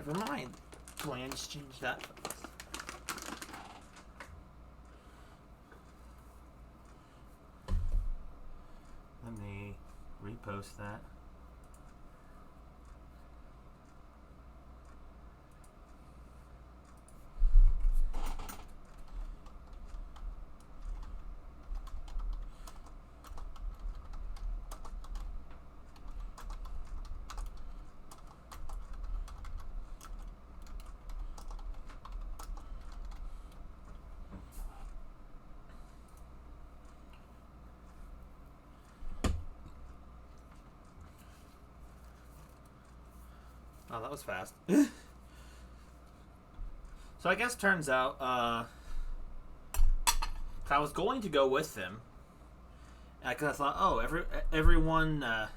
Never mind. Go ahead and just change that. Let me repost that. Oh, that was fast. So I guess turns out, I was going to go with them, because I thought, oh, everyone, I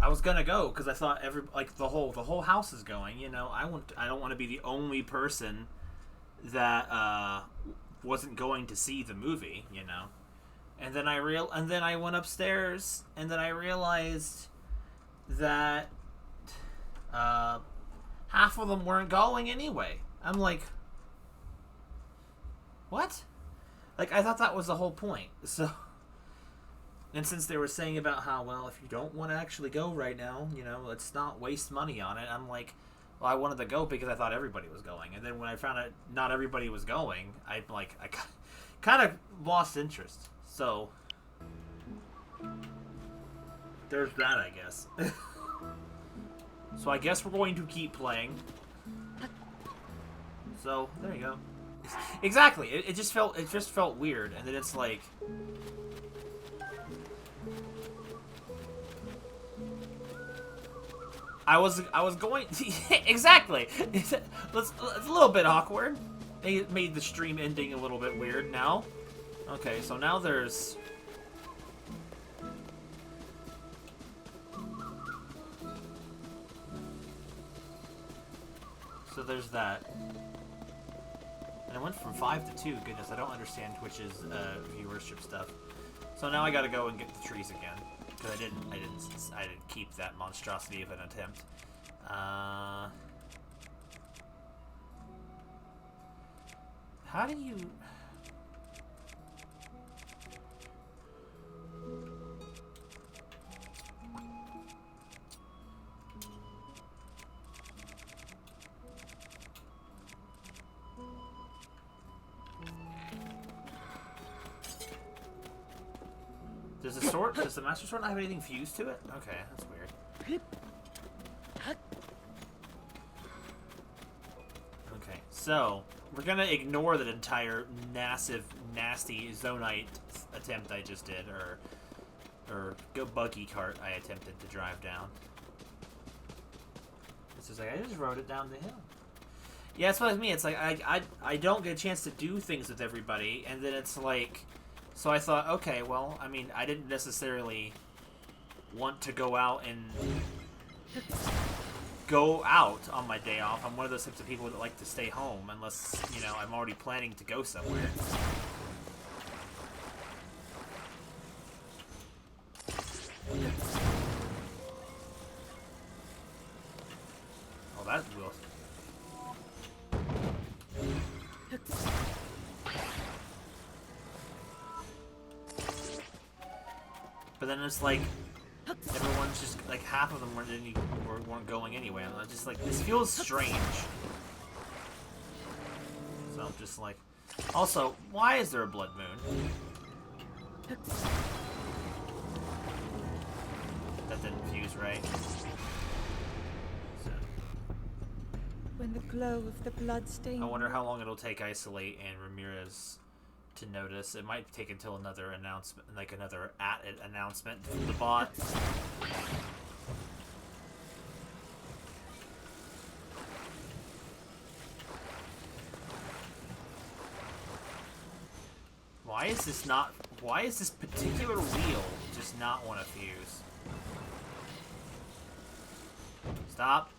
was gonna go because I thought the whole house is going. You know, I don't want to be the only person that wasn't going to see the movie. You know. And then I went upstairs, and then I realized that half of them weren't going anyway. I'm like, what? Like, I thought that was the whole point. So, and since they were saying about how, well, if you don't want to actually go right now, you know, let's not waste money on it. I'm like, well, I wanted to go because I thought everybody was going. And then when I found out not everybody was going, I kind of lost interest. So, there's that, I guess. So I guess we're going to keep playing. So, there you go. Exactly. It just felt weird, and then it's like, I was going exactly. It's a little bit awkward. It made the stream ending a little bit weird now. Okay, so now there's... So there's that. And it went from 5 to 2. Goodness, I don't understand Twitch's viewership stuff. So now I gotta go and get the trees again. Because I didn't keep that monstrosity of an attempt. How do you... Does the Master Sword not have anything fused to it? Okay, that's weird. Okay, so we're gonna ignore that entire massive, nasty Zonite attempt I just did, or go buggy cart I attempted to drive down. It's just like I just rode it down the hill. Yeah, that's what I mean. It's like I don't get a chance to do things with everybody, and then it's like. So I thought, okay, well, I mean, I didn't necessarily want to go out on my day off. I'm one of those types of people that like to stay home unless, you know, I'm already planning to go somewhere. Oh, that will... But then it's like everyone's just like half of them weren't going anyway. I'm just like, this feels strange. So I'm just like, also, why is there a blood moon? That didn't fuse right. So. When the glow of the blood stain. I wonder how long it'll take Isolate and Ramirez to notice. It might take until another announcement, like another announcement from the bot. Why is this particular wheel just not want to fuse? Stop.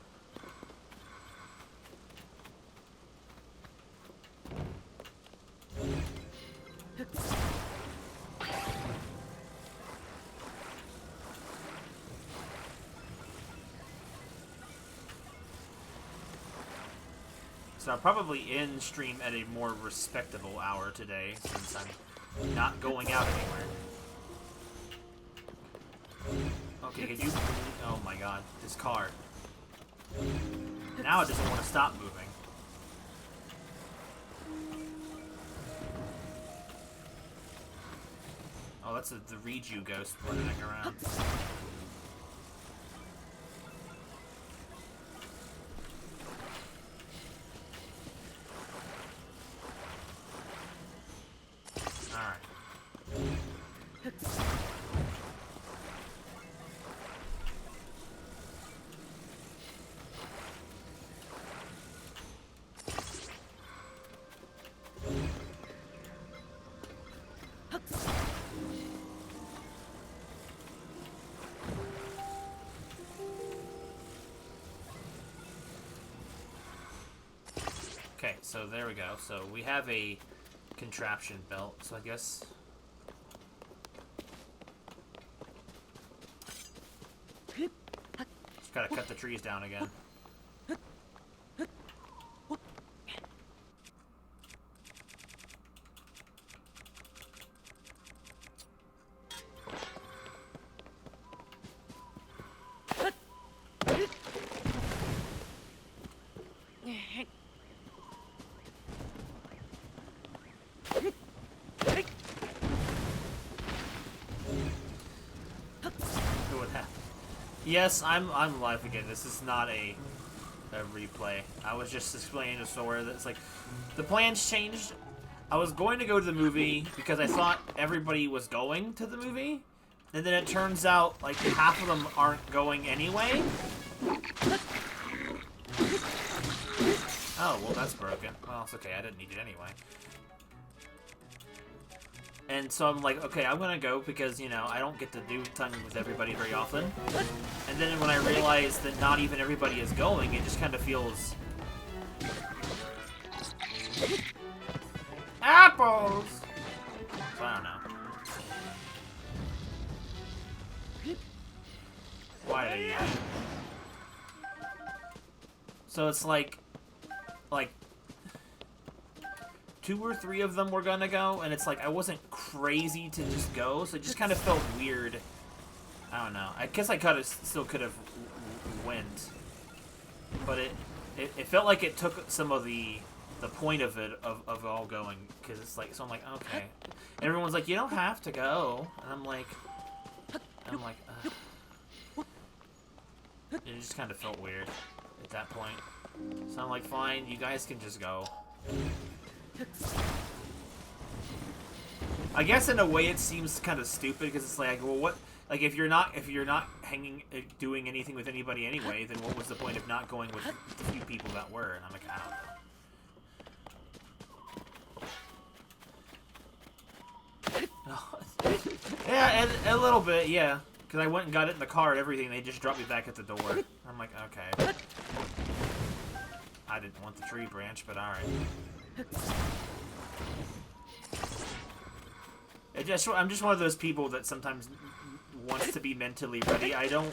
So I'll probably end stream at a more respectable hour today, since I'm not going out anywhere. Okay, could you... Oh my god, this car. Now it doesn't want to stop moving. Oh, that's the Reju ghost running around. Alright. Okay, so there we go. So we have a contraption belt, so I guess... Just gotta cut the trees down again. Yes, I'm live again. This is not a replay. I was just explaining to Sora that it's like the plans changed. I was going to go to the movie because I thought everybody was going to the movie, and then it turns out like half of them aren't going anyway. Oh, well that's broken. Well, it's okay. I didn't need it anyway. And so I'm like, okay, I'm gonna go because, you know, I don't get to do time with everybody very often. And then when I realize that not even everybody is going, it just kind of feels... Apples! So I don't know. Why did I do that? So it's like 2 or 3 of them were gonna go, and it's like I wasn't crazy to just go, so it just kind of felt weird. I don't know. I guess I still could have went, but it felt like it took some of the point of it of all going, because it's like, so I'm like, okay. And everyone's like, you don't have to go, and I'm like, it just kind of felt weird at that point. So I'm like, fine, you guys can just go. I guess in a way it seems kind of stupid because it's like, well, what? Like if you're not doing anything with anybody anyway, then what was the point of not going with the few people that were? And I'm like, I don't know. Yeah, a little bit, yeah. Because I went and got it in the car and everything. They just dropped me back at the door. I'm like, okay. I didn't want the tree branch, but alright. I'm just one of those people that sometimes wants to be mentally ready. I'm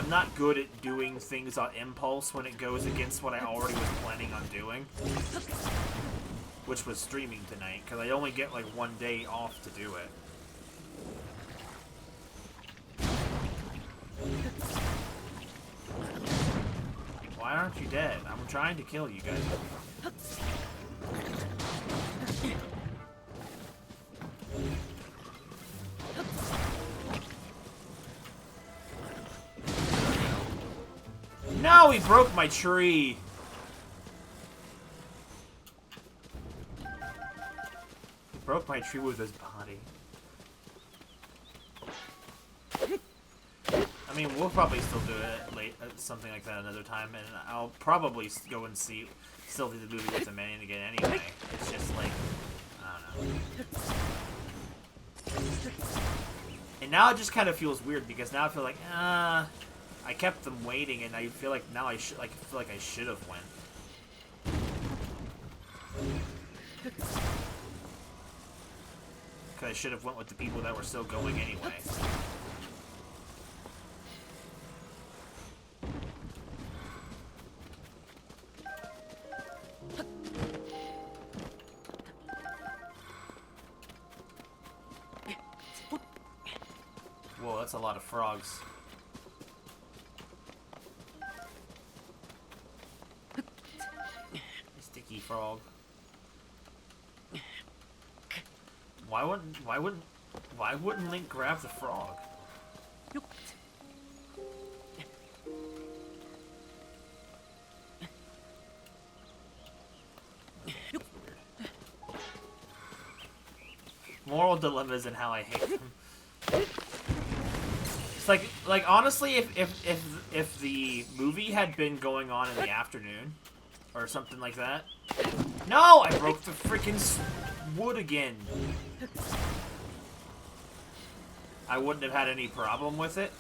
not good at doing things on impulse when it goes against what I already was planning on doing. Which was streaming tonight, because I only get like 1 day off to do it. Why aren't you dead? I'm trying to kill you guys. No, he broke my tree. He broke my tree with his body. I mean, we'll probably still do it late, something like that another time, and I'll probably go and still do the movie with the man again anyway. It's just like, I don't know. And now it just kind of feels weird because now I feel like, I kept them waiting, and I feel like now I feel like I should have went. Because I should have went with the people that were still going anyway. Whoa, that's a lot of frogs. Sticky frog. Why wouldn't Link grab the frog? Moral dilemmas and how I hate them. It's like honestly, if the movie had been going on in the afternoon, or something like that. No, I broke the freaking wood again. I wouldn't have had any problem with it.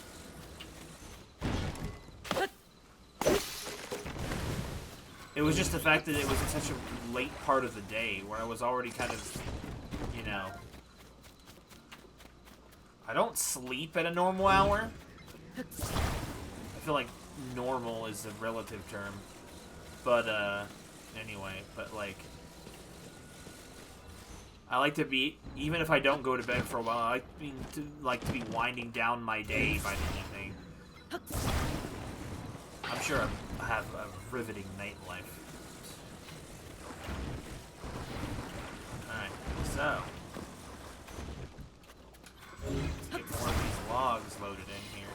It was just the fact that it was in such a late part of the day where I was already kind of, you know. I don't sleep at a normal hour. I feel like normal is a relative term. But, anyway, but, like, I like to be, even if I don't go to bed for a while, I like to be winding down my day by the evening. I'm sure I have a riveting nightlife. Alright, so, let's get more of these logs loaded in here.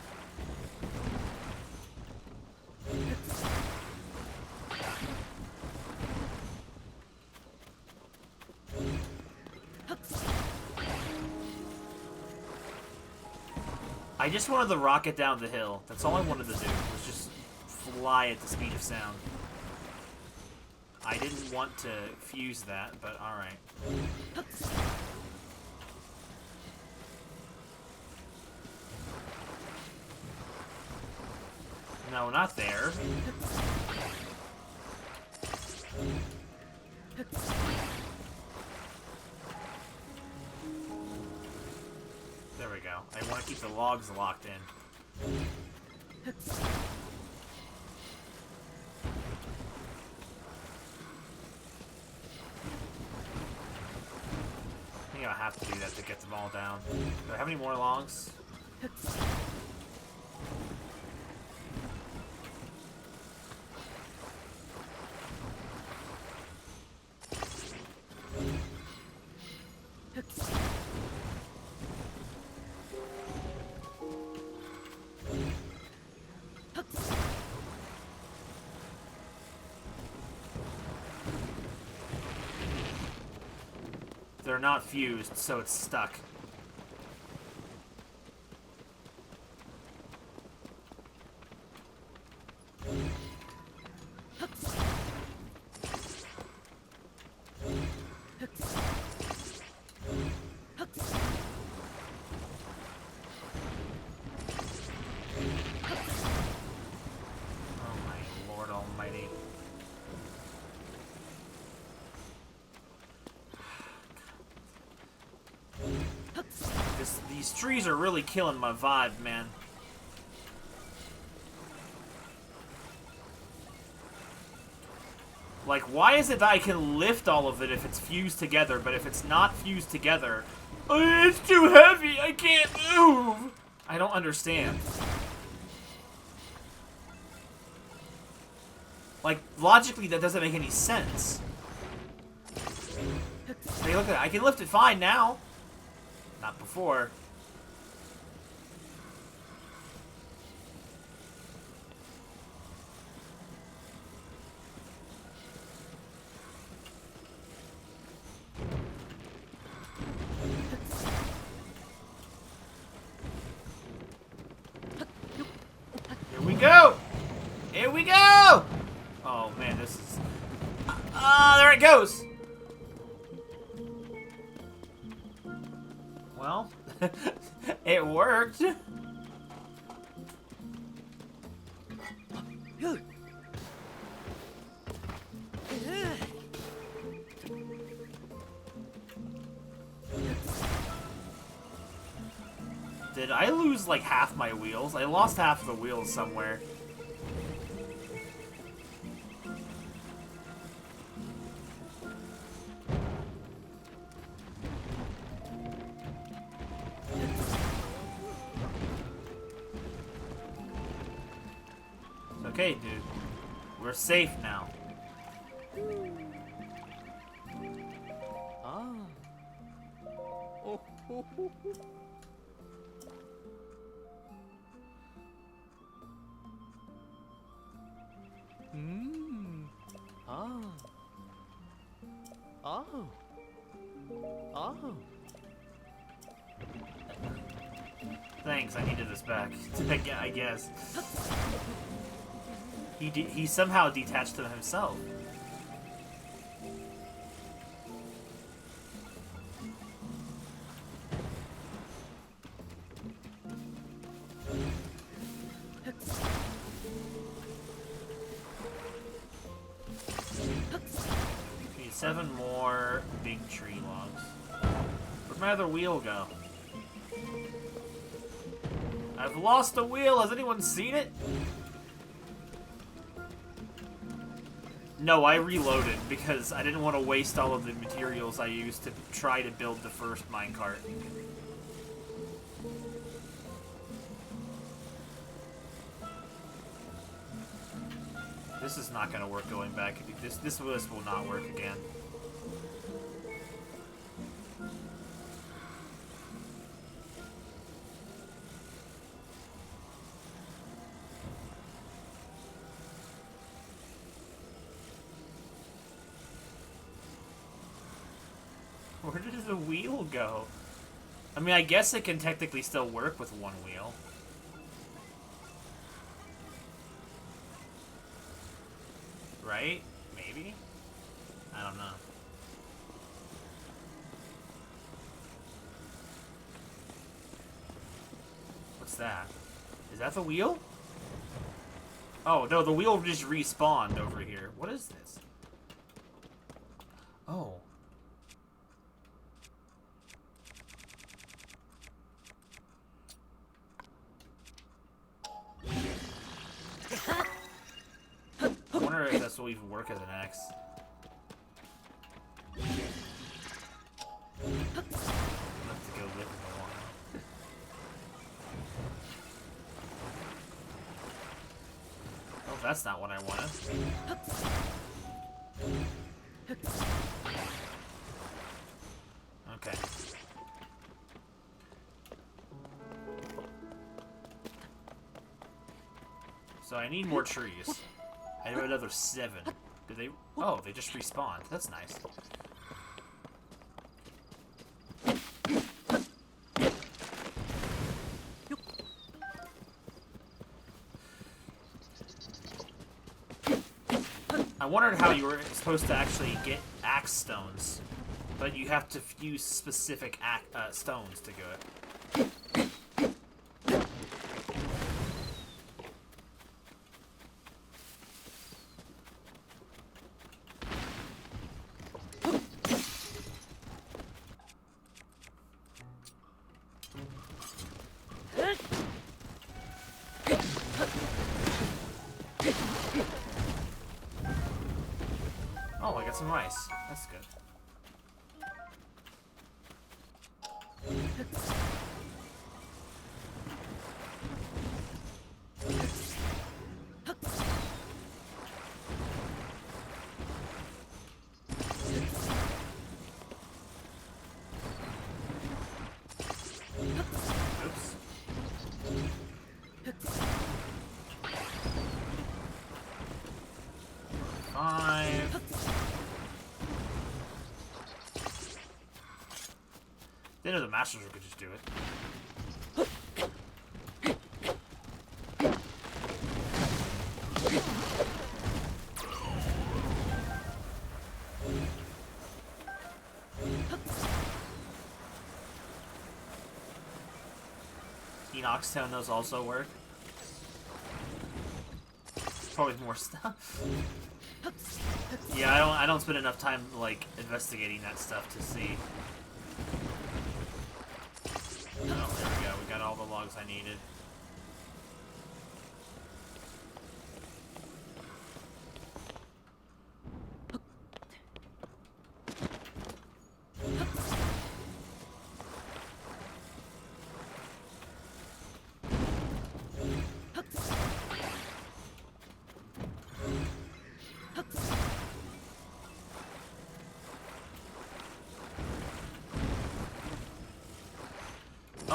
I just wanted to rocket down the hill. That's all I wanted to do, was just fly at the speed of sound. I didn't want to fuse that, but alright. No, not there. There we go. I want to keep the logs locked in. I think I'll have to do that to get them all down. Do I have any more logs? They're not fused, so it's stuck. Oh my Lord Almighty. These trees are really killing my vibe, man. Like, why is it that I can lift all of it if it's fused together, but if it's not fused together, it's too heavy, I can't move? I don't understand. Like, logically, that doesn't make any sense. Hey, look at that. I can lift it fine now. Not before. Here we go! Here we go! Oh man, this is... Ah, there it goes! Well, it worked. Did I lose like half my wheels? I lost half of the wheels somewhere. Okay, dude. We're safe now. Ah. Oh, ho, ho, ho. Mmm. Ah. Oh. Oh. Thanks, I needed this back. I guess. He somehow detached them himself. Need 7 more big tree logs. Where'd my other wheel go? I've lost the wheel. Has anyone seen it? No, I reloaded because I didn't want to waste all of the materials I used to try to build the first minecart. This is not going to work going back. This will not work again. Where did the wheel go? I mean, I guess it can technically still work with one wheel. Right? Maybe? I don't know. What's that? Is that the wheel? Oh, no, the wheel just respawned over here. What is this? Oh. I wonder if this will even work as an axe. I'll have to go live in the wild. Oh, that's not what I wanted. Okay. So I need more trees. I have another 7. Did they? Oh, they just respawned. That's nice. I wondered how you were supposed to actually get axe stones, but you have to use specific stones to do it. Oh, I got some rice. That's good. Oops. Five. They know the masters could just do it. Enoch Stone, those also work. Probably more stuff. Yeah, I don't spend enough time like investigating that stuff to see. Oh, there we go. We got all the logs I needed.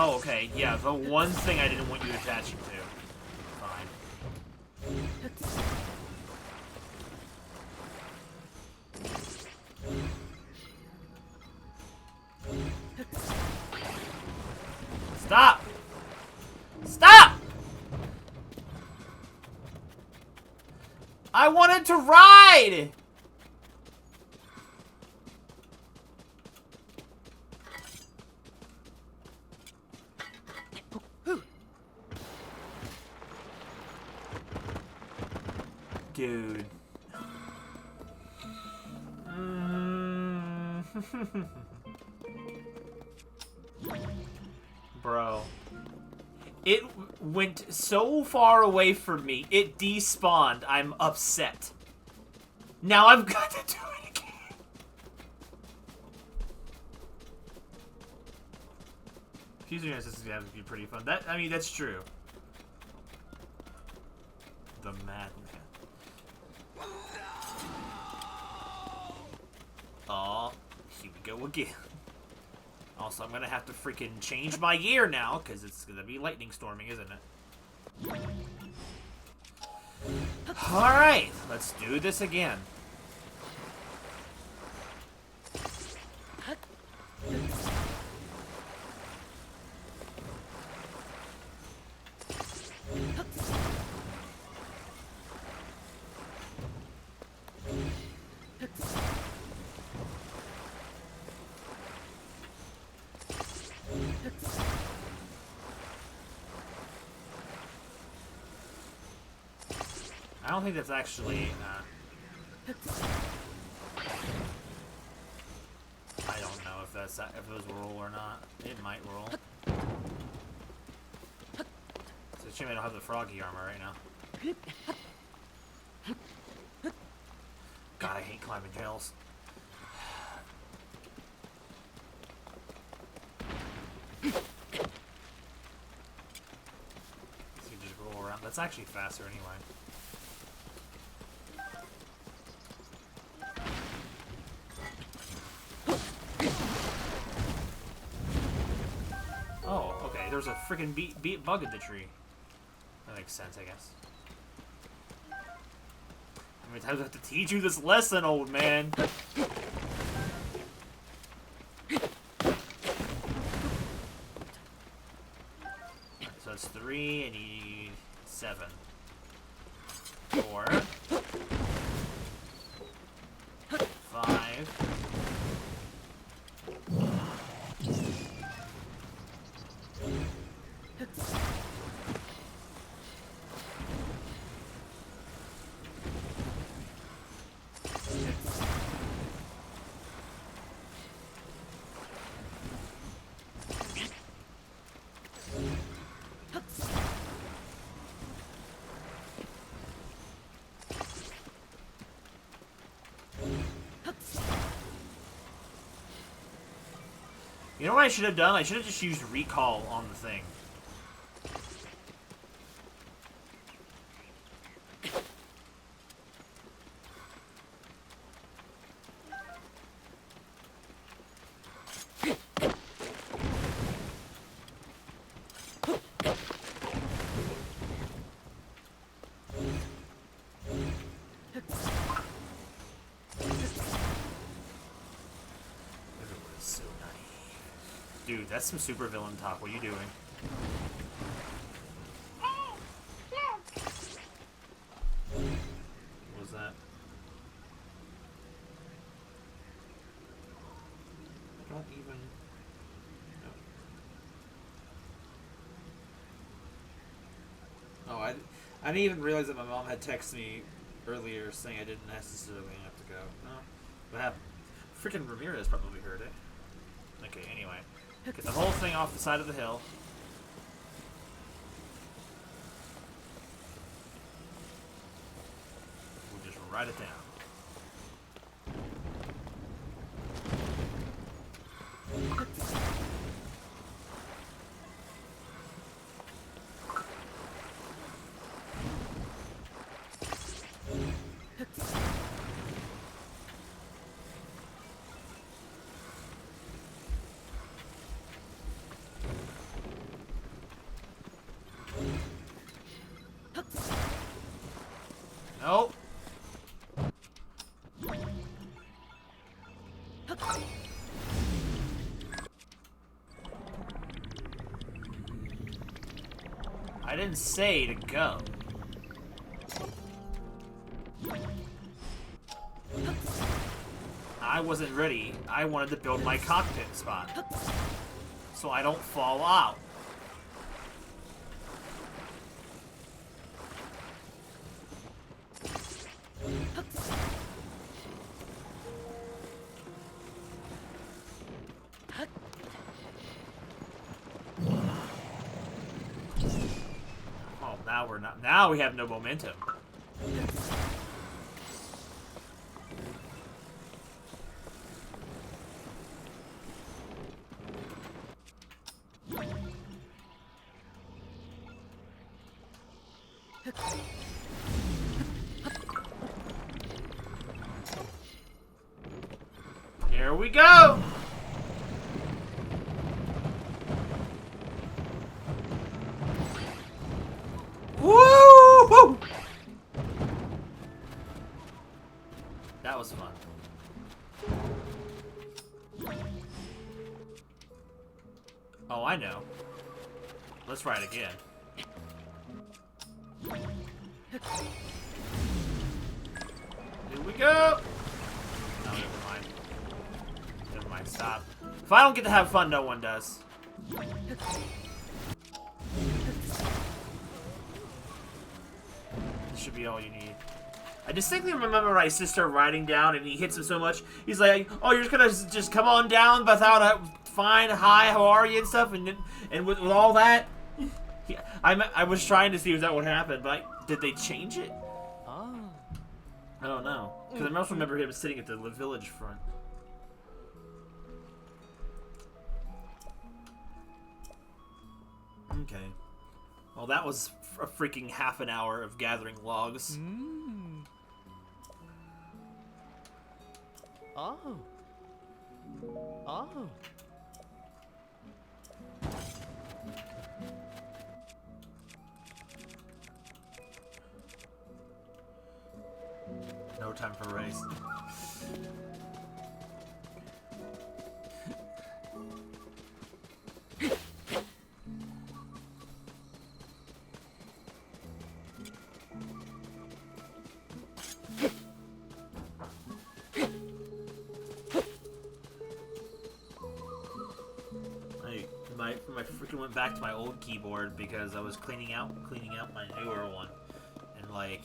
Oh, okay. Yeah, the one thing I didn't want you attaching to. Fine. Stop! Stop! I wanted to ride! Dude. Bro. It went so far away from me. It despawned. I'm upset. Now I've got to do it again. Fusing assistance would be pretty fun. I mean, that's true. The madman. Oh, here we go again. Also, I'm gonna have to freaking change my gear now, because it's gonna be lightning storming, isn't it? Alright, let's do this again. I don't think that's actually, I don't know if that's, if those roll or not. It might roll. It's a shame I don't have the froggy armor right now. God, I hate climbing hills. So you just roll around. That's actually faster anyway. Oh, okay. There's a freaking beat bug in the tree. That makes sense, I guess. How many times I have to teach you this lesson, old man? So it's 3 and 7. 4. 5. You know what I should have done? I should have just used recall on the thing. Dude, that's some super villain talk. What are you doing? What was that? I don't even... No. Oh, I didn't even realize that my mom had texted me earlier saying I didn't necessarily have to go. No. What happened? Freaking Ramirez probably heard it. Okay, anyway. Get the whole thing off the side of the hill. We'll just write it down. I didn't say to go. I wasn't ready. I wanted to build my cockpit spot. So I don't fall out. Oh, now we're not. Now we have no momentum. Here we go! Woo! That was fun. Oh, I know. Let's try it again. Here we go! No, never mind. Never mind, stop. If I don't get to have fun, no one does. This should be all you need. I distinctly remember my sister writing down and he hits him so much. He's like, oh, you're just gonna just come on down without a fine, hi, how are you and stuff, and with all that. I was trying to see if that would happen, but did they change it? Ah. I don't know. Because I also remember him sitting at the village front. Okay. Well, that was a freaking half an hour of gathering logs. Mm. Oh. Oh. No time for a race. I freaking went back to my old keyboard because I was cleaning out my newer one, and like,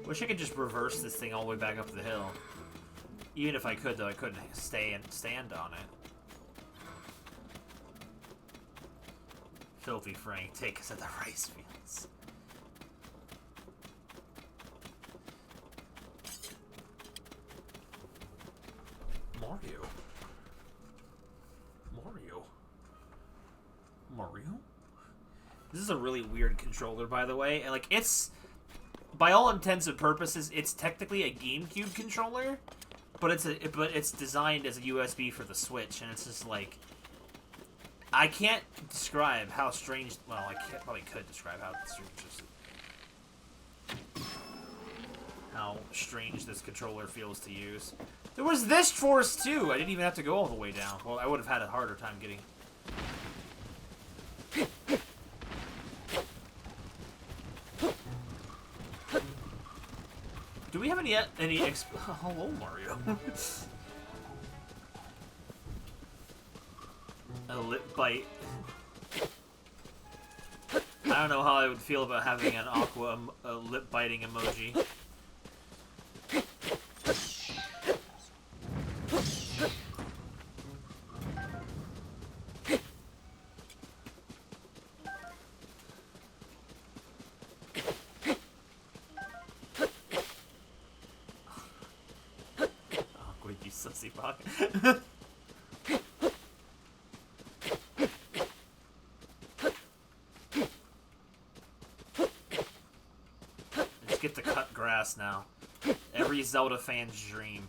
wish I could just reverse this thing all the way back up the hill. Even if I could, though, I couldn't stand on it. Filthy Frank, take us at the rice fields. Mario? This is a really weird controller, by the way, and like, it's, by all intents and purposes, it's technically a GameCube controller, but it's designed as a USB for the Switch, and it's just like, I can't describe how strange. Well, probably could describe how strange this controller feels to use. There was this force too. I didn't even have to go all the way down. Well, I would have had a harder time getting. Do we have any hello, Mario. A lip bite. I don't know how I would feel about having an a lip biting emoji. Sussy fuck. Just get to cut grass now. Every Zelda fan's dream.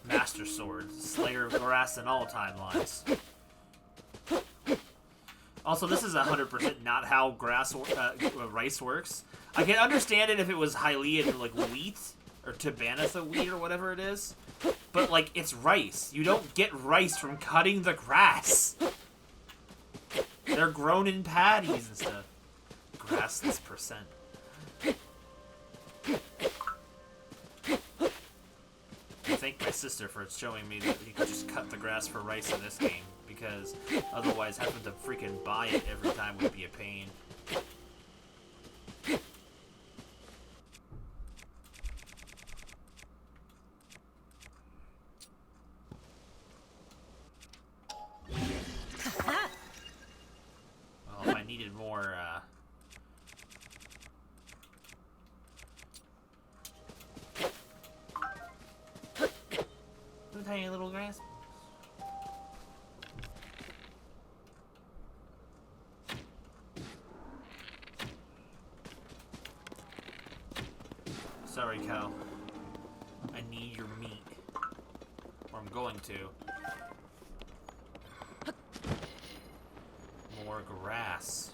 Master Sword, Slayer of Grass in all timelines. Also, this is 100% not how rice works. I can understand it if it was Hylian, like, wheat, or Tabanatha wheat, or whatever it is. But, like, it's rice. You don't get rice from cutting the grass. They're grown in paddies and stuff. Grassless percent. I thank my sister for showing me that you can just cut the grass for rice in this game, because otherwise having to freaking buy it every time would be a pain. Well, if I needed more, tiny little grass. Sorry, cow. I need your meat. Or I'm going to. More grass.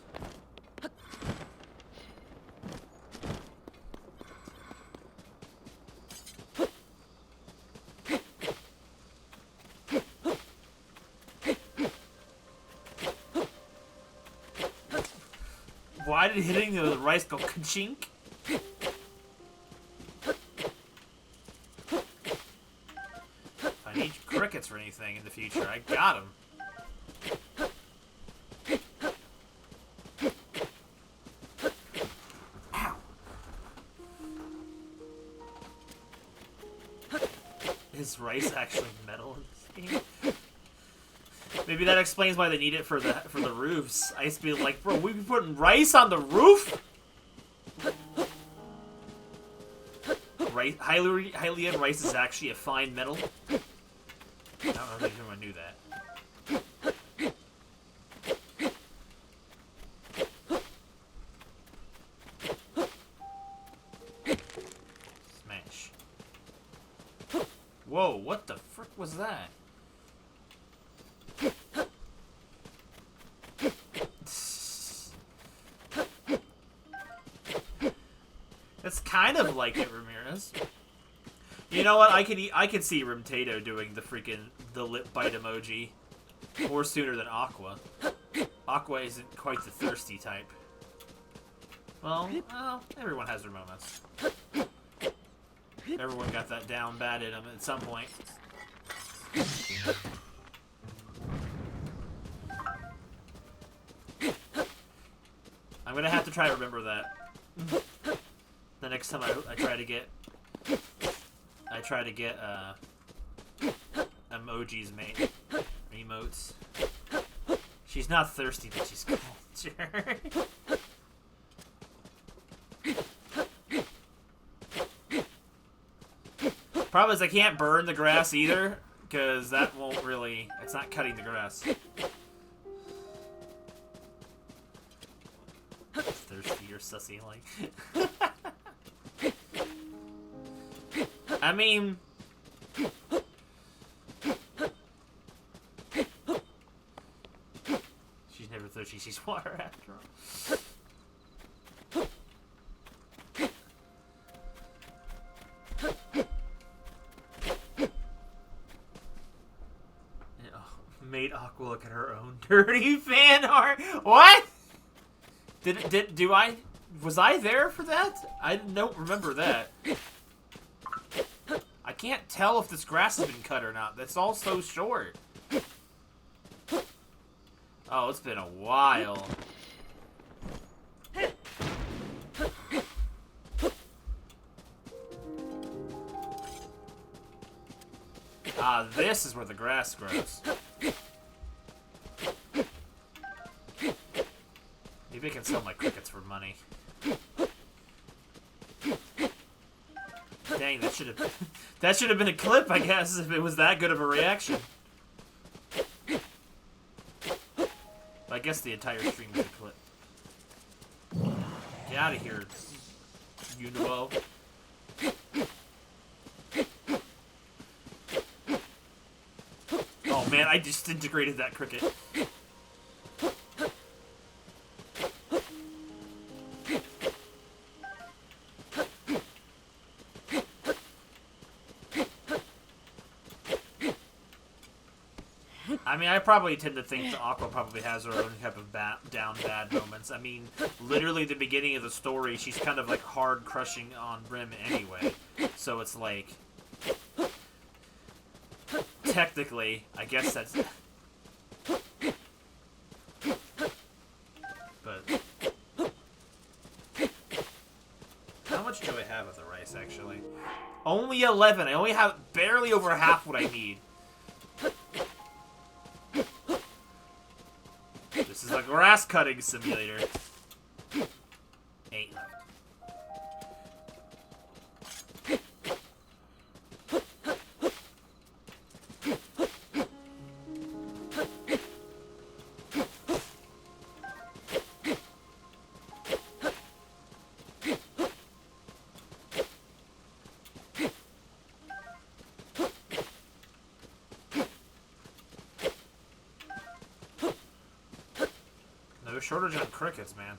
Why did hitting the rice go ka-chink? If I need crickets or anything in the future, I got them. Ow. Is rice actually metal in this game? Maybe that explains why they need it for the roofs. I used to be like, bro, we be putting rice on the roof? Hylian rice is actually a fine metal. I don't know if anyone knew that. Smash. Whoa, what the frick was that? That's kind of like it, Ramirez. You know what? I could see Rimtato doing the lip bite emoji more sooner than Aqua. Aqua isn't quite the thirsty type. Well, everyone has their moments. Everyone got that down bad in them at some point. I'm gonna have to try to remember that. The next time I try to get emojis made. Emotes. She's not thirsty, but she's cold. Sure. Problem is I can't burn the grass either, because that won't really... It's not cutting the grass. Thirsty or sussy, like... I mean... She's never thirsty, she's water after all. Made Aqua look at her own dirty fan art. What? Was I there for that? I don't remember that. I can't tell if this grass has been cut or not. That's all so short. Oh, it's been a while. Ah, this is where the grass grows. Maybe I can sell my crickets for money. Dang, that should have been a clip, I guess, if it was that good of a reaction. I guess the entire stream is a clip. Get out of here, Unibo. Oh man, I disintegrated that cricket. I mean, I probably tend to think that Aqua probably has her own type of down bad moments. I mean, literally the beginning of the story, she's kind of like hard crushing on Rim anyway. So it's like, technically, I guess that's. But how much do I have of the rice actually? Only 11. I only have barely over half what I need. This is a grass cutting simulator. 8 left. No shortage on crickets, man.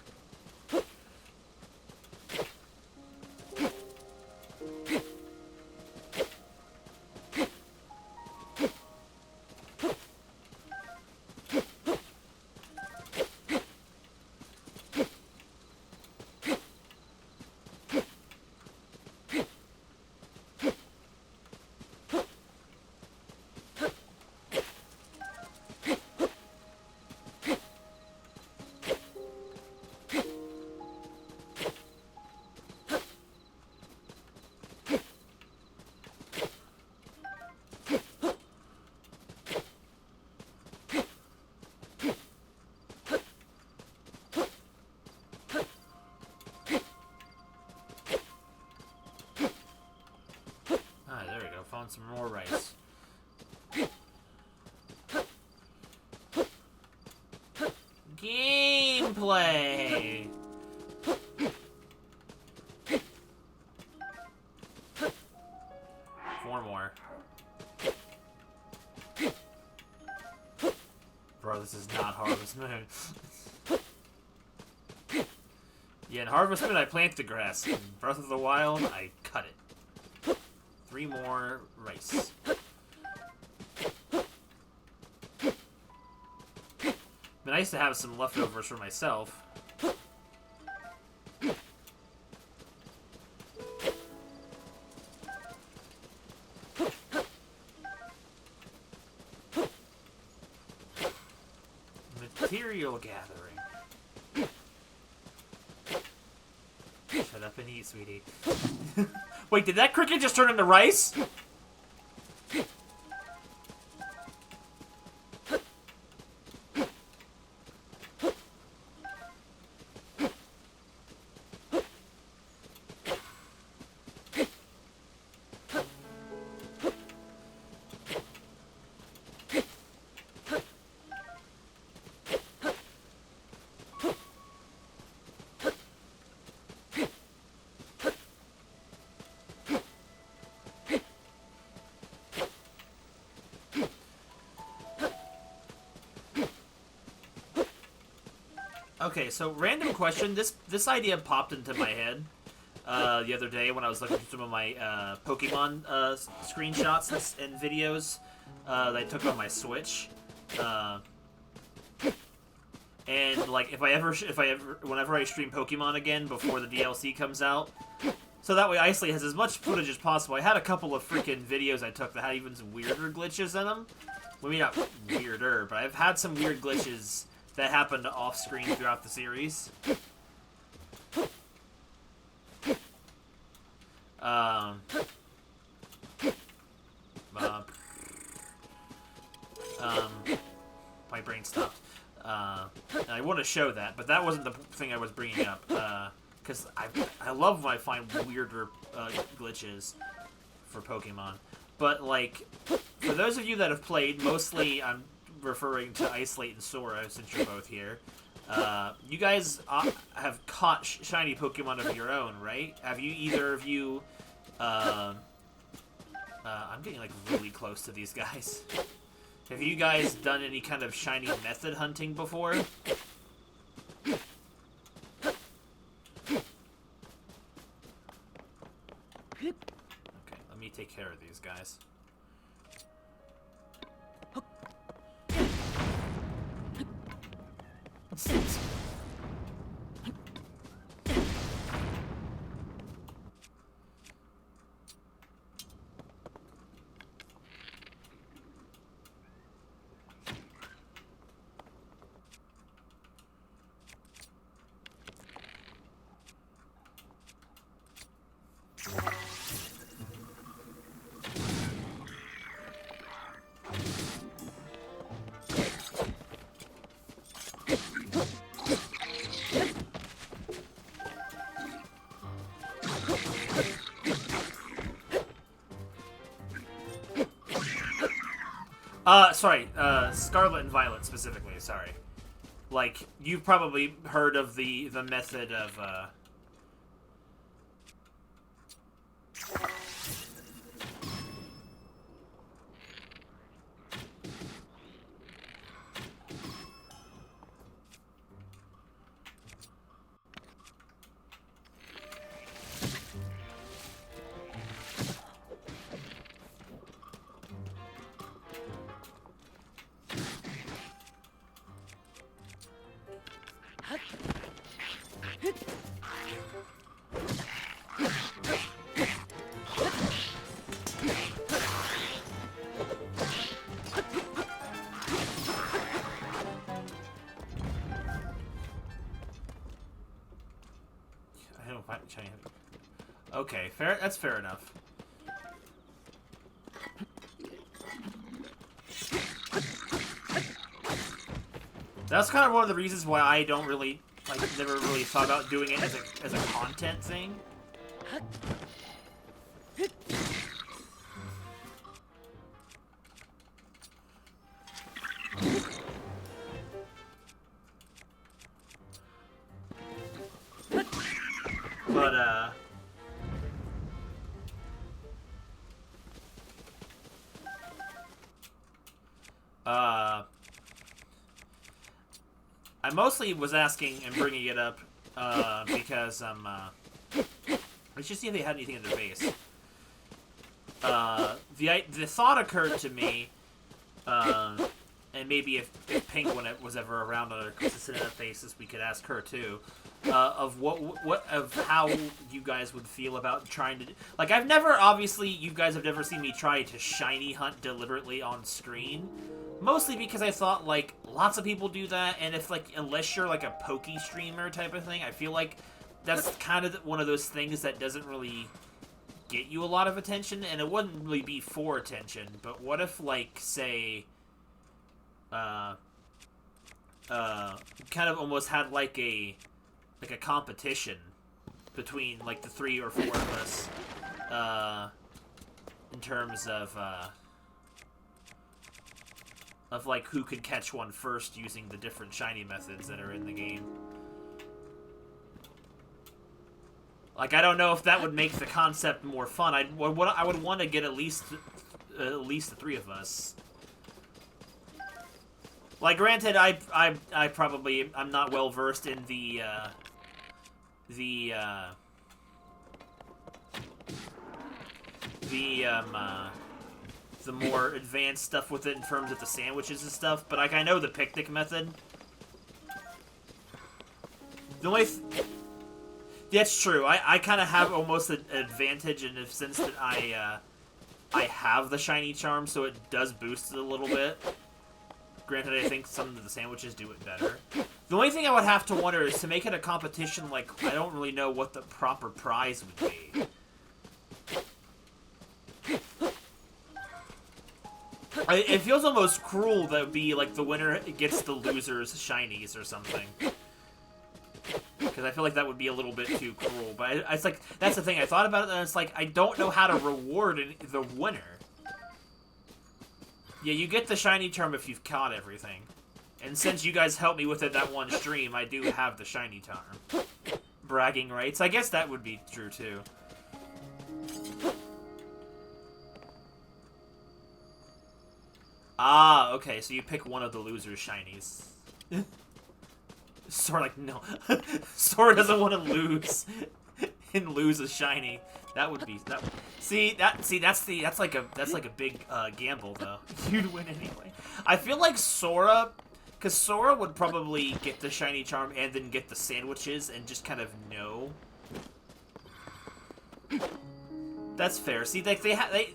Found some more rice. Gameplay! Four more. Bro, this is not Harvest Moon. Yeah, in Harvest Moon I plant the grass. In Breath of the Wild, I cut it. 3 more rice. Been nice to have some leftovers for myself. Material gathering. Shut up and eat, sweetie. Wait, did that cricket just turn into rice? Okay, so random question. This idea popped into my head the other day when I was looking through some of my Pokemon screenshots and videos that I took on my Switch. And like, whenever I stream Pokemon again before the DLC comes out, so that way Isley has as much footage as possible. I had a couple of freaking videos I took that had even some weirder glitches in them. Well, maybe not weirder, but I've had some weird glitches that happened off-screen throughout the series. My brain stopped. And I want to show that, but that wasn't the thing I was bringing up. Because I love when I find weirder glitches for Pokemon. But, like, for those of you that have played, mostly I'm referring to Isolate and Sora, since you're both here. You guys have caught shiny Pokemon of your own, right? Have you, either of you... I'm getting, like, really close to these guys. Have you guys done any kind of shiny method hunting before? Okay, let me take care of these guys. Sorry, Scarlet and Violet specifically, sorry. Like, you've probably heard of the method of, I don't find shiny. Okay, fair. That's fair enough. That's kind of one of the reasons why I don't really, like, never really thought about doing it as a content thing. But, I mostly was asking and bringing it up, because, let's just see if they had anything in their base. The thought occurred to me, and maybe if Pink, when it was ever around on a consistent enough basis, we could ask her too, of of how you guys would feel about trying to, like, I've never, obviously, you guys have never seen me try to shiny hunt deliberately on screen. Mostly because I thought, like, lots of people do that, and if, like, unless you're, like, a pokey streamer type of thing, I feel like that's kind of one of those things that doesn't really get you a lot of attention, and it wouldn't really be for attention, but what if, like, say, kind of almost had, like a competition between, like, the 3 or 4 of us, in terms of like, who could catch one first using the different shiny methods that are in the game. Like, I don't know if that would make the concept more fun. I would want to get at least the 3 of us. Like, granted, I probably, I'm not well versed in the more advanced stuff with it in terms of the sandwiches and stuff, but, like, I know the picnic method. The only that's true. I kind of have almost an advantage in the sense that I have the shiny charm, so it does boost it a little bit. Granted, I think some of the sandwiches do it better. The only thing I would have to wonder is to make it a competition, like, I don't really know what the proper prize would be. It feels almost cruel that would be, like, the winner gets the loser's shinies or something. Because I feel like that would be a little bit too cruel. But it's like, that's the thing. I thought about it, and it's like, I don't know how to reward the winner. Yeah, you get the shiny charm if you've caught everything. And since you guys helped me with it that one stream, I do have the shiny charm. Bragging rights. I guess that would be true, too. Ah, okay, so you pick one of the loser's shinies. Sora, like, no. Sora doesn't want to lose and lose a shiny. That would be that. That's like a big gamble though. You'd win anyway. I feel like Sora, because Sora would probably get the shiny charm and then get the sandwiches and just kind of know. That's fair. See, like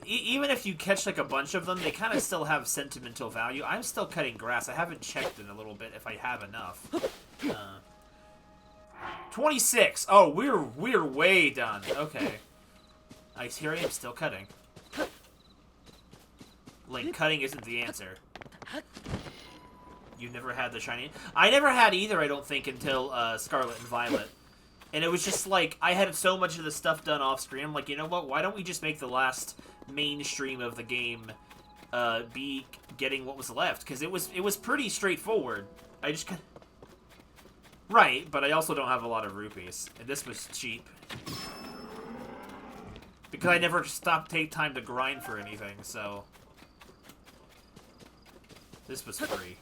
even if you catch like a bunch of them, they kind of still have sentimental value. I'm still cutting grass. I haven't checked in a little bit if I have enough. 26. Oh, we're way done. Okay. Here I am still cutting. Link, cutting isn't the answer. You never had the shiny. I never had either. I don't think until Scarlet and Violet. And it was just like, I had so much of the stuff done off screen. I'm like, you know what? Why don't we just make the last main stream of the game be getting what was left, because it was pretty straightforward. I just right, but I also don't have a lot of rupees, and this was cheap because I never take time to grind for anything. So this was free.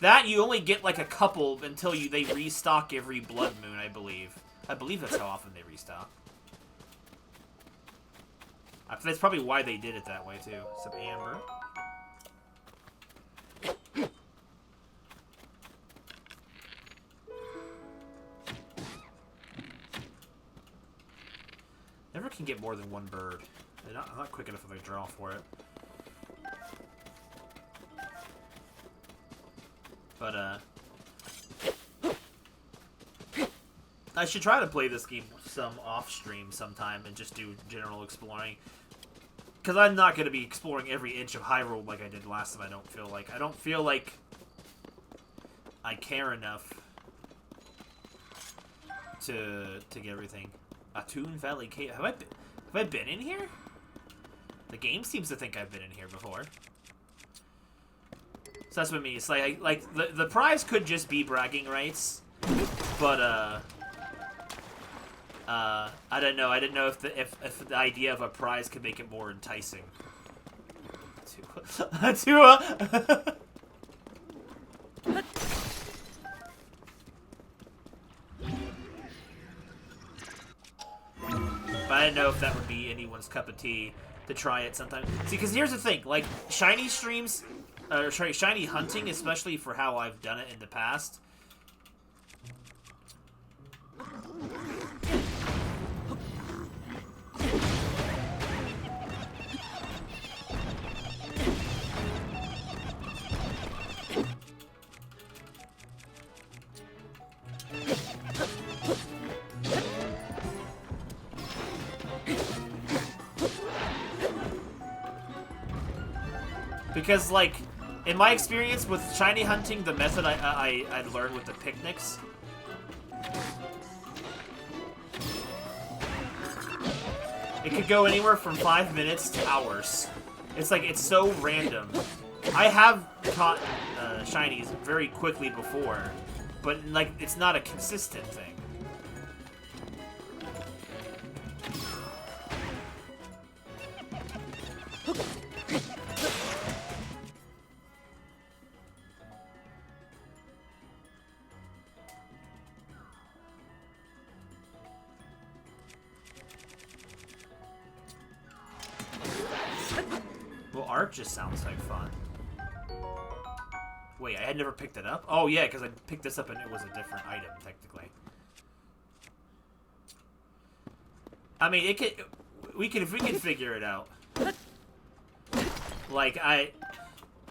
That you only get like a couple until they restock every blood moon, I believe. I believe that's how often they restock. That's probably why they did it that way, too. Some amber. Never can get more than one bird. I'm not quick enough if I draw for it. But, I should try to play this game some off-stream sometime and just do general exploring. Because I'm not going to be exploring every inch of Hyrule like I did last time, I don't feel like. I don't feel like I care enough to get everything. Atoon Valley Cave. Have I been in here? The game seems to think I've been in here before. So that's what I mean. It's like the prize could just be bragging rights, but I don't know. I didn't know if the idea of a prize could make it more enticing. But I didn't know if that would be anyone's cup of tea to try it sometime. See, because here's the thing, like, shiny streams, or sorry, shiny hunting, especially for how I've done it in the past. Because, like, in my experience with shiny hunting, the method I learned with the picnics, it could go anywhere from 5 minutes to hours. It's like, it's so random. I have caught shinies very quickly before, but, like, it's not a consistent thing. Art just sounds like fun. Wait, I had never picked it up? Oh yeah, because I picked this up and it was a different item, technically. I mean, if we can figure it out. Like,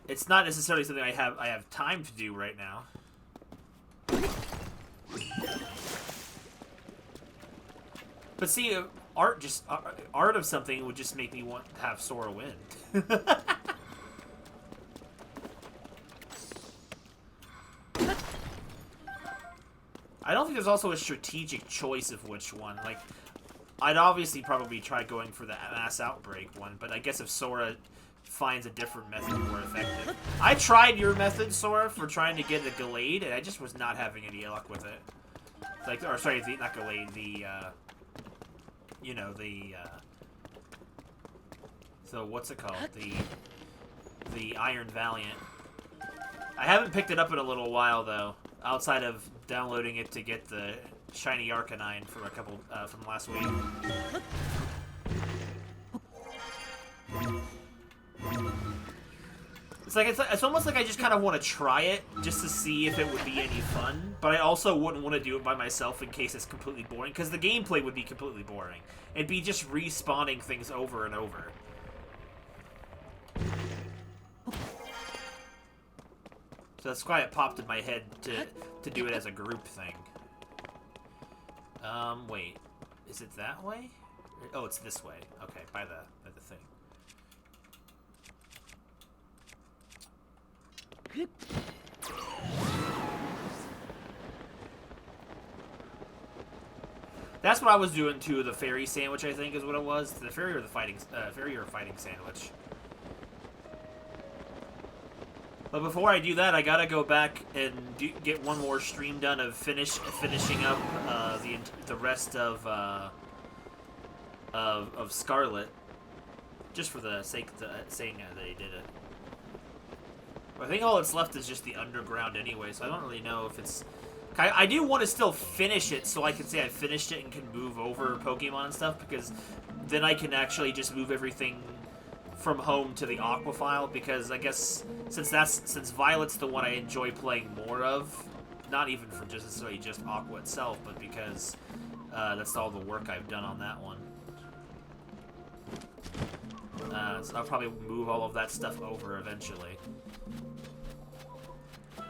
it's not necessarily something I have time to do right now. But see, art of something would just make me want to have Sora win. I don't think there's also a strategic choice of which one. Like, I'd obviously probably try going for the mass outbreak one, but I guess if Sora finds a different method more effective. I tried your method, Sora, for trying to get the Gallade, and I just was not having any luck with it. Like, or sorry, not Gallade, you know, so what's it called? The Iron Valiant. I haven't picked it up in a little while, though, outside of downloading it to get the shiny Arcanine from a couple, from last week. It's almost like I just kind of want to try it just to see if it would be any fun, but I also wouldn't want to do it by myself in case it's completely boring, because the gameplay would be completely boring. It'd be just respawning things over and over. So that's why it popped in my head to do it as a group thing. Wait. Is it that way? Oh, it's this way. Okay, by the thing. That's what I was doing to the fairy sandwich, I think is what it was. The fairy or the fighting sandwich. But before I do that, I gotta go back and get one more stream done of finishing up the rest of Scarlet, just for the sake of saying that he did it. But I think all that's left is just the underground anyway, so I don't really know if it's. I do want to still finish it so I can say I finished it and can move over Pokemon and stuff, because then I can actually just move everything from home to the Aqua file, because I guess since Violet's the one I enjoy playing more of, not even for just necessarily just Aqua itself, but because that's all the work I've done on that one. So I'll probably move all of that stuff over eventually.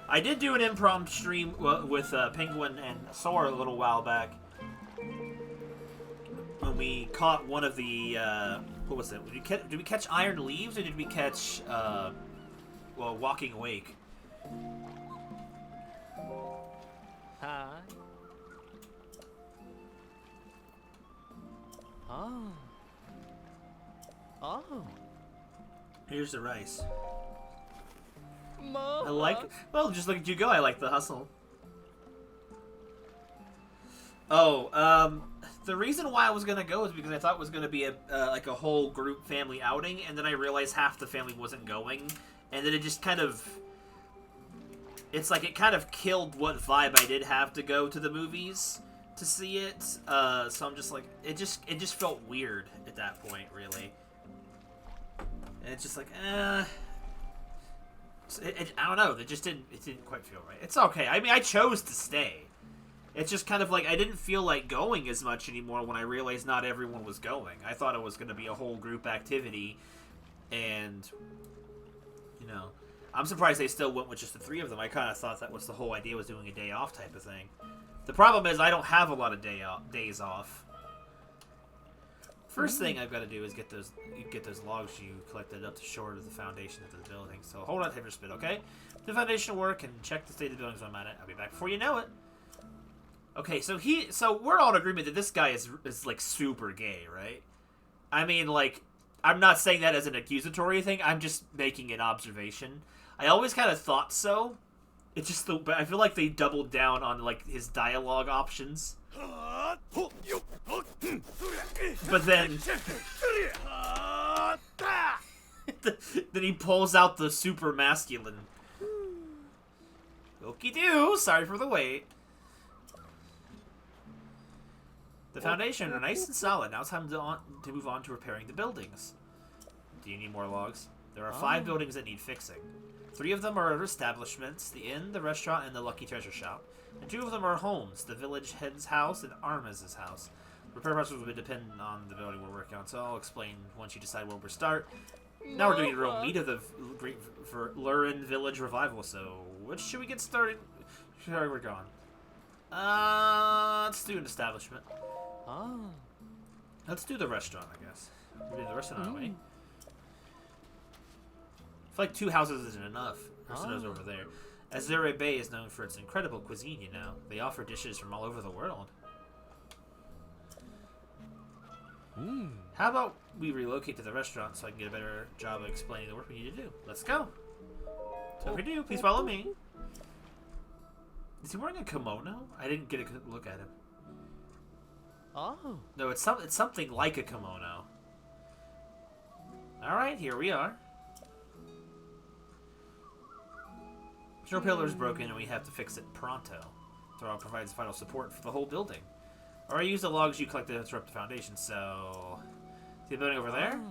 I did do an impromptu stream with Penguin and Sora a little while back when we caught one of the what was it? Did we catch Iron Leaves, or did we catch well, Walking Wake? Hi. Oh. Oh. Here's the rice. Ma. I like. Well, just look at you go. I like the hustle. Oh, the reason why I was gonna go is because I thought it was gonna be a like a whole group family outing, and then I realized half the family wasn't going, and then it just kind of. It's like it kind of killed what vibe I did have to go to the movies to see it. So I'm just like, it just felt weird at that point, really. And it's just like, I don't know. It didn't quite feel right. It's okay. I mean, I chose to stay. It's just kind of like I didn't feel like going as much anymore when I realized not everyone was going. I thought it was going to be a whole group activity, and you know, I'm surprised they still went with just the three of them. I kind of thought that was the whole idea, was doing a day off type of thing. The problem is I don't have a lot of days off. First thing I've got to do is get those logs you collected up to shore of the foundation of the building. So hold on, Hyperspit, okay? The foundation will work, and check the state of the buildings when I'm at it. I'll be back before you know it. Okay, so we're all in agreement that this guy is like super gay, right? I mean, like, I'm not saying that as an accusatory thing. I'm just making an observation. I always kind of thought so. It's just but I feel like they doubled down on like his dialogue options. But then then he pulls out the super masculine. Okie doo, sorry for the wait. The foundation are nice and solid. Now it's time to move on to repairing the buildings. Do you need more logs? There are 5 buildings that need fixing. 3 of them are establishments, the inn, the restaurant, and the Lucky Treasure Shop. And 2 of them are homes, the village head's house and Armaz's house. Repair process will depend on the building we're working on, so I'll explain once you decide where we'll start. Now we're doing the real meat of the for Lurin Village Revival, so which should we get started? Where we're going? Let's do an establishment. Oh. Let's do the restaurant, I guess. We're doing the restaurant, aren't we? I feel like 2 houses isn't enough. Restaurant's over there. Azure Bay is known for its incredible cuisine, you know. They offer dishes from all over the world. How about we relocate to the restaurant so I can get a better job of explaining the work we need to do? Let's go. So we do. Please follow me. Is he wearing a kimono? I didn't get a look at him. Oh. No, it's something like a kimono. All right, here we are. Snow pillar is broken and we have to fix it pronto. Throw provides vital support for the whole building. Or I use the logs you collected to disrupt the foundation, so... See the building over there?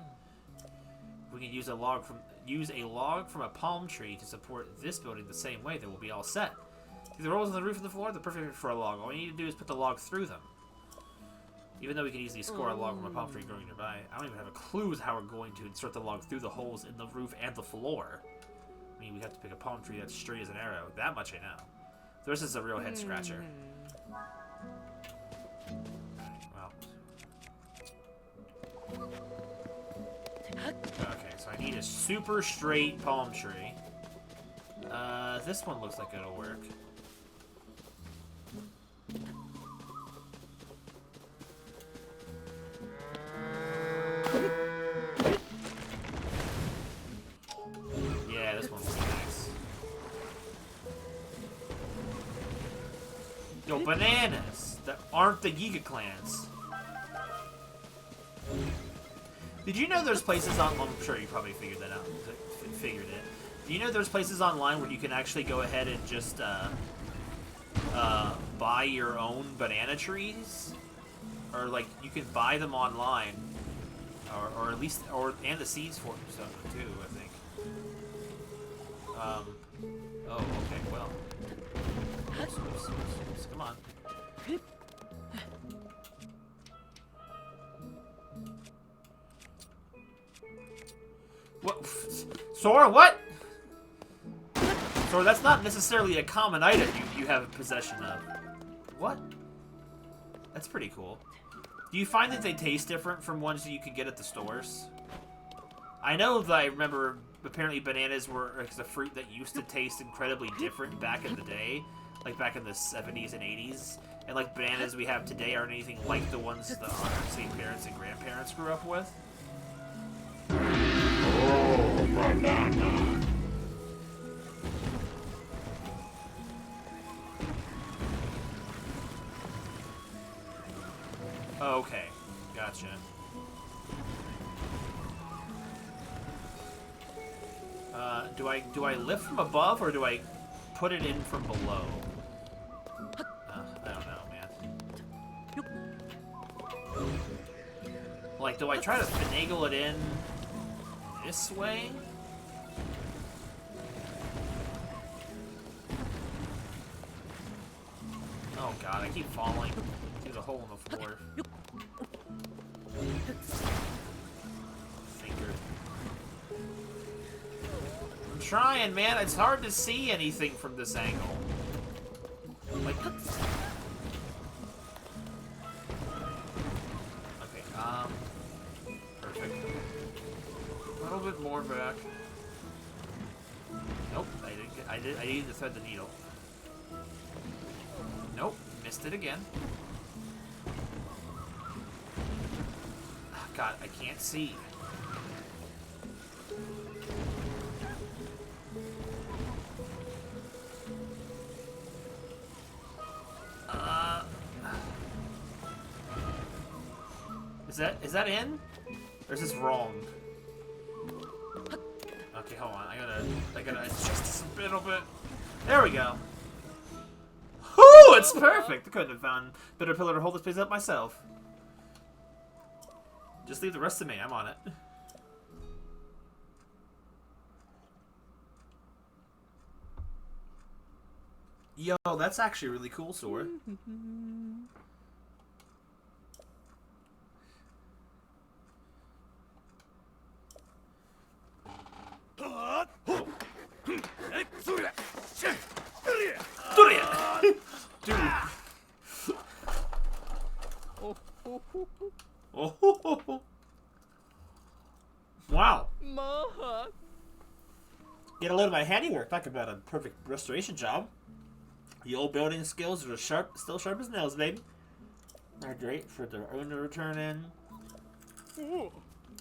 We can use a log from a palm tree to support this building the same way. That will be all set. See the rolls on the roof and the floor? They're perfect for a log. All you need to do is put the log through them. Even though we can easily score a log from a palm tree growing nearby, I don't even have a clue how we're going to insert the log through the holes in the roof and the floor. I mean, we have to pick a palm tree that's straight as an arrow. That much I know. The rest is a real head scratcher. Well. Okay, so I need a super straight palm tree. This one looks like it'll work. Yeah, this one looks nice. actual bananas that aren't the Giga clans. Did you know there's places on? Well, I'm sure you probably figured that out. Figured it. Do you know there's places online where you can actually go ahead and just buy your own banana trees, or like you can buy them online, or at least and the seeds for them stuff too. I think. Oh, okay. Well. Oops. Come on. What? Sora, what? Sora, that's not necessarily a common item you have possession of. What? That's pretty cool. Do you find that they taste different from ones that you can get at the stores? I know that I remember apparently bananas were the fruit that used to taste incredibly different back in the day. Like back in the 70s and 80s. And like bananas we have today aren't anything like the ones that our same parents and grandparents grew up with. Oh, banana. Okay, gotcha. Do I lift from above or do I put it in from below? I don't know, man. Like, do I try to finagle it in this way? Oh god, I keep falling through the hole in the floor. Finger. I'm trying, man. It's hard to see anything from this angle. Like... Okay, perfect. A little bit more back. Nope, I needed to thread the needle. Nope, missed it again. Oh, God, I can't see. Is that in? Or is this wrong? Okay, hold on. I gotta adjust this a little bit. There we go. Whoo! It's perfect! I couldn't have found a better pillar to hold this place up myself. Just leave the rest to me. I'm on it. Yo, that's actually really cool, Sora. Dude. Oh. Wow. Get a load of my handiwork. Talk about a perfect restoration job. The old building skills are still sharp as nails, baby. They're great for the owner to return in.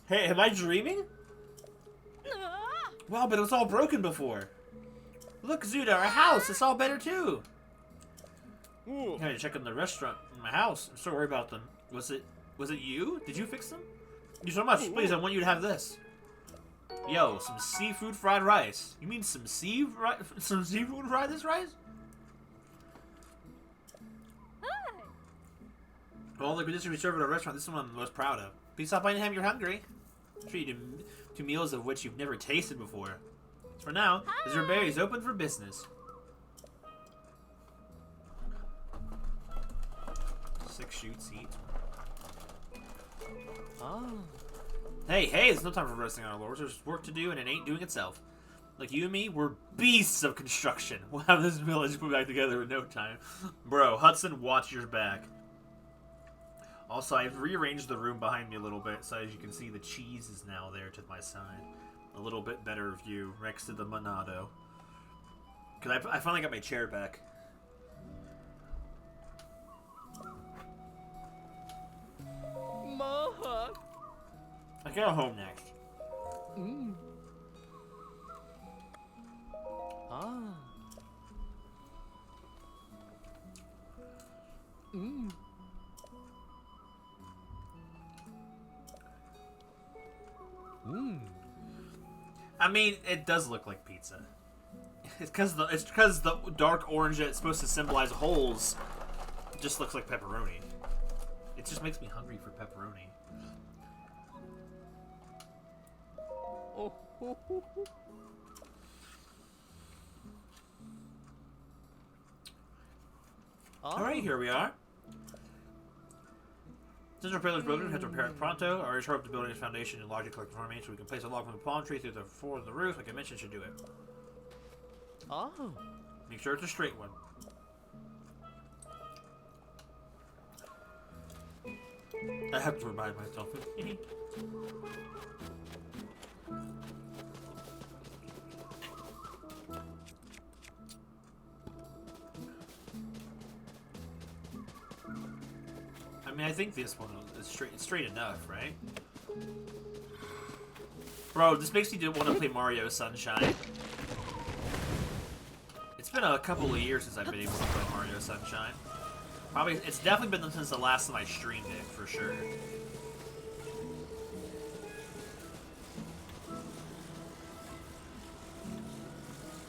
Hey, am I dreaming? Wow, but it was all broken before. Look, Zuda, our house. It's all better too. I had to check on the restaurant in my house. I'm so worried about them. Was it you? Did you fix them? Thank you so much. Please, I want you to have this. Yo, some seafood fried rice. You mean some seafood fried this rice? Hi. All the good dishes we serve at our restaurant, this is one I'm most proud of. Please stop by anytime you're hungry. Treat you to meals of which you've never tasted before. For now, Mr. Berry is open for business. 6 shoots each. Ah. Hey, there's no time for resting on our laurels. There's work to do and it ain't doing itself. Like you and me, we're beasts of construction. We'll have this village put back together in no time. Bro, Hudson, watch your back. Also, I've rearranged the room behind me a little bit, so as you can see, the cheese is now there to my side. A little bit better view next to the Monado. Because I finally got my chair back. I go home next. Ah. I mean, it does look like pizza. It's because the dark orange that's supposed to symbolize holes just looks like pepperoni. It just makes me hungry for pepperoni. Oh, oh, oh, oh. Alright, here we are. Since our pillar's broken, we have to repair it pronto. I already sharp the building's foundation and largely collect remains so we can place a log from the palm tree through the floor of the roof. Like I mentioned, should do it. Oh. Make sure it's a straight one. I have to remind myself. I mean, I think this one is straight enough, right? Bro, this makes me want to play Mario Sunshine. It's been a couple of years since I've been able to play Mario Sunshine. Probably, it's definitely been since the last time I streamed it, for sure.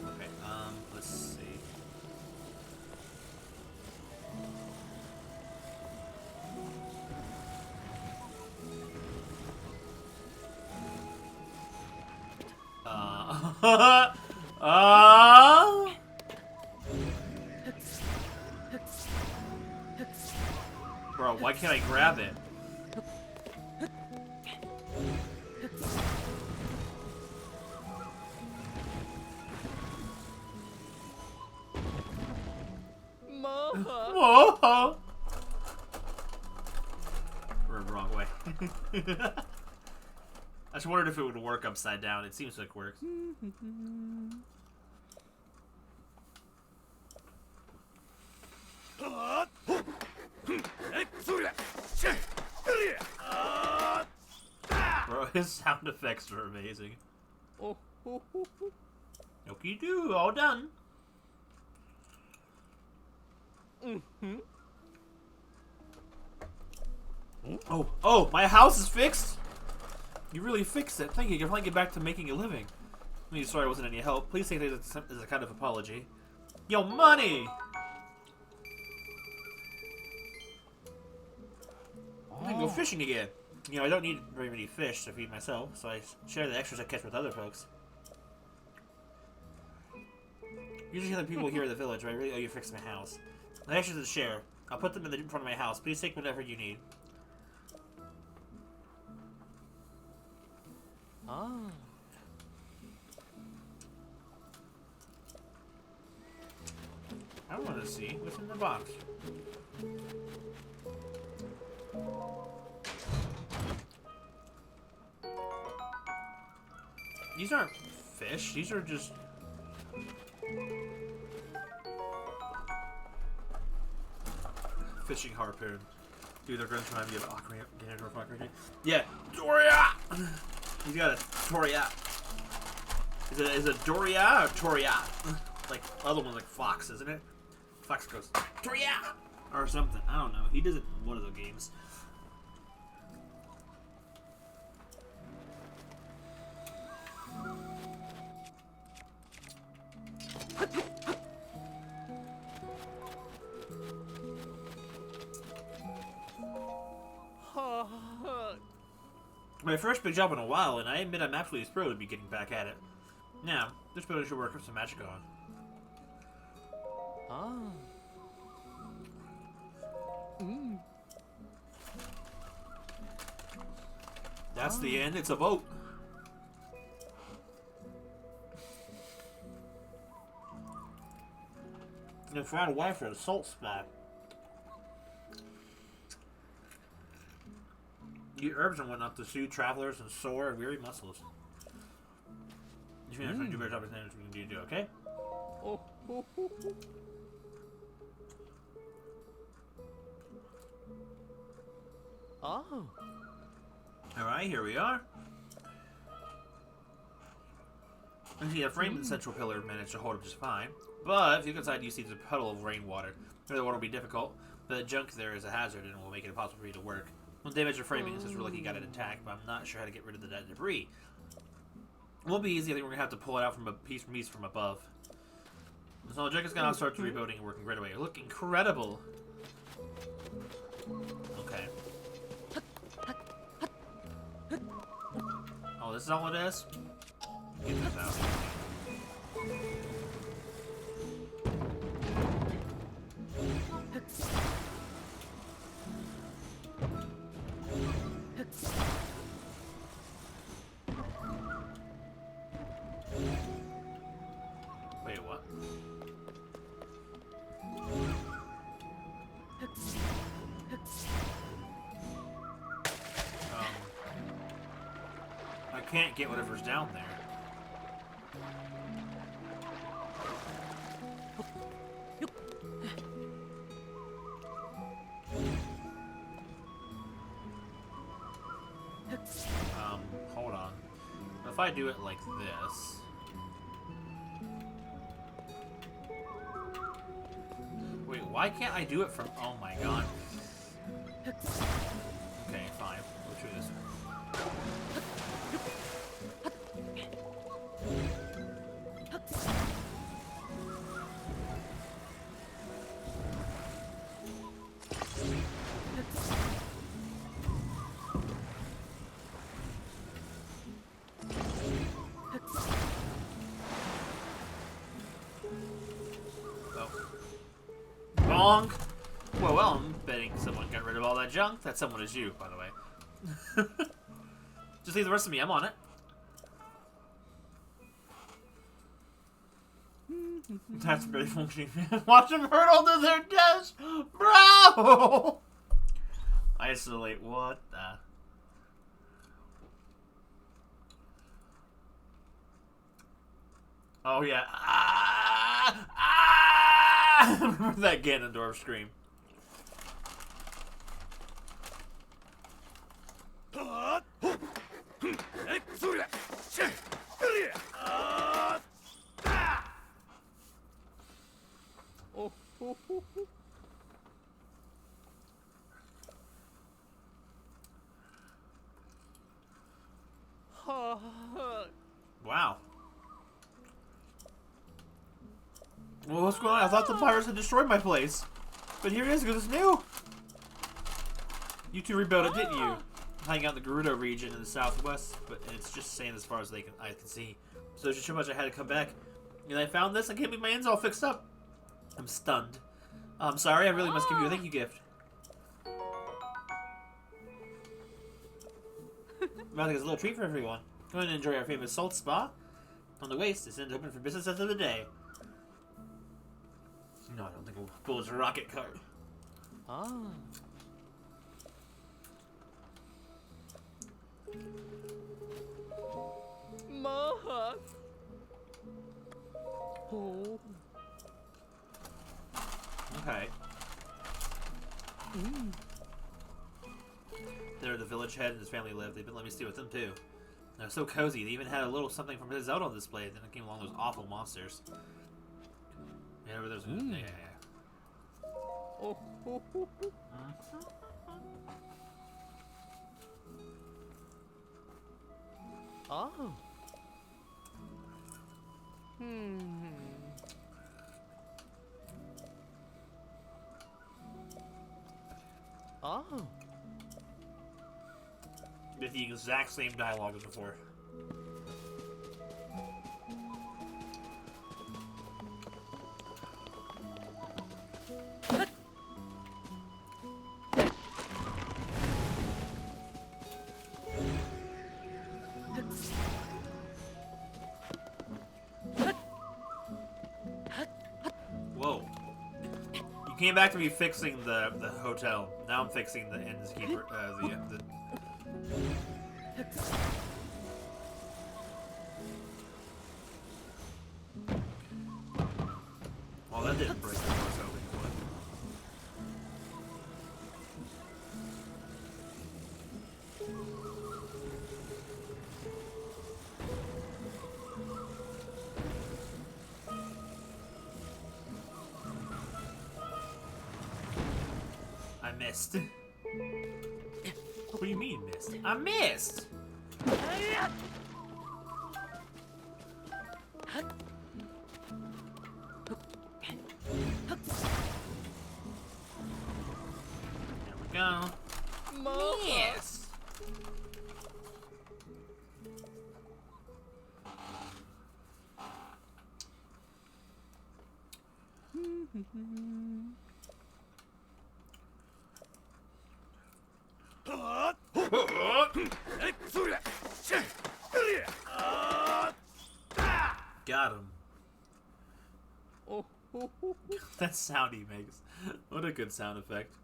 Okay, let's see. Bro, why can't I grab it? Whoa! We're wrong way. I just wondered if it would work upside down. It seems like it works. Bro, his sound effects are amazing. Oh, oh, oh, oh. Okie do, all done. Mm-hmm. Oh, my house is fixed? You really fixed it. Thank you. You're finally get back to making a living. I mean, sorry I wasn't any help. Please take this as a kind of apology. Yo, money! I can go fishing again. You know, I don't need very many fish to feed myself, so I share the extras I catch with other folks. Usually other people here in the village, but I really owe you fixing my house. The extras to share. I'll put them in front of my house. Please take whatever you need. Ah. I want to see what's in the box. These aren't fish. These are just... fishing harpoon. Dude, they're going to try and get an ocarina. Yeah, Doria! He's got a Toria. Is it Doria or Toria? Like, other one's like Fox, isn't it? Fox goes, Toria! Or something. I don't know. He does it in one of the games. My first big job in a while, and I admit I'm absolutely thrilled to be getting back at it. Now, this building should work with some magic on. Ah. Mm. That's the end. It's a vote. And found a wife for a salt spot. Eat herbs and whatnot to soothe travelers and sore and weary muscles. You can do a better job as we can do, okay? Oh, oh, oh, oh. Oh. Alright, here we are. And see, a frame and central pillar managed to hold up just fine. But if you look inside, you see there's a puddle of rainwater. The water will be difficult, but the junk there is a hazard and will make it impossible for you to work. We'll damage your framing since we're lucky you got it intact, but I'm not sure how to get rid of the dead debris. won't be easy. I think we're gonna have to pull it out from a piece from above. So Jack is gonna start rebuilding and working right away. Look incredible. Okay. Oh, this is all it is? Get this out. Wait, what? I can't get whatever's down there. Hold on. If I do it like this... Wait, why can't I do it from... Oh my god. Okay, fine. We'll try this one. Bonk! Well, I'm betting someone got rid of all that junk. That someone is you, by the way. Just leave the rest of me. I'm on it. That's really functioning. Watch them hurtle to their deaths! Bro! Isolate. What the... Oh, yeah. Ah! Ah! Remember that Ganondorf scream. Wow. Well, what's going on? I thought the pirates had destroyed my place. But here it is, because it's new. You two rebuilt it, didn't you? Hanging out in the Gerudo region in the southwest, but it's just staying as far as I can see. So there's just too much I had to come back. And I found this and can't get my ends all fixed up. I'm stunned. I'm sorry, I really must give you a thank you gift. I think it's a little treat for everyone. Go ahead and enjoy our famous salt spa. On the waist, it's open for business as of the day. No, I don't think we'll build a rocket cart. Ah. Maha. Oh. Okay. There, the village head and his family live. They've been letting me stay with them too. They're so cozy. They even had a little something from Zelda on display. Then it came along those awful monsters. Yeah, over there's yeah. Oh. Oh. Oh. Oh. Oh. With the exact same dialogue as before. Whoa. You came back to me fixing the hotel. Now I'm fixing the innkeeper, the well, that didn't break the doors open. I missed. What do you mean missed? I missed! Got him. Oh, oh, oh, oh. That sound he makes. What a good sound effect.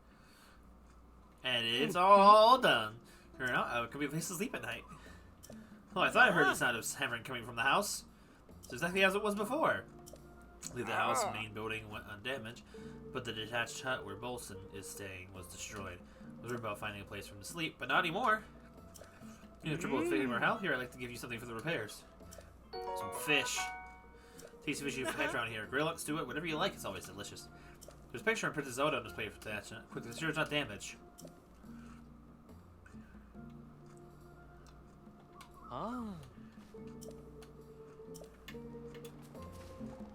And it's all done. Turn out, can we place to sleep at night? Oh, I thought I heard the sound of hammering coming from the house. It's exactly as it was before. Leave the house, main building went undamaged, but the detached hut where Bolson is staying was destroyed. I was worried about finding a place for him to sleep, but not anymore. You have trouble with figuring where out? Here, I'd like to give you something for the repairs. Some fish. Tasty fish you catch around here. Grill it, stew it, whatever you like. It's always delicious. There's a picture of Princess Zelda on display for attachment. Quick, make sure it's not damaged. Ah.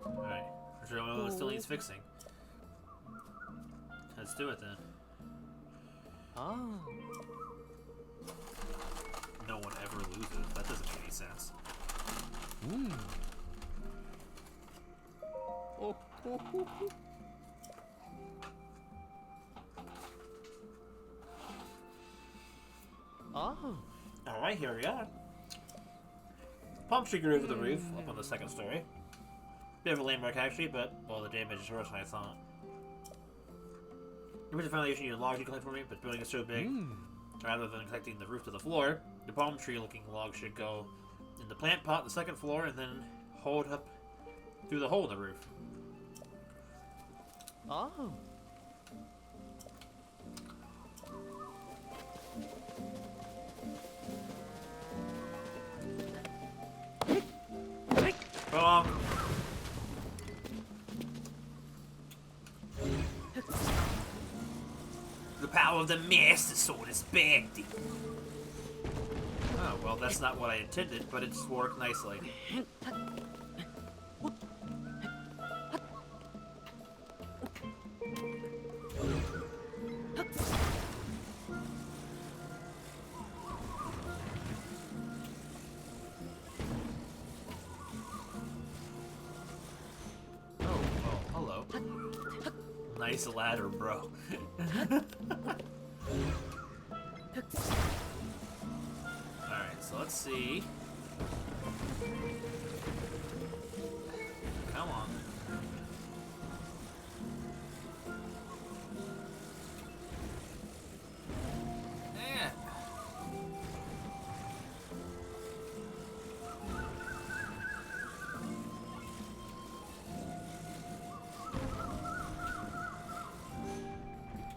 Alright. For sure one still needs fixing. Let's do it then. Ah. No one ever loses. That doesn't make any sense. Mm. Oh, oh, oh, oh. Oh. Alright, here we are. Palm tree grew over the roof, up on the second story. Bit of a landmark actually, but well, the damage is worse than I thought. You put the foundation you logs you collect for me, but building is so big, rather than connecting the roof to the floor, the palm tree looking log should go in the plant pot on the second floor and then hold up through the hole in the roof. Oh. Wrong. The power of the Master Sword is back. Oh, well, that's not what I intended, but it's worked nicely. Nice ladder, bro. Alright, so let's see. Come on. Yeah.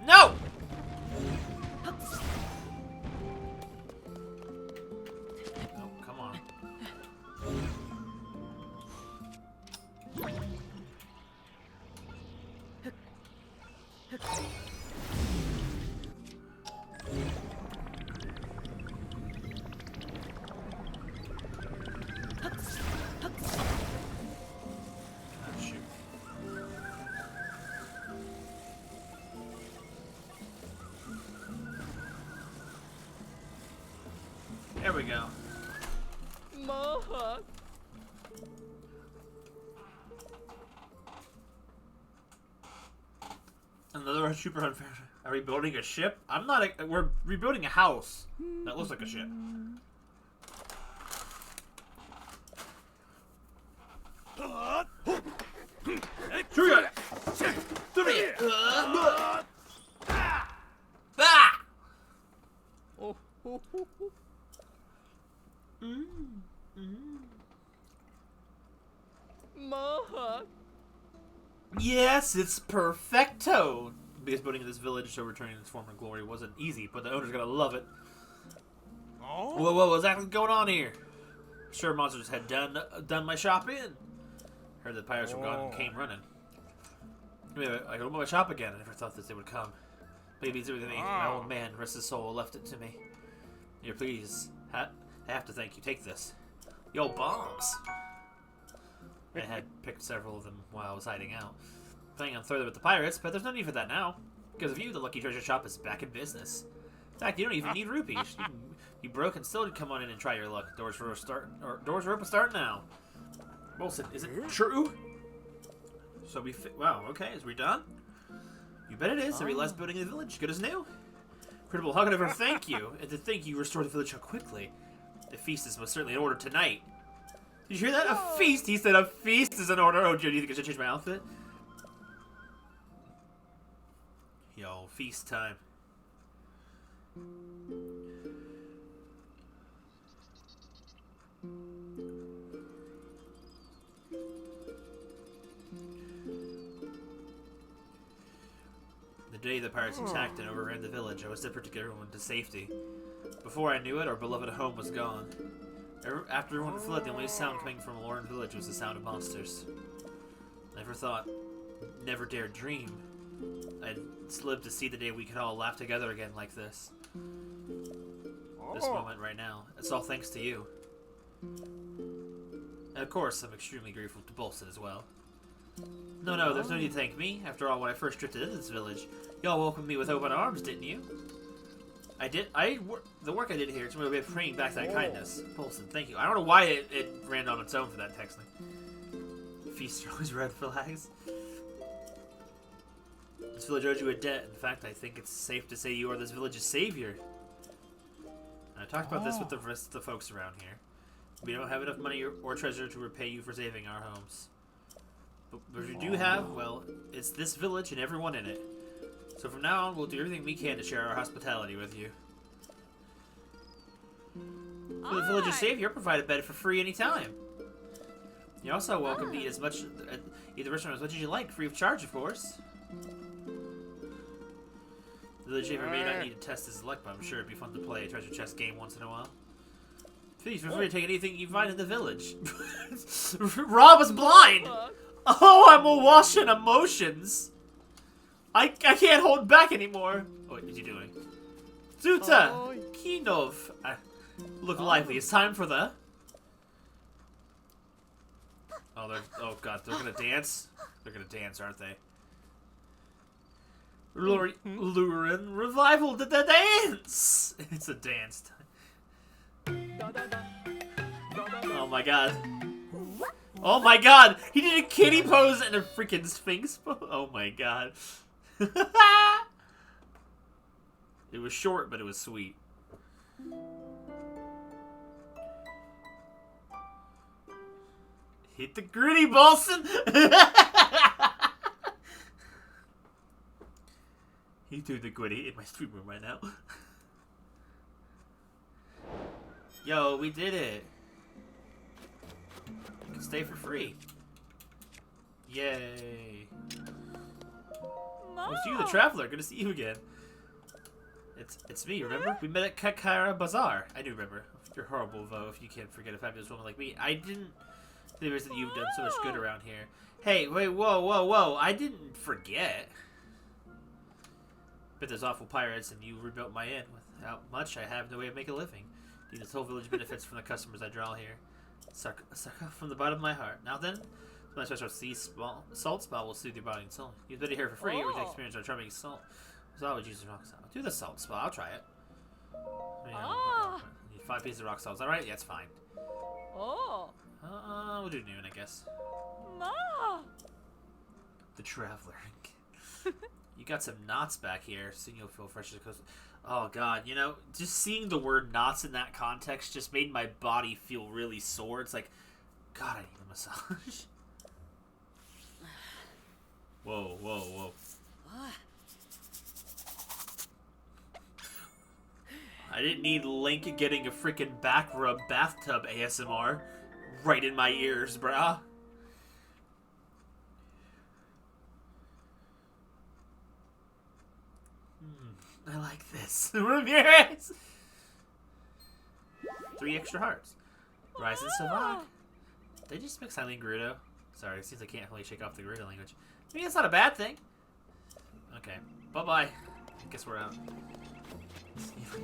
No! Oh, come on. Ah, shoot. There we go. Mahak. Another super unfair. Are we building a ship? I'm not. We're rebuilding a house that looks like a ship. Oh, oh, oh, oh. Mahak. Yes, it's perfecto. Because building this village so returning its former glory wasn't easy, but the owner's gonna love it. Whoa, what's exactly going on here? Sure, monsters had done my shop in. Heard the pirates were gone and came running. Maybe I could open my shop again. I never thought that they would come. Maybe it's everything my old man, rest his soul, left it to me. Here, please. I have to thank you. Take this. Yo, bombs. I had picked several of them while I was hiding out. Planning on throwing them at the pirates, but there's no need for that now. Because of you, the Lucky Treasure Shop is back in business. In fact, you don't even need rupees. You broke and still come on in and try your luck. Doors are open start now. Wilson, is it true? So wow, okay, is we done? You bet it is. Every last building in the village, good as new. Incredible, how can I ever thank you? And to think you restored the village so quickly. The feast is most certainly in order tonight. Did you hear that? A feast! He said a feast is in order. Oh, Joe, do you think I should change my outfit? Yo, feast time. The day the pirates attacked and overran the village, I was desperate to get everyone to safety. Before I knew it, our beloved home was gone. After everyone fled, the only sound coming from Lauren Village was the sound of monsters. Never thought, never dared dream, I'd live to see the day we could all laugh together again like this. This moment right now. It's all thanks to you. And of course, I'm extremely grateful to Bolson as well. No, there's no need to thank me. After all, when I first drifted into this village, y'all welcomed me with open arms, didn't you? I did. The work I did here is really a bit bringing back that kindness. Bolson, thank you. I don't know why it ran on its own for that texting. Feast always red flags. This village owes you a debt. In fact, I think it's safe to say you are this village's savior. And I talked about this with the rest of the folks around here. We don't have enough money or treasure to repay you for saving our homes. But what you do have, well, it's this village and everyone in it. So from now on, we'll do everything we can to share our hospitality with you. For the village's savior, provide a bed for free anytime. You're also welcome to eat eat the restaurant as much as you like, free of charge, of course. The village savior may not need to test his luck, but I'm sure it'd be fun to play a treasure chest game once in a while. Please feel free to take anything you find in the village. Rob is blind! Oh, I'm awash in emotions! I can't hold back anymore! What are you doing? Zuta! Kinov! Look lively, it's time for the... Oh god, they're gonna dance? They're gonna dance, aren't they? Lurin, revival the dance! It's a dance time. Oh my god. Oh my god! He did a kitty pose and a freaking sphinx pose. Oh my god. It was short, but it was sweet. Hit the gritty, Bolson! He threw the gritty in my stream room right now. Yo, we did it. You can stay for free. Yay. Oh, it's you, the traveler. Good to see you again. It's me, remember? We met at Kakara Bazaar. I do remember. You're horrible, though, if you can't forget a fabulous woman like me. I didn't realize that you've done so much good around here. Hey, wait, whoa. I didn't forget. But there's awful pirates, and you rebuilt my inn. Without much, I have no way of making a living. This whole village benefits from the customers I draw here. Suck from the bottom of my heart. Now then, my special salt spell will soothe your body and soul. You've been here for free, or you experience our charming salt. So I would use the rock salt. Do the salt spell. I'll try it. Need 5 pieces of rock salt. Is that right? Yeah, it's fine. We'll do noon, I guess. The traveler. You got some knots back here. Soon you'll feel fresh as a coast. Oh god, you know, just seeing the word knots in that context just made my body feel really sore. It's like, god, I need a massage. Whoa. I didn't need Link getting a freaking back rub bathtub ASMR right in my ears, brah. I like this. Ramirez! 3 extra hearts. Rise and Savag. They just speak silently Gerudo. Sorry, it seems I can't really shake off the Gerudo language. I mean, it's not a bad thing. Okay. Bye-bye. I guess we're out.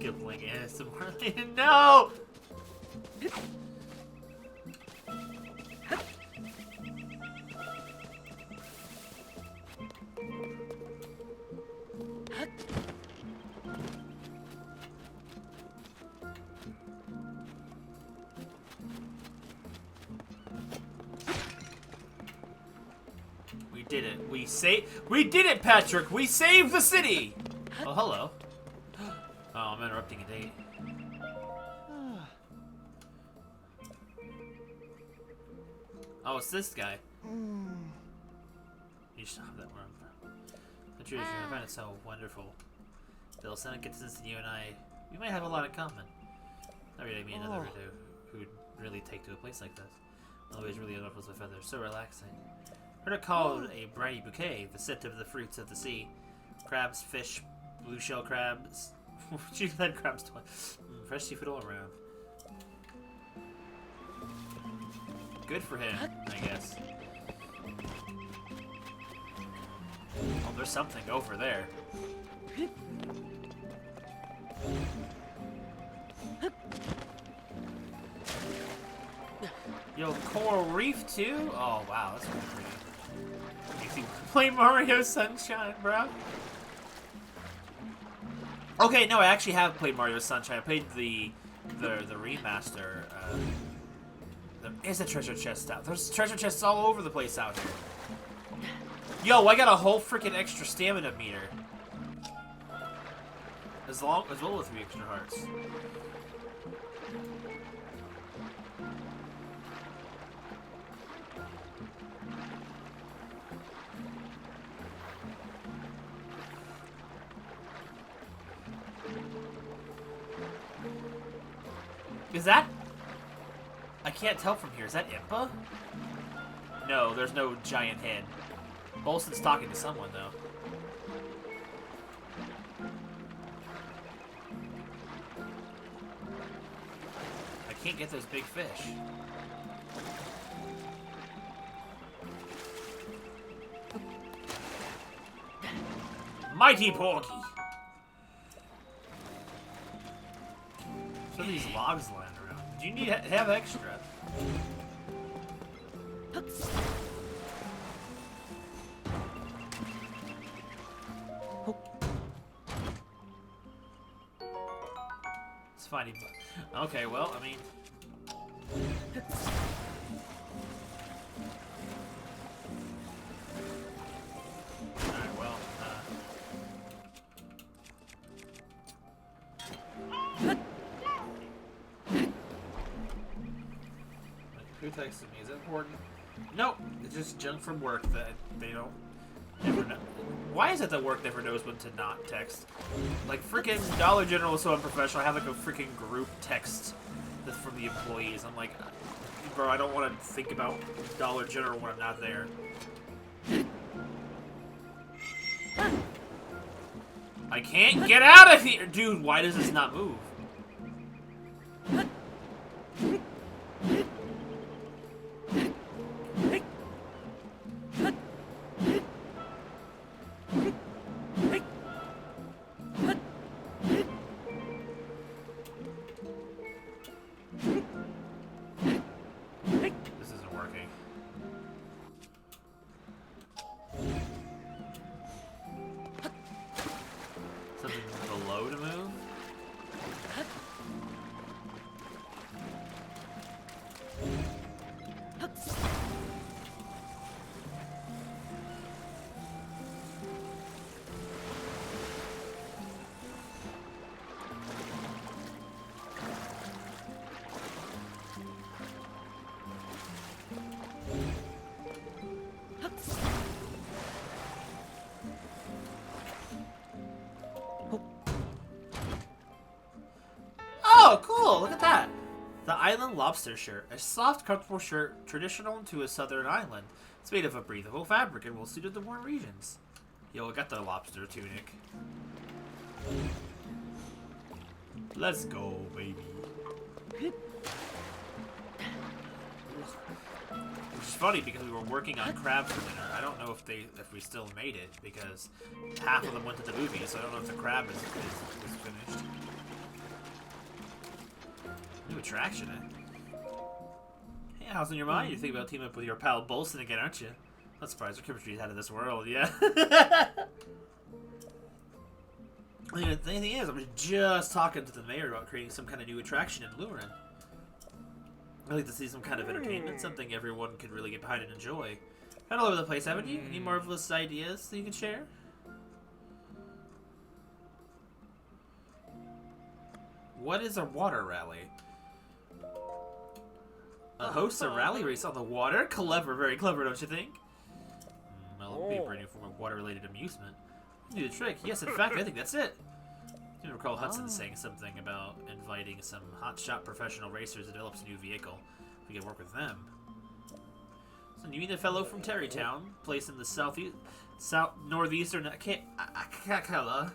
Give Link ASMR. No! We did it. We did it, Patrick! We saved the city! Oh, hello. Oh, I'm interrupting a date. Oh, it's this guy. You should have that worm. The tradition, I find it so wonderful. Bill, Senate gets this, and you and I, we might have a lot in common. Not really me and another who would really take to a place like this. Always really ruffles with feathers, so relaxing. Heard it called a briny bouquet, the scent of the fruits of the sea. Crabs, fish, blue shell crabs. She said crabs twice. Fresh seafood all around. Good for him, I guess. Oh, there's something over there. Yo, coral reef too? Oh wow, that's really pretty. Makes you play Mario Sunshine, bro. Okay, no, I actually have played Mario Sunshine. I played the remaster. There is a treasure chest out. There's treasure chests all over the place out here. Yo, I got a whole freaking extra stamina meter. As well as 3 extra hearts. Is that? I can't tell from here. Is that Impa? No, there's no giant head. Bolson's talking to someone, though. I can't get those big fish. Mighty Porky! So these logs lying around. Do you need to have extra? It's fine. Okay, well, I mean... Alright, well, who texted me? Is it important? Nope. It's just junk from work that they don't ever know. Why is it that work never knows when to not text? Like, freaking Dollar General is so unprofessional. I have, like, a freaking group text that's from the employees. I'm like, bro, I don't want to think about Dollar General when I'm not there. I can't get out of here! Dude, why does this not move? This isn't working. Something below to move? Oh, cool! Look at that! The Island Lobster Shirt. A soft, comfortable shirt traditional to a southern island. It's made of a breathable fabric and well suited to warm regions. Yo, I got the lobster tunic. Let's go, baby. Which is funny because we were working on crab for dinner. I don't know if we still made it because half of them went to the movie, so I don't know if the crab is finished. New attraction, eh? Hey, how's on your mind? You think about teaming up with your pal Bolson again, aren't you? Not surprised, our chemistry is out of this world, yeah. The thing is, I was just talking to the mayor about creating some kind of new attraction in Lurin. I'd like to see some kind of entertainment, something everyone could really get behind and enjoy. All over the place, haven't you? Any marvelous ideas that you can share? What is a water rally? Hosts a rally race on the water? Clever, very clever, don't you think? Well, it'll be a brand new form of water-related amusement. Do the trick. Yes, in fact, I think that's it. I recall Hudson saying something about inviting some hotshot professional racers to develop a new vehicle. We can work with them. So you mean the fellow from Terrytown, placed in the northeastern Akakala?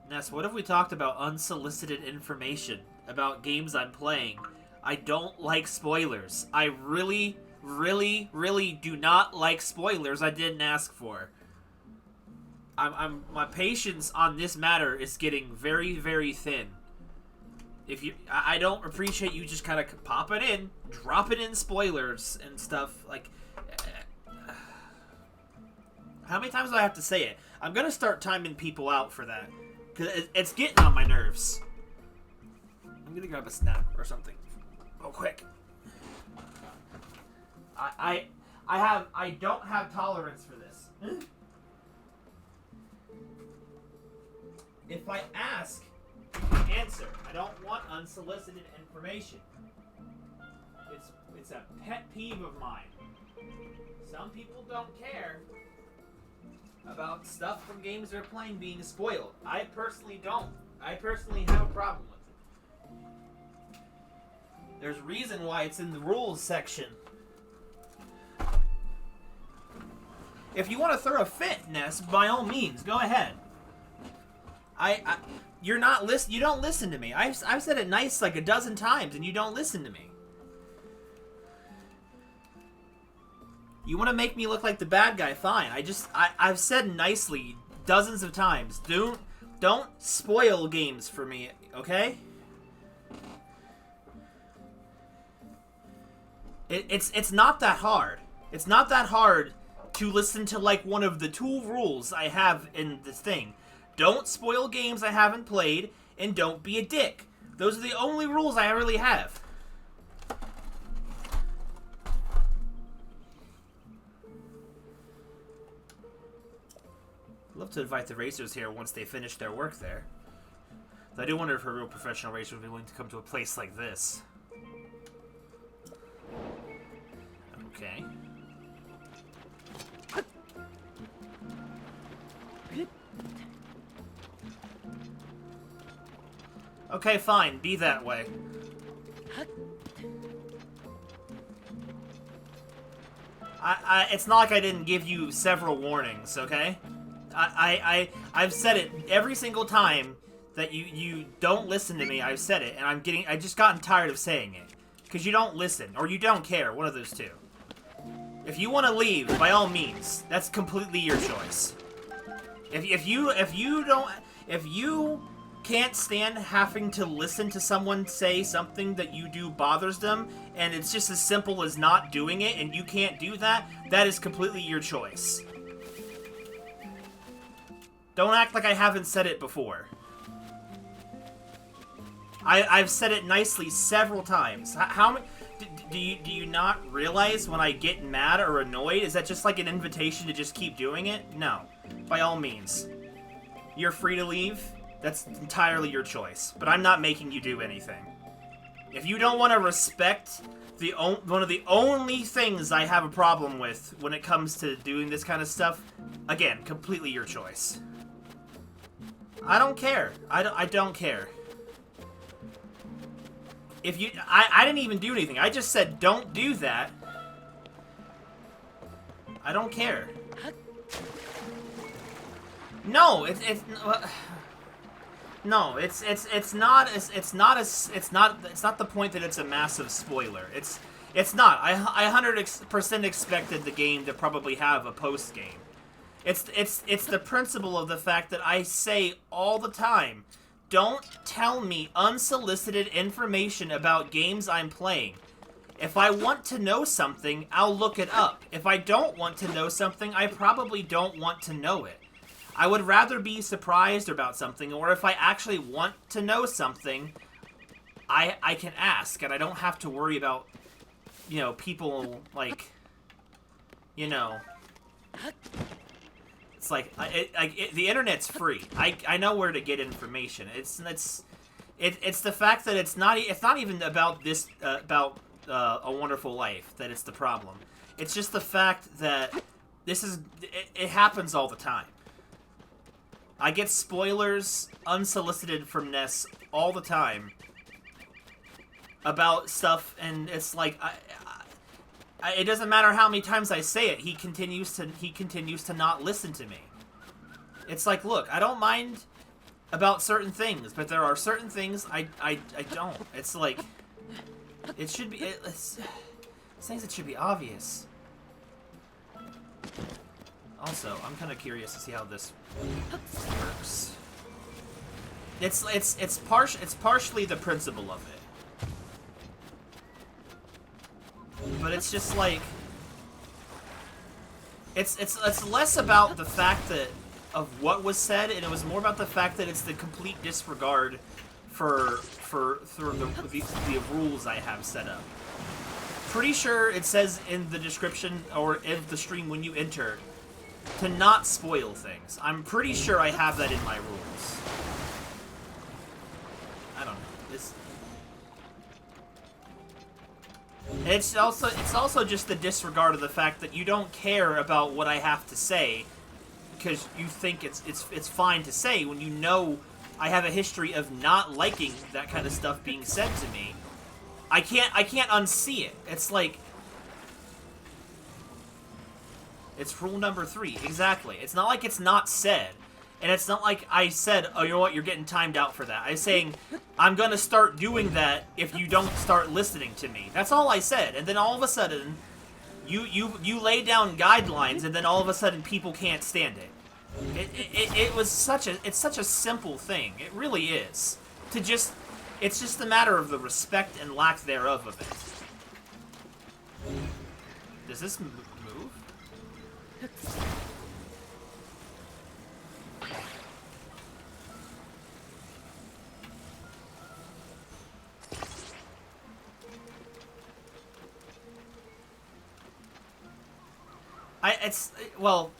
Ness, what if we talked about unsolicited information about games I'm playing? I don't like spoilers. I really, really, really do not like spoilers I didn't ask for. My patience on this matter is getting very, very thin. I don't appreciate you just kind of popping in, dropping in spoilers and stuff. Like, how many times do I have to say it? I'm gonna start timing people out for that. Because it's getting on my nerves. I'm gonna grab a snack or something real quick. I don't have tolerance for this. If I ask, you answer. I don't want unsolicited information. It's a pet peeve of mine. Some people don't care about stuff from games they're playing being spoiled. I personally don't. I personally have a problem with it. There's a reason why it's in the rules section. If you want to throw a fit, Ness, by all means, go ahead. You're not you don't listen to me. I've said it nice like a dozen times, and you don't listen to me. You want to make me look like the bad guy? Fine. I've said nicely dozens of times. Don't spoil games for me, okay? It's not that hard. It's not that hard to listen to like one of the 2 rules I have in this thing. Don't spoil games I haven't played, and don't be a dick. Those are the only rules I really have. I'd love to invite the racers here once they finish their work there. Though I do wonder if a real professional racer would be willing to come to a place like this. Okay. Okay, fine. Be that way. It's not like I didn't give you several warnings, okay? I've said it every single time that you don't listen to me. I've said it, and I've just gotten tired of saying it. Because you don't listen, or you don't care, one of those two. If you want to leave, by all means, that's completely your choice. If you can't stand having to listen to someone say something that you do bothers them, and it's just as simple as not doing it, and you can't do that, that is completely your choice. Don't act like I haven't said it before. I've said it nicely several times. How many... Do you not realize when I get mad or annoyed? Is that just like an invitation to just keep doing it? No. By all means. You're free to leave. That's entirely your choice. But I'm not making you do anything. If you don't want to respect one of the only things I have a problem with when it comes to doing this kind of stuff, again, completely your choice. I don't care. I don't care. If you... I didn't even do anything. I just said, don't do that. I don't care. No, it's no, it's not the point that it's a massive spoiler. It's not. I 100% expected the game to probably have a post game. It's the principle of the fact that I say all the time, don't tell me unsolicited information about games I'm playing. If I want to know something, I'll look it up. If I don't want to know something, I probably don't want to know it. I would rather be surprised about something, or if I actually want to know something, I can ask, and I don't have to worry about you know, people, like, you know, it's like, the internet's free. I know where to get information. It's the fact that it's not even about this, about A Wonderful Life, that it's the problem. It's just the fact that it happens all the time. I get spoilers unsolicited from Ness all the time about stuff, and it's like, it doesn't matter how many times I say it, he continues to not listen to me. It's like, look, I don't mind about certain things, but there are certain things I don't. It's like, it should be, it's things that should be obvious. Also, I'm kind of curious to see how this works. It's partially the principle of it, but it's just like, it's less about the fact that of what was said, and it was more about the fact that it's the complete disregard for the rules I have set up. Pretty sure it says in the description or in the stream when you enter to not spoil things. I'm pretty sure I have that in my rules. I don't know. It's also just the disregard of the fact that you don't care about what I have to say because you think it's fine to say when you know I have a history of not liking that kind of stuff being said to me. I can't unsee it. It's like, it's rule number 3, exactly. It's not like it's not said. And it's not like I said, oh, you know what, you're getting timed out for that. I'm saying, I'm gonna start doing that if you don't start listening to me. That's all I said. And then all of a sudden, you lay down guidelines, and then all of a sudden people can't stand it. It's such a simple thing. It really is. It's just a matter of the respect and lack thereof of it. Does this move?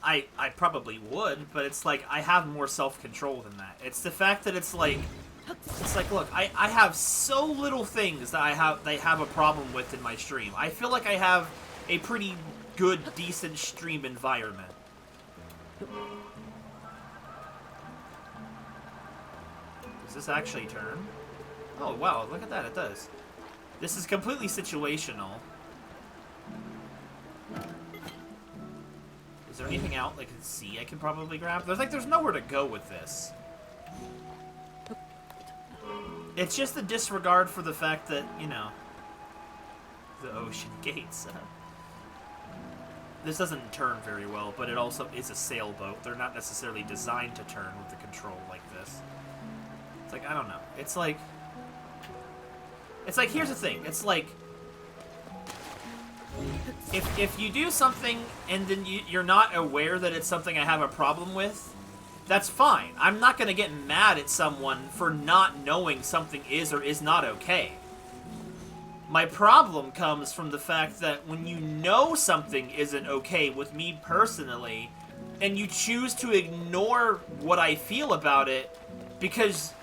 I probably would, but it's like, I have more self-control than that. It's the fact that it's like, look, I have so little things that they have a problem with in my stream. I feel like I have a pretty good, decent stream environment. Does this actually turn? Oh, wow, look at that, it does. This is completely situational. Is there anything out I can see I can probably grab? There's nowhere to go with this. It's just a disregard for the fact that, you know, the ocean gates. This doesn't turn very well, but it also is a sailboat. They're not necessarily designed to turn with the control like this. It's like, I don't know. It's like, here's the thing. It's like, if you do something and then you're not aware that it's something I have a problem with, that's fine. I'm not going to get mad at someone for not knowing something is or is not okay. My problem comes from the fact that when you know something isn't okay with me personally, and you choose to ignore what I feel about it because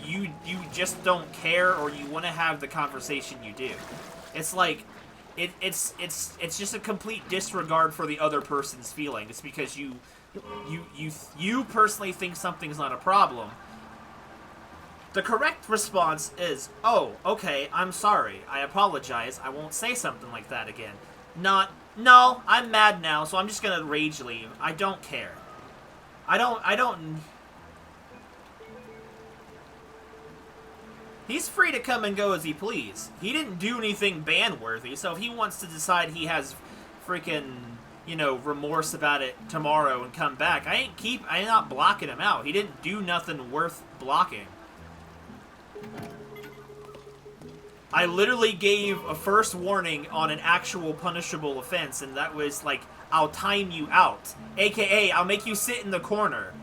you just don't care or you want to have the conversation you do. It's like, it's just a complete disregard for the other person's feelings because you personally think something's not a problem. The correct response is, oh, okay, I'm sorry. I apologize. I won't say something like that again. Not, no, I'm mad now, so I'm just gonna rage leave. I don't care. I don't... He's free to come and go as he please. He didn't do anything ban-worthy, so if he wants to decide he has freaking, you know, remorse about it tomorrow and come back, I'm not blocking him out. He didn't do nothing worth blocking. I literally gave a first warning on an actual punishable offense, and that was like, I'll time you out. AKA, I'll make you sit in the corner.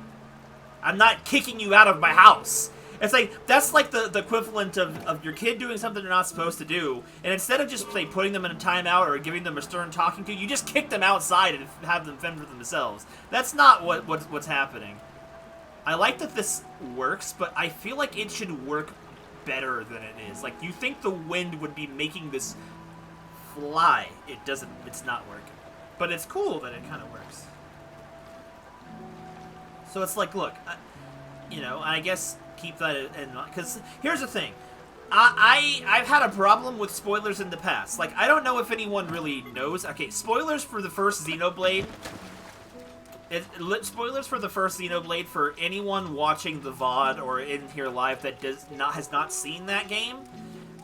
I'm not kicking you out of my house. It's like, that's like the equivalent of your kid doing something they're not supposed to do, and instead of just putting them in a timeout or giving them a stern talking to, you just kick them outside and have them fend for themselves. That's not what's happening. I like that this works, but I feel like it should work better than it is. Like, you think the wind would be making this fly. It doesn't. It's not working. But it's cool that it kind of works. So it's like, look, you know, I guess keep that in mind. Because here's the thing. I've had a problem with spoilers in the past. Like, I don't know if anyone really knows. Okay, spoilers for the first Xenoblade. Spoilers for the first Xenoblade for anyone watching the VOD or in here live that has not seen that game.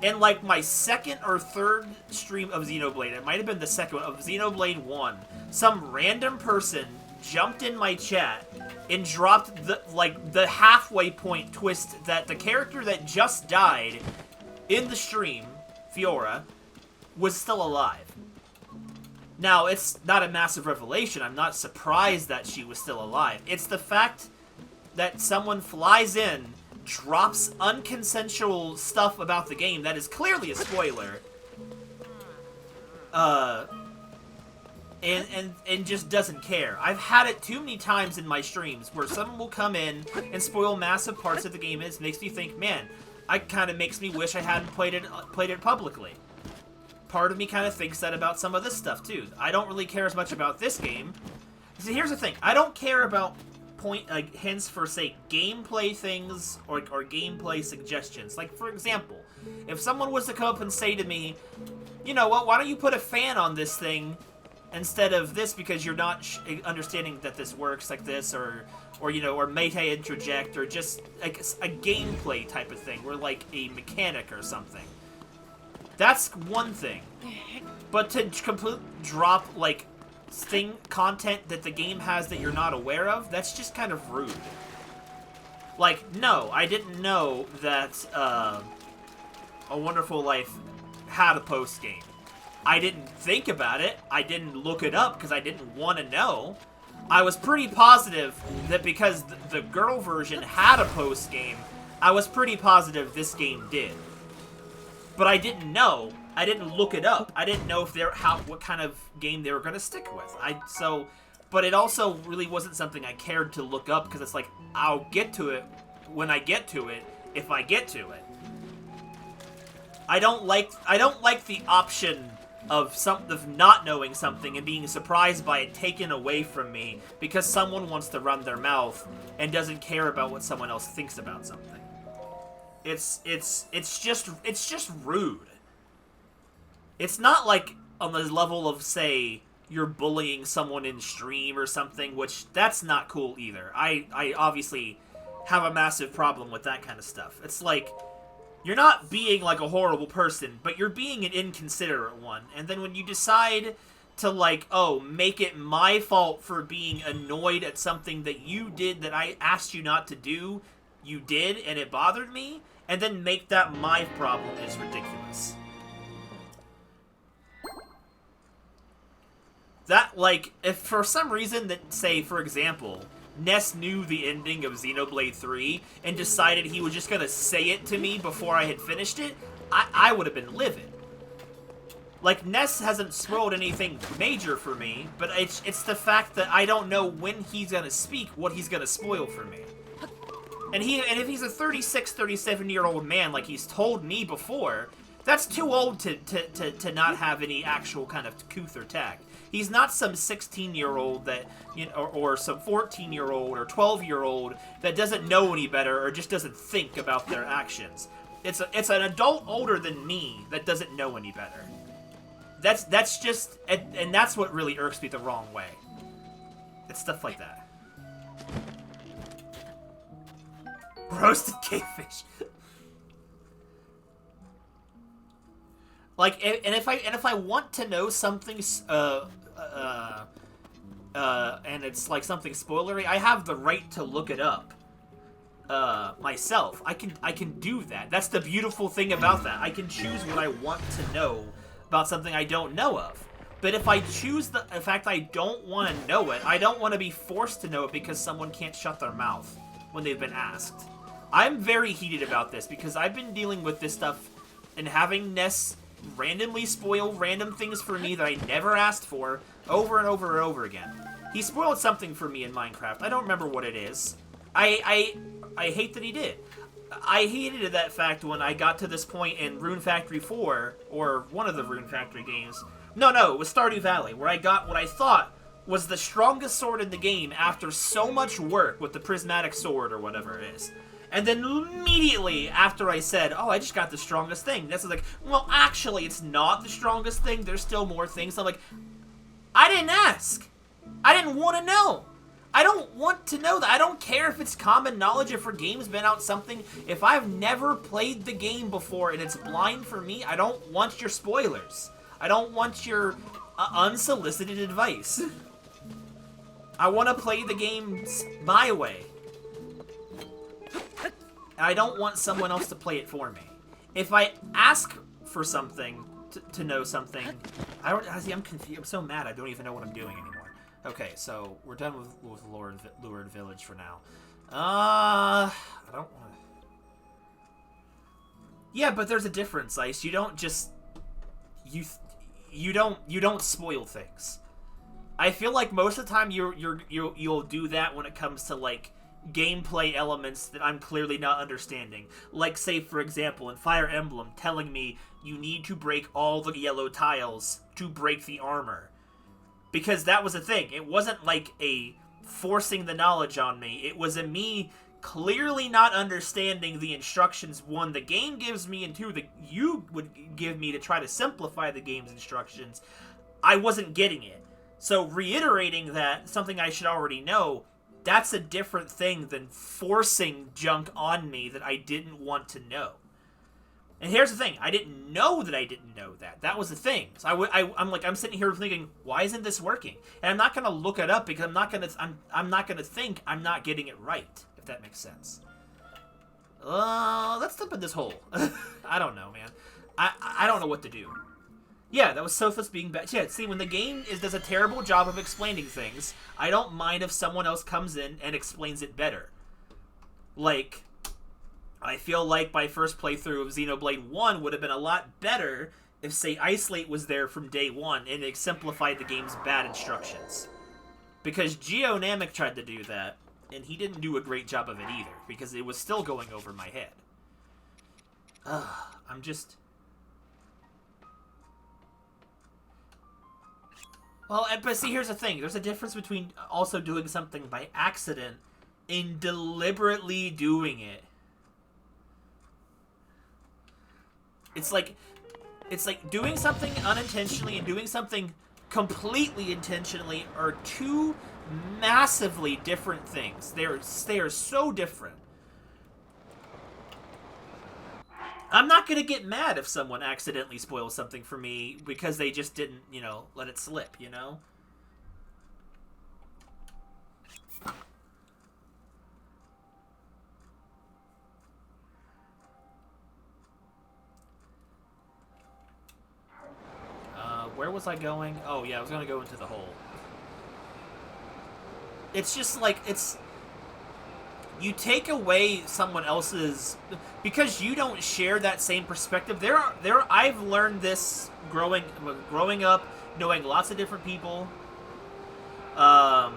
In, like, my second or third stream of Xenoblade, it might have been the second one, of Xenoblade 1, some random person jumped in my chat and dropped the halfway point twist that the character that just died in the stream, Fiora, was still alive. Now, it's not a massive revelation. I'm not surprised that she was still alive. It's the fact that someone flies in, drops unconsensual stuff about the game that is clearly a spoiler, and just doesn't care. I've had it too many times in my streams where someone will come in and spoil massive parts of the game, and it makes me think, man, it kind of makes me wish I hadn't played it publicly. Part of me kind of thinks that about some of this stuff too. I don't really care as much about this game. See, here's the thing. I don't care about hints for, say, gameplay things or gameplay suggestions. Like, for example, if someone was to come up and say to me, you know what, why don't you put a fan on this thing instead of this because you're not understanding that this works like this, or you know, or meta interject, or just like a gameplay type of thing, or like a mechanic or something. That's one thing. But to completely drop, like, content that the game has that you're not aware of, that's just kind of rude. Like, no, I didn't know that A Wonderful Life had a post-game. I didn't think about it. I didn't look it up because I didn't want to know. I was pretty positive that because the girl version had a post-game, I was pretty positive this game did. But I didn't know. I didn't look it up. I didn't know if what kind of game they were going to stick with. But it also really wasn't something I cared to look up because it's like, I'll get to it when I get to it, if I get to it. I don't like the option of not knowing something and being surprised by it taken away from me because someone wants to run their mouth and doesn't care about what someone else thinks about something. It's just rude. It's not like on the level of, say, you're bullying someone in stream or something, which that's not cool either. I obviously have a massive problem with that kind of stuff. It's like, you're not being like a horrible person, but you're being an inconsiderate one. And then when you decide to, like, oh, make it my fault for being annoyed at something that you did that I asked you not to do, you did, and it bothered me, and then make that my problem is ridiculous. That, like, if for some reason that, say, for example, Ness knew the ending of Xenoblade 3 and decided he was just gonna say it to me before I had finished it, I would have been livid. Like, Ness hasn't spoiled anything major for me, but it's the fact that I don't know when he's gonna speak what he's gonna spoil for me. And if he's a 36, 37-year-old man like he's told me before, that's too old to not have any actual kind of couth or tact. He's not some 16-year-old that, you know, or some 14-year-old or 12-year-old that doesn't know any better or just doesn't think about their actions. It's an adult older than me that doesn't know any better. That's just, and that's what really irks me the wrong way. It's stuff like that. Roasted cavefish. Like, and if I want to know something, and it's like something spoilery, I have the right to look it up myself. I can do that. That's the beautiful thing about that. I can choose what I want to know about something I don't know of. But if I choose the fact I don't want to know it, I don't want to be forced to know it because someone can't shut their mouth when they've been asked. I'm very heated about this because I've been dealing with this stuff and having Ness randomly spoil random things for me that I never asked for over and over and over again. He spoiled something for me in Minecraft. I don't remember what it is. I hate that he did. I hated that fact when I got to this point in Rune Factory 4, or one of the Rune Factory games. No, it was Stardew Valley, where I got what I thought was the strongest sword in the game after so much work with the prismatic sword or whatever it is. And then immediately after I said, oh, I just got the strongest thing, that's like, well, actually, it's not the strongest thing. There's still more things. I'm like, I didn't ask. I didn't want to know. I don't want to know that. I don't care if it's common knowledge, if a game's been out something. If I've never played the game before and it's blind for me, I don't want your spoilers. I don't want your unsolicited advice. I want to play the game my way. I don't want someone else to play it for me. If I ask for something, to know something, I don't. See, I'm confused. I'm so mad. I don't even know what I'm doing anymore. Okay, so we're done with Lured Village for now. I don't want to. Yeah, but there's a difference, Ice. You don't just you don't spoil things. I feel like most of the time you'll do that when it comes to like gameplay elements that I'm clearly not understanding. Like, say, for example, in Fire Emblem, telling me you need to break all the yellow tiles to break the armor. Because that was the thing. It wasn't like a forcing the knowledge on me. It was a me clearly not understanding the instructions, one, the game gives me, and two, that you would give me to try to simplify the game's instructions. I wasn't getting it. So reiterating that, something I should already know, that's a different thing than forcing junk on me that I didn't want to know. And here's the thing, I didn't know that I didn't know that. That was the thing. So I'm sitting here thinking, why isn't this working? And I'm not gonna look it up because I'm not gonna think I'm not getting it right, if that makes sense. Let's dump in this hole. I don't know, man. I don't know what to do. Yeah, that was Sophus being bad. Yeah, see, when the game does a terrible job of explaining things, I don't mind if someone else comes in and explains it better. Like, I feel like my first playthrough of Xenoblade 1 would have been a lot better if, say, Isolate was there from day one and it simplified the game's bad instructions. Because GeoNamic tried to do that, and he didn't do a great job of it either, because it was still going over my head. I'm just... Well, but see, here's the thing. There's a difference between also doing something by accident and deliberately doing it. It's like doing something unintentionally and doing something completely intentionally are two massively different things. They are so different. I'm not going to get mad if someone accidentally spoils something for me because they just didn't, let it slip, Where was I going? Oh, yeah, I was going to go into the hole. It's just like, you take away someone else's, because you don't share that same perspective. I've learned this growing up, knowing lots of different people, about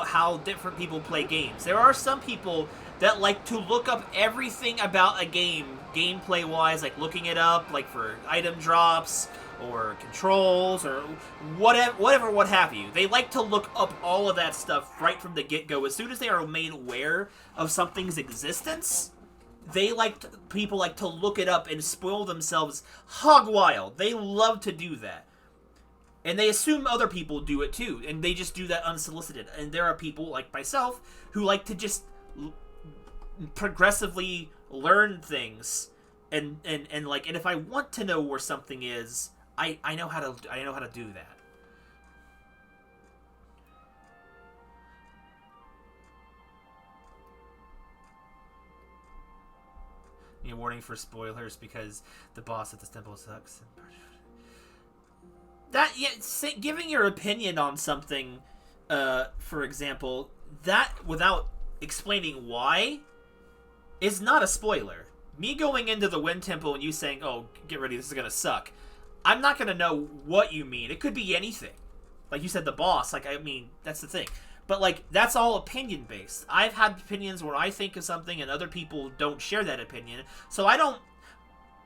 how different people play games. There are some people that like to look up everything about a game, gameplay-wise, like looking it up, like for item drops, or controls, or whatever, what have you. They like to look up all of that stuff right from the get-go. As soon as they are made aware of something's existence, people like to look it up and spoil themselves hog wild. They love to do that. And they assume other people do it too, and they just do that unsolicited. And there are people like myself who like to just progressively learn things, and if I want to know where something is, I know how to do that. Warning for spoilers because the boss at this temple sucks. Giving your opinion on something, for example, that without explaining why is not a spoiler. Me going into the Wind Temple and you saying, oh, get ready, this is gonna suck. I'm not gonna know what you mean. It could be anything. Like you said, the boss. Like, I mean, that's the thing. But, like, that's all opinion-based. I've had opinions where I think of something and other people don't share that opinion. So I don't...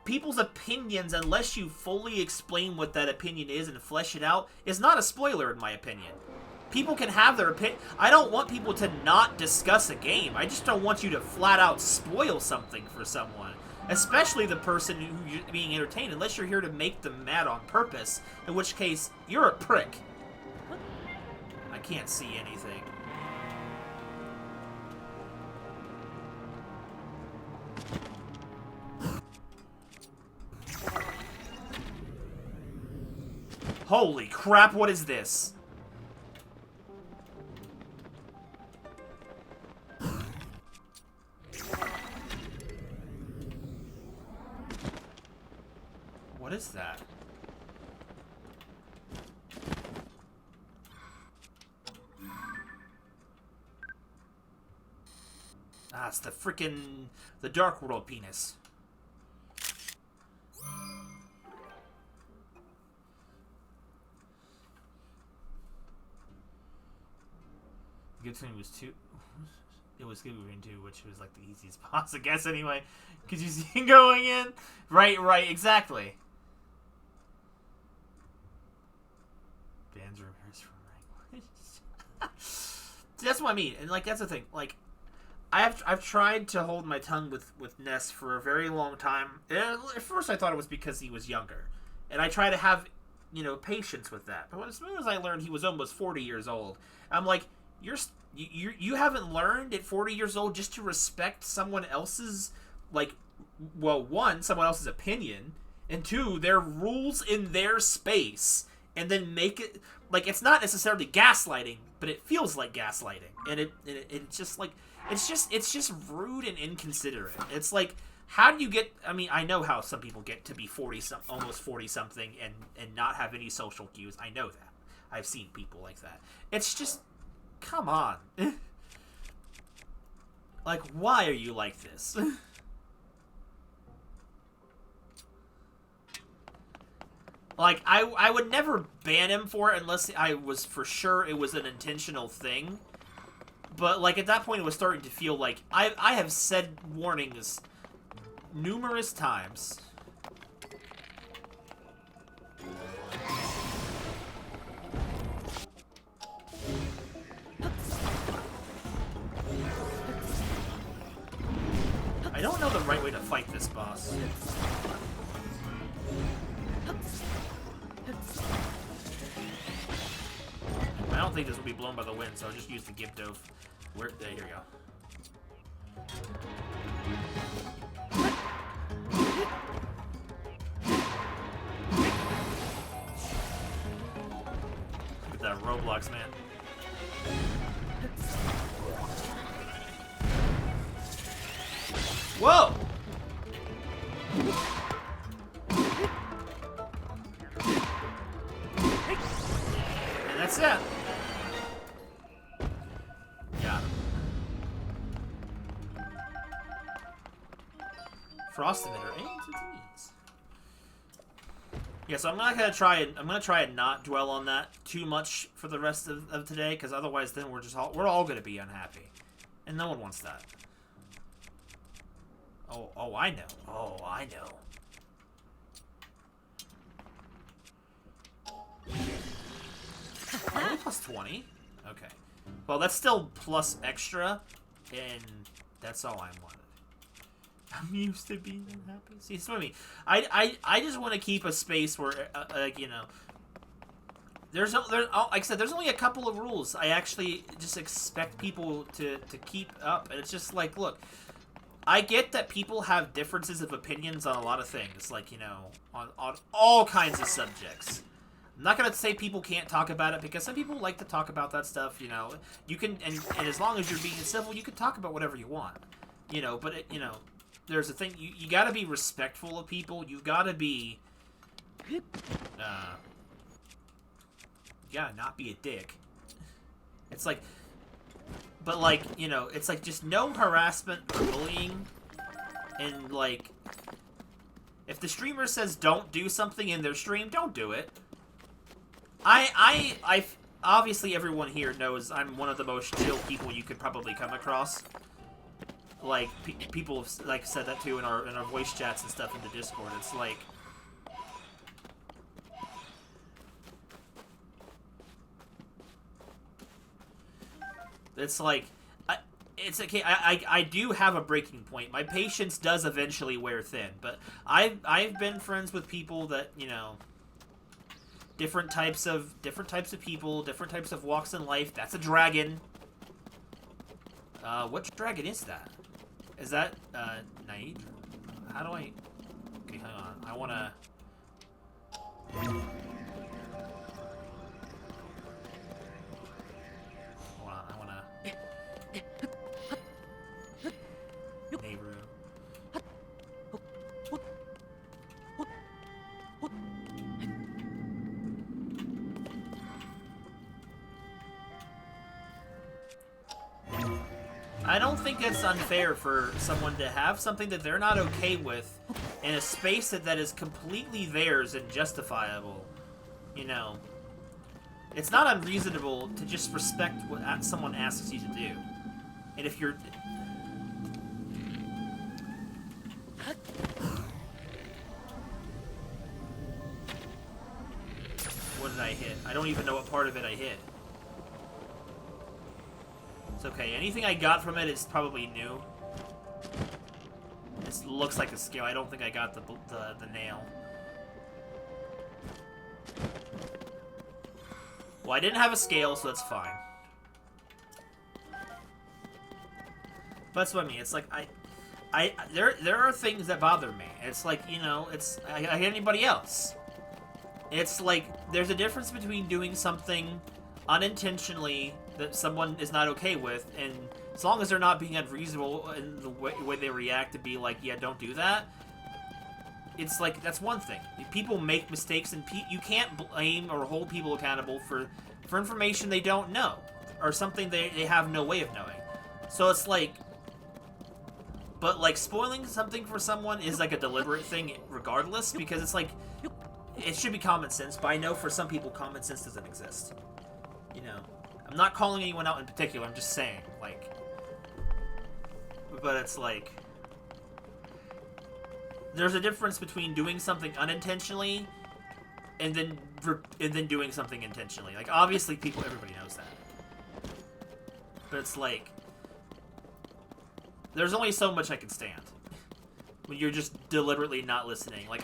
People's opinions, unless you fully explain what that opinion is and flesh it out, is not a spoiler, in my opinion. People can have their opinion. I don't want people to not discuss a game. I just don't want you to flat-out spoil something for someone. Especially the person who's being entertained, unless you're here to make them mad on purpose, in which case, you're a prick. I can't see anything. Holy crap, what is this? What is that? Ah, it's the frickin' the Dark World penis. Good thing was two. It was good moving too, which was like the easiest boss, I guess. Anyway, could you see him going in? Right, exactly. Bands repairs for language. That's what I mean, and like that's the thing. Like, I've tried to hold my tongue with Ness for a very long time. At first, I thought it was because he was younger, and I try to have patience with that. But as soon as I learned he was almost 40 years old, I'm like, you haven't learned at 40 years old just to respect someone else's, like, well, one, someone else's opinion, and two, their rules in their space, and then make it, like, it's not necessarily gaslighting, but it feels like gaslighting, and it's just like, it's just rude and inconsiderate. It's like, how do you get, I mean, I know how some people get to be almost 40 something and not have any social cues. I know that. I've seen people like that. It's just, come on. Like, why are you like this? Like, I would never ban him for it unless I was for sure it was an intentional thing. But, like, at that point it was starting to feel like... I have said warnings numerous times. I don't know the right way to fight this boss. I don't think this will be blown by the wind, so I'll just use the Gibdove. Here we go. Look at that Roblox, man. Whoa! And that's it. Got him. Frost emitter aims its knees. Yeah, so I'm not gonna try and not dwell on that too much for the rest of today, because otherwise then we're all gonna be unhappy. And no one wants that. Oh, I know. Oh, I know. Only plus 20? Okay. Well, that's still plus extra, and that's all I wanted. I'm used to being unhappy. See, it's what I mean. I just want to keep a space where, like, there's like I said, there's only a couple of rules I actually just expect people to keep up, and it's just like, look, I get that people have differences of opinions on a lot of things, like, on all kinds of subjects. I'm not going to say people can't talk about it, because some people like to talk about that stuff, You can, and as long as you're being civil, you can talk about whatever you want. But, there's a thing, you got to be respectful of people. You've got to be, you got to not be a dick. It's like, But, like, you know, it's like just no harassment or bullying. And, like, if the streamer says don't do something in their stream, don't do it. Obviously everyone here knows I'm one of the most chill people you could probably come across. Like, people have, like, said that too in our voice chats and stuff in the Discord. It's like... It's like... It's okay, I do have a breaking point. My patience does eventually wear thin, but I've been friends with people that, you know... Different types of people, different types of walks in life. That's a dragon. What dragon is that? Is that, Naid? How do I... Okay, hang on. I wanna... Hold on, I wanna... Nehru. I don't think it's unfair for someone to have something that they're not okay with in a space that is completely theirs and justifiable. You know, it's not unreasonable to just respect what someone asks you to do. And if you're... What did I hit? I don't even know what part of it I hit. It's okay. Anything I got from it is probably new. This looks like a scale. I don't think I got the nail. Well, I didn't have a scale, so that's fine. But that's what I mean. It's like there are things that bother me. It's like, you know, it's like anybody else. It's like there's a difference between doing something unintentionally that someone is not okay with, and as long as they're not being unreasonable in the way they react to be like, yeah, don't do that, it's like, that's one thing. People make mistakes, and you can't blame or hold people accountable for information they don't know, or something they have no way of knowing. So it's like, but like, spoiling something for someone is like a deliberate thing regardless, because it's like, it should be common sense, but I know for some people common sense doesn't exist. You know, I'm not calling anyone out in particular, I'm just saying, like, but it's like, there's a difference between doing something unintentionally and then doing something intentionally. Like, obviously everybody knows that. But it's like, there's only so much I can stand when you're just deliberately not listening. Like,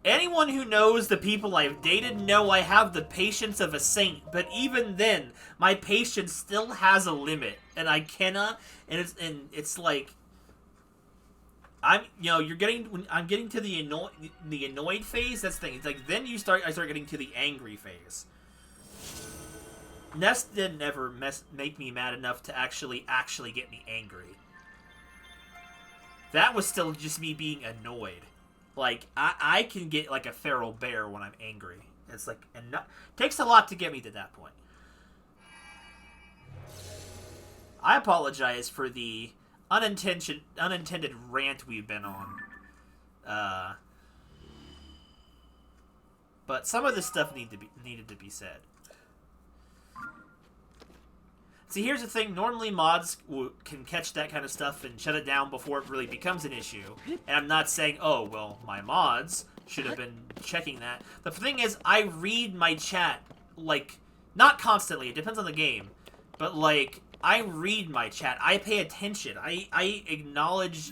anyone who knows the people I've dated know I have the patience of a saint, but even then, my patience still has a limit, and I cannot, and it's like, I'm getting to the annoyed phase. That's the thing. It's like, then I start getting to the angry phase. Nest didn't ever make me mad enough to actually get me angry. That was still just me being annoyed. Like, I can get like a feral bear when I'm angry. It's like, takes a lot to get me to that point. I apologize for the unintended rant we've been on. But some of this stuff needed to be said. See, here's the thing. Normally, mods can catch that kind of stuff and shut it down before it really becomes an issue. And I'm not saying, oh, well, my mods should have been checking that. The thing is, I read my chat, like, not constantly. It depends on the game. But, like, I read my chat. I pay attention. I acknowledge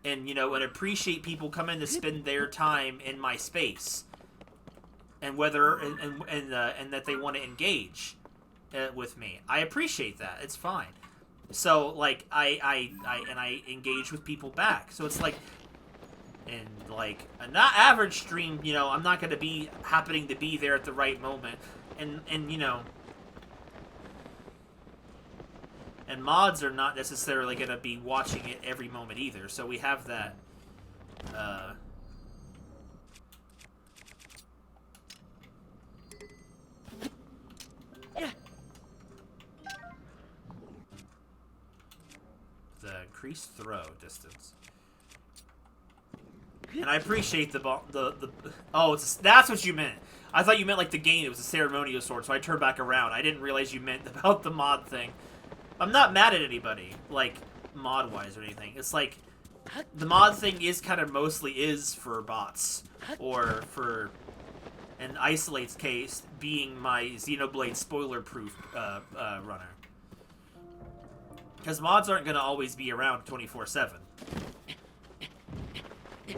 and you know, and appreciate people coming to spend their time in my space. And whether, and that they want to engage with me. I appreciate that. It's fine. So, like, I engage with people back. So it's like, and like, a not average stream, you know, I'm not going to be happening to be there at the right moment. And you know, and mods are not necessarily going to be watching it every moment either. So we have that, Increased throw distance. And I appreciate the oh, that's what you meant. I thought you meant like the game. It was a ceremonial sword, so I turned back around. I didn't realize you meant about the mod thing. I'm not mad at anybody, like, mod-wise or anything. It's like, the mod thing is kind of mostly is for bots. Or for, in Isolate's case, being my Xenoblade spoiler-proof runner. Because mods aren't going to always be around 24/7.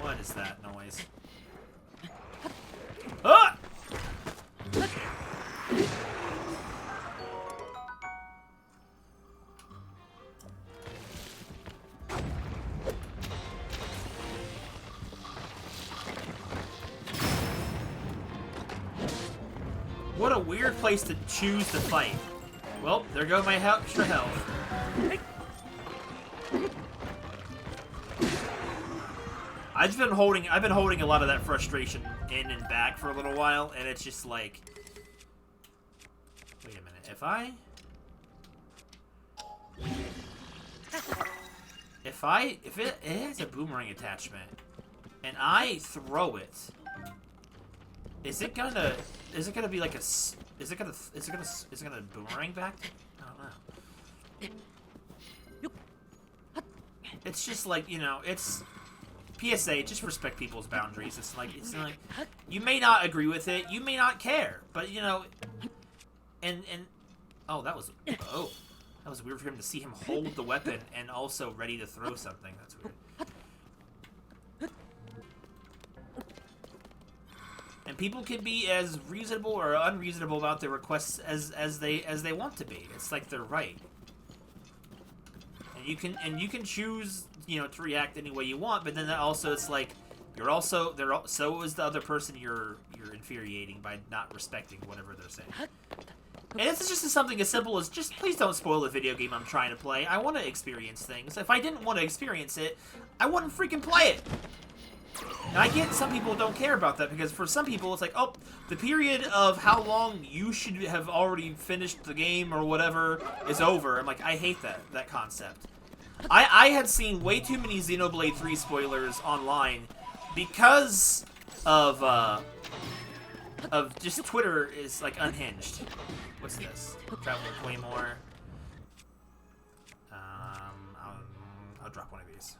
What is that noise? Ah! What a weird place to choose to fight. Well, there go my extra health. I've been holding a lot of that frustration in and back for a little while, and it's just like, wait a minute, if it has a boomerang attachment, and I throw it, is it gonna be like is it gonna boomerang back? I don't know. It's just like, you know, it's PSA, just respect people's boundaries. It's like you may not agree with it, you may not care, but you know, and oh, that was weird for him to see him hold the weapon and also ready to throw something. That's weird. And people can be as reasonable or unreasonable about their requests as they want to be. It's like their right. And you can choose, you know, to react any way you want, but then that also, it's like so is the other person you're infuriating by not respecting whatever they're saying. And it's just something as simple as just please don't spoil the video game I'm trying to play. I want to experience things. If I didn't want to experience it, I wouldn't freaking play it. And I get some people don't care about that, because for some people it's like, oh, the period of how long you should have already finished the game or whatever is over. I'm like, I hate that concept. I had seen way too many Xenoblade 3 spoilers online because of just Twitter is like unhinged. What's this? Travel with Claymore. I'll drop one of these.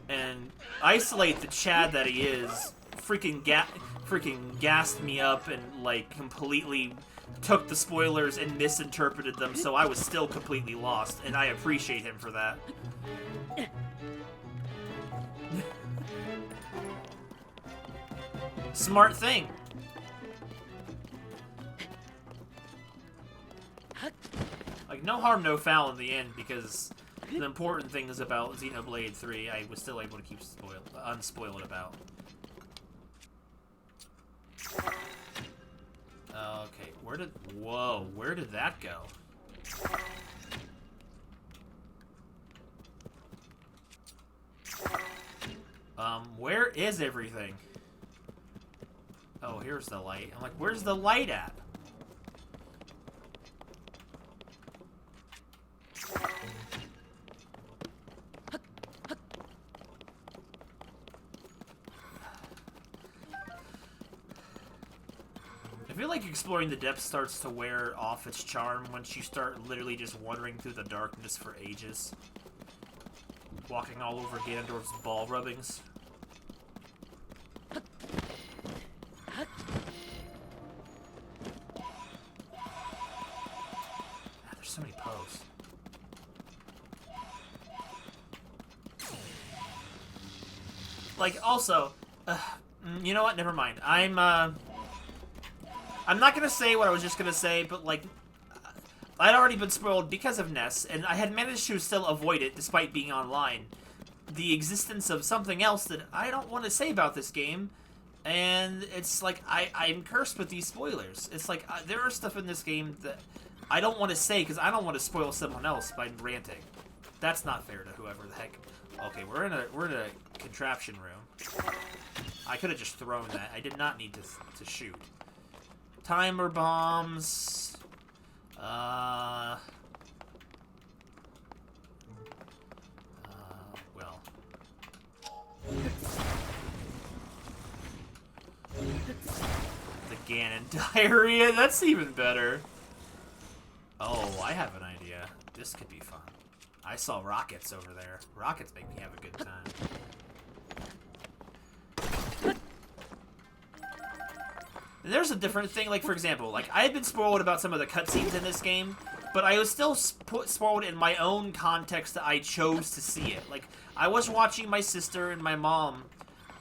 And Isolate, the Chad that he is, freaking gassed me up and like completely took the spoilers and misinterpreted them, so I was still completely lost, and I appreciate him for that. Smart thing. Like, no harm, no foul in the end, because the important thing is about Xenoblade 3, I was still able to keep unspoiled about. Okay, where did that go? Where is everything? Oh, here's the light. I'm like, where's the light at? I feel like exploring the depths starts to wear off its charm once you start literally just wandering through the darkness for ages. Walking all over Ganondorf's ball rubbings. There's so many posts. Like, also, you know what? Never mind. I'm not gonna say what I was just gonna say, but like, I'd already been spoiled because of Ness, and I had managed to still avoid it despite being online. The existence of something else that I don't want to say about this game, and it's like, I'm cursed with these spoilers. It's like, there are stuff in this game that I don't want to say because I don't want to spoil someone else by ranting. That's not fair to whoever the heck. Okay, we're in a contraption room. I could have just thrown that. I did not need to shoot. Timer bombs. Ganon diarrhea. That's even better. Oh, I have an idea. This could be fun. I saw rockets over there. Rockets make me have a good time. There's a different thing, like, for example, like, I had been spoiled about some of the cutscenes in this game, but I was still spoiled in my own context that I chose to see it. Like, I was watching my sister and my mom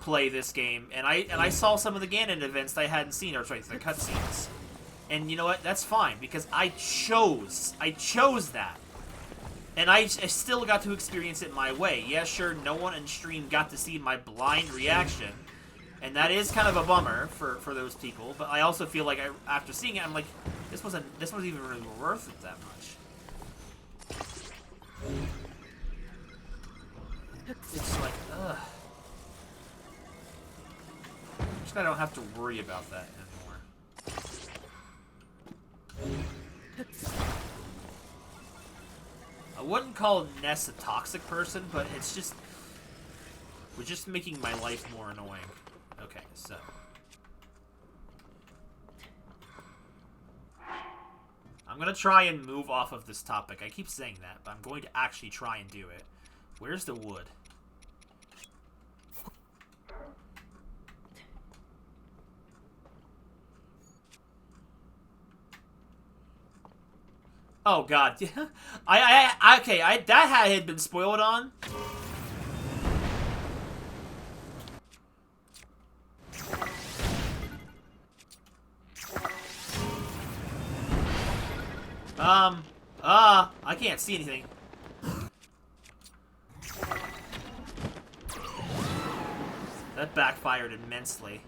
play this game, and I saw some of the Ganon events that I hadn't seen, or sorry, the cutscenes. And you know what? That's fine, because I chose that. And I still got to experience it my way. Yeah, sure, no one in stream got to see my blind reaction. And that is kind of a bummer for those people, but I also feel like after seeing it, I'm like, this wasn't even really worth it that much. It's like, ugh. Just I don't have to worry about that anymore. I wouldn't call Ness a toxic person, but it's just, we're just making my life more annoying. Okay, so. I'm gonna try and move off of this topic. I keep saying that, but I'm going to actually try and do it. Where's the wood? Oh god, okay, that hat had been spoiled on. I can't see anything. That backfired immensely.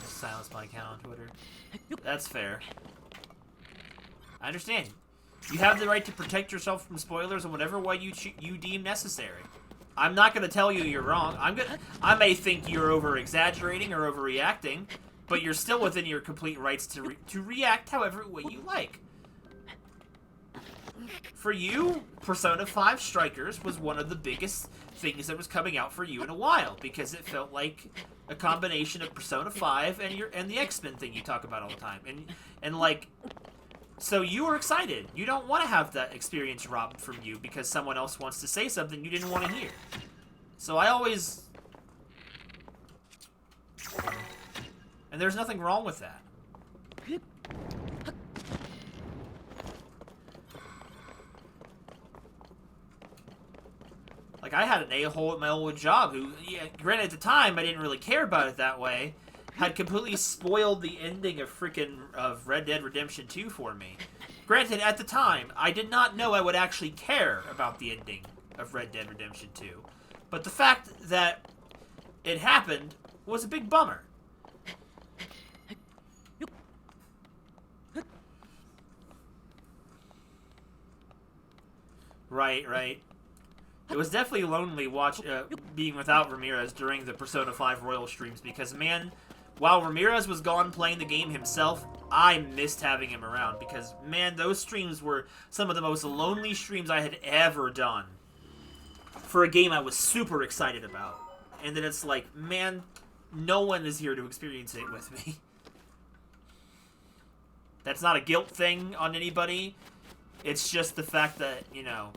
Silence my account on Twitter. That's fair. I understand. You have the right to protect yourself from spoilers in whatever way you deem necessary. I'm not going to tell you you're wrong. I may think you're over-exaggerating or overreacting, but you're still within your complete rights to react however way you like. For you, Persona 5 Strikers was one of the biggest things that was coming out for you in a while, because it felt like a combination of Persona 5 and the X-Men thing you talk about all the time. And like, so you were excited. You don't want to have that experience robbed from you because someone else wants to say something you didn't want to hear. So I always... And there's nothing wrong with that. Like, I had an a-hole at my old job who, yeah, granted at the time I didn't really care about it that way, had completely spoiled the ending of Red Dead Redemption 2 for me. Granted, at the time, I did not know I would actually care about the ending of Red Dead Redemption 2. But the fact that it happened was a big bummer. Right. It was definitely lonely being without Ramirez during the Persona 5 Royal streams because, man, while Ramirez was gone playing the game himself, I missed having him around because, man, those streams were some of the most lonely streams I had ever done for a game I was super excited about. And then it's like, man, no one is here to experience it with me. That's not a guilt thing on anybody. It's just the fact that, you know,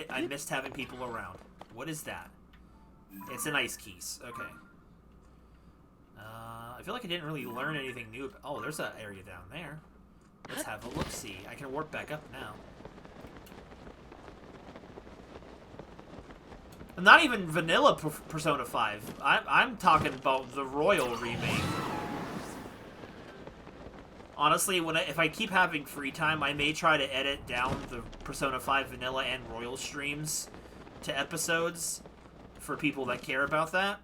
I missed having people around. What is that? It's an ice keys. Okay. I feel like I didn't really learn anything new. Oh, there's an area down there. Let's have a look-see. I can warp back up now. Not even vanilla Persona 5. I'm talking about the Royal remake. Honestly, if I keep having free time, I may try to edit down the Persona 5 vanilla and Royal streams to episodes for people that care about that.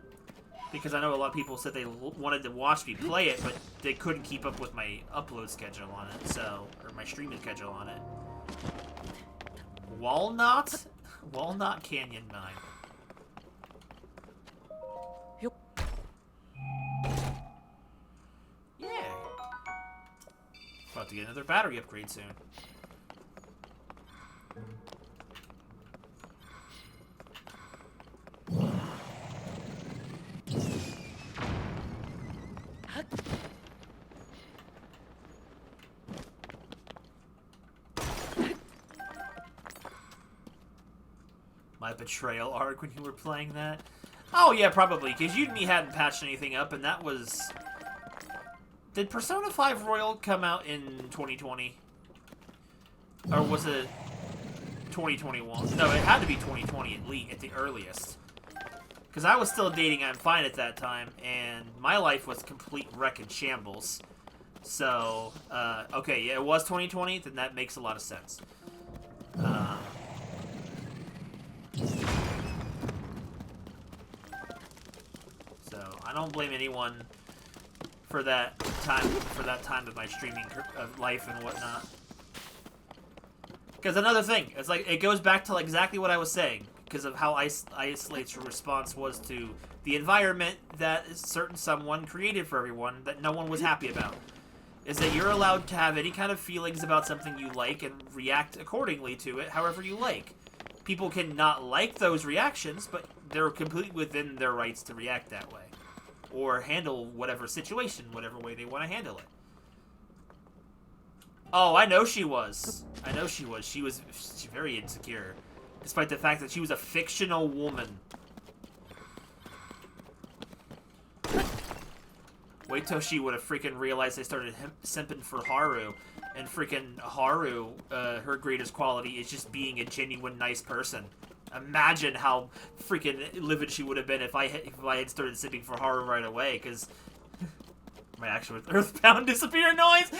Because I know a lot of people said they wanted to watch me play it, but they couldn't keep up with my upload schedule on it, so... Or my streaming schedule on it. Walnut? Walnut Canyon 9. Yeah. Fuck about to get another battery upgrade soon. My betrayal arc when you were playing that? Oh yeah, probably, because you and me hadn't patched anything up, and that was... Did Persona 5 Royal come out in 2020? Or was it 2021? No, it had to be 2020 at least, at the earliest. Because I was still dating I'm Fine at that time, and my life was complete wreck and shambles. So, okay, yeah, it was 2020, then that makes a lot of sense. So, I don't blame anyone for that time of my streaming life and whatnot. Because another thing, it's like, it goes back to like exactly what I was saying, because of how Isolate's response was to the environment that a certain someone created for everyone that no one was happy about. Is that you're allowed to have any kind of feelings about something you like and react accordingly to it however you like. People can not like those reactions, but they're completely within their rights to react that way. Or handle whatever situation, whatever way they want to handle it. Oh, I know she was. I know she was. She's very insecure. Despite the fact that she was a fictional woman. Wait till she would have freaking realized they started simping for Haru. And freaking Haru, her greatest quality is just being a genuine nice person. Imagine how freaking livid she would have been if I had started simping for Haru right away, because my actual Earthbound disappear noise!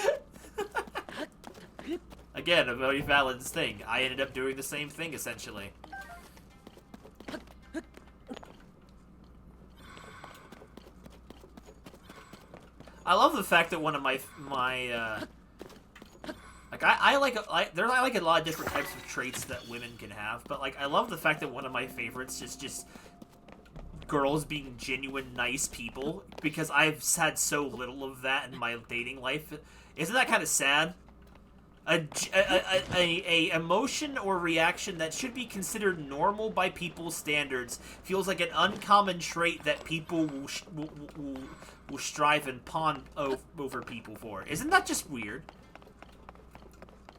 Again, a very valid thing. I ended up doing the same thing, essentially. I love the fact that one of my like I like a lot of different types of traits that women can have, but like I love the fact that one of my favorites is just girls being genuine nice people, because I've had so little of that in my dating life. Isn't that kind of sad? A emotion or reaction that should be considered normal by people's standards feels like an uncommon trait that people will strive and pawn over people for. Isn't that just weird?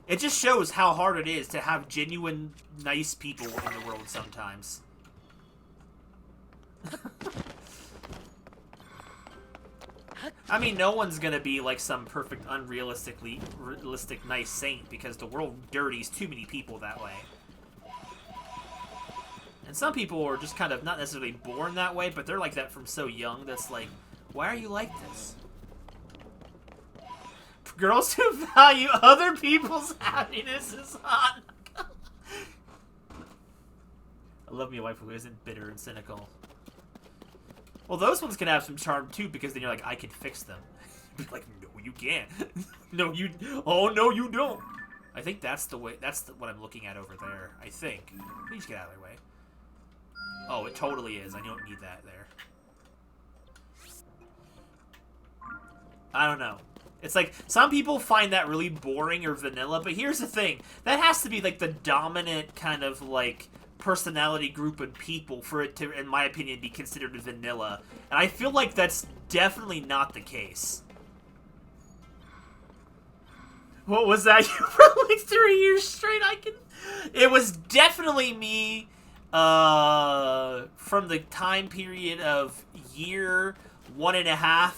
It just shows how hard it is to have genuine, nice people in the world sometimes. I mean, no one's gonna be like some perfect, realistic, nice saint, because the world dirties too many people that way. And some people are just kind of not necessarily born that way, but they're like that from so young that's like, why are you like this? Girls who value other people's happiness is hot. I love me a wife who isn't bitter and cynical. Well, those ones can have some charm too, because then you're like, I can fix them. Be like, no, you can't. No, you. Oh no, you don't. I think that's the way. That's what I'm looking at over there. I think. Please get out of their way. Oh, it totally is. I don't need that there. I don't know. It's like, some people find that really boring or vanilla, but here's the thing. That has to be, like, the dominant kind of, like, personality group of people for it to, in my opinion, be considered vanilla. And I feel like that's definitely not the case. What was that? You for like 3 years straight, It was definitely me, from the time period of year 1.5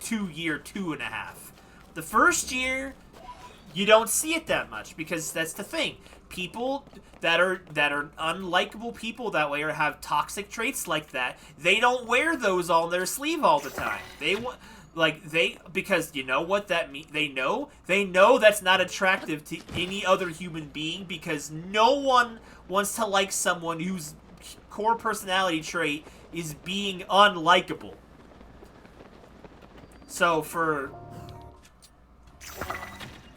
to year 2.5. The first year, you don't see it that much, because that's the thing. People that are unlikable people that way, or have toxic traits like that, they don't wear those on their sleeve all the time. Because you know what that means. They know that's not attractive to any other human being, because no one wants to like someone whose core personality trait is being unlikable. So for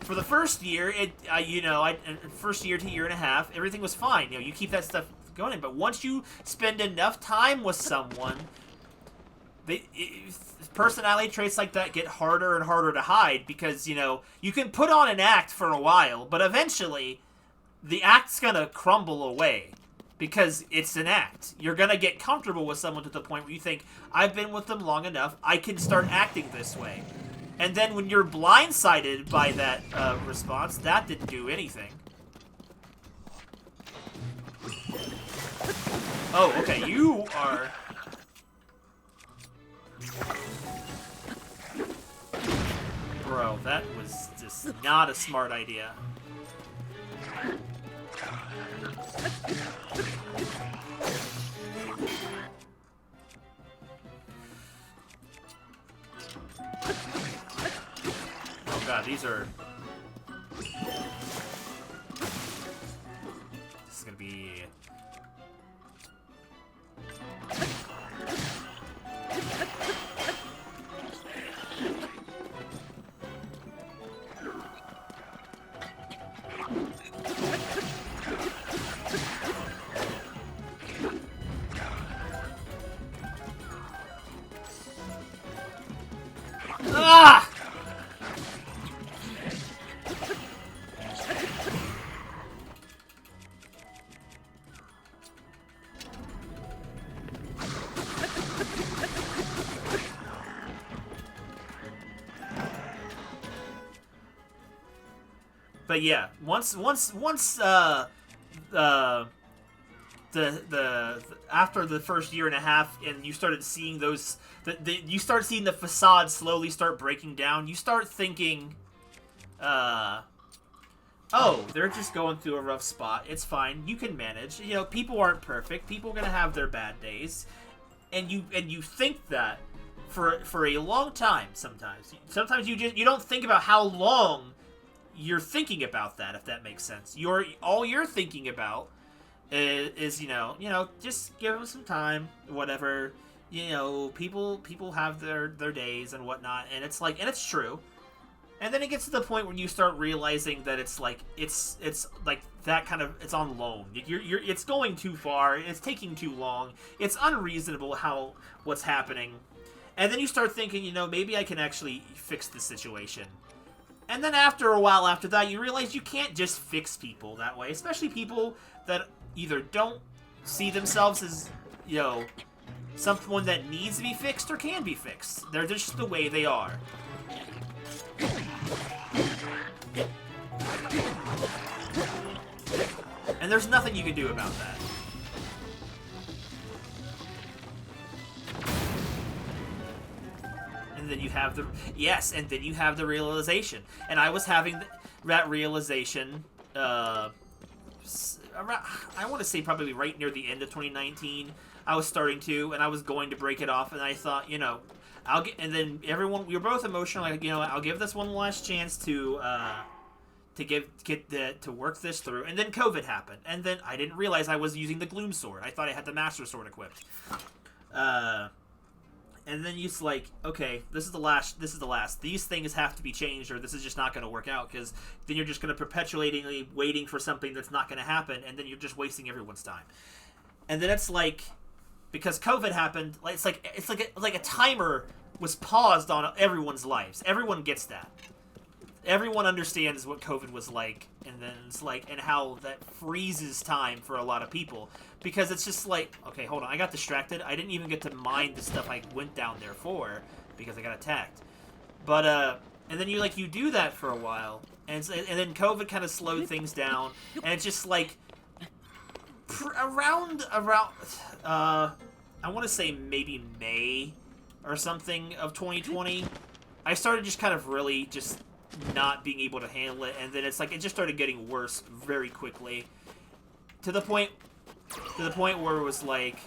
the first year, first year to 1.5 years, everything was fine. You keep that stuff going. But once you spend enough time with someone, personality traits like that get harder and harder to hide because, you know, you can put on an act for a while, but eventually the act's gonna crumble away because it's an act. You're gonna get comfortable with someone to the point where you think, I've been with them long enough, I can start acting this way. And then when you're blindsided by that response, that didn't do anything. Oh, okay, you are... Bro, that was just not a smart idea. Oh god, these are... This is gonna be... Ah! But yeah, once the after the first year and a half, and you started seeing those, you start seeing the facade slowly start breaking down. You start thinking, oh, they're just going through a rough spot. It's fine. You can manage. You know, people aren't perfect. People are gonna have their bad days, and you think that for a long time. Sometimes you don't think about how long you're thinking about that, if that makes sense. All you're thinking about is you know, just give them some time, whatever. You know, people have their days and whatnot, and it's like, and it's true. And then it gets to the point when you start realizing that it's like that kind of, it's on loan. It's going too far. It's taking too long. It's unreasonable what's happening. And then you start thinking, you know, maybe I can actually fix the situation. And then after a while after that, you realize you can't just fix people that way, especially people that either don't see themselves as, you know, someone that needs to be fixed or can be fixed. They're just the way they are. And there's nothing you can do about that. And then you have the realization. And I was having that realization, I want to say probably right near the end of 2019. I was starting to, and I was going to break it off, and I thought, you know, and then everyone, we were both emotional, like, you know, I'll give this one last chance to work this through. And then COVID happened, and then I didn't realize I was using the Gloom Sword. I thought I had the Master Sword equipped. And then you're like, okay, this is the last. These things have to be changed, or this is just not going to work out, because then you're just going to perpetuatingly waiting for something that's not going to happen, and then you're just wasting everyone's time. And then it's like, because COVID happened, it's like a timer was paused on everyone's lives. Everyone gets that. Everyone understands what COVID was like, and then it's like, and how that freezes time for a lot of people. Because it's just like, okay, hold on, I got distracted. I didn't even get to mine the stuff I went down there for, because I got attacked. But, and then you do that for a while, and then COVID kind of slowed things down, and it's just like, around, I want to say maybe May or something of 2020, I started just kind of really just not being able to handle it, and then it's like, it just started getting worse very quickly, to the point where it was like,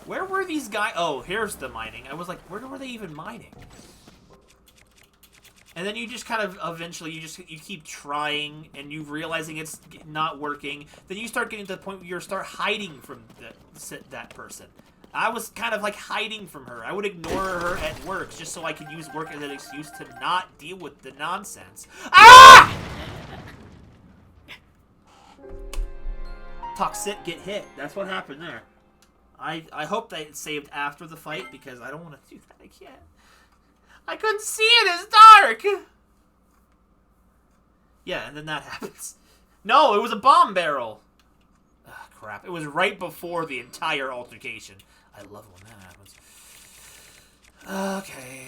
where were these guys? Oh, here's the mining. I was like, where were they even mining? And then you just kind of, eventually, you keep trying, and you realizing it's not working. Then you start getting to the point where you start hiding from that person. I was kind of like hiding from her. I would ignore her at work just so I could use work as an excuse to not deal with the nonsense. Ah! Toxic get hit. That's what happened there. I hope that it's saved after the fight because I don't want to do that again. I couldn't see it. It's dark. Yeah, and then that happens. No, it was a bomb barrel. Ugh, crap. It was right before the entire altercation. I love when that happens. Okay.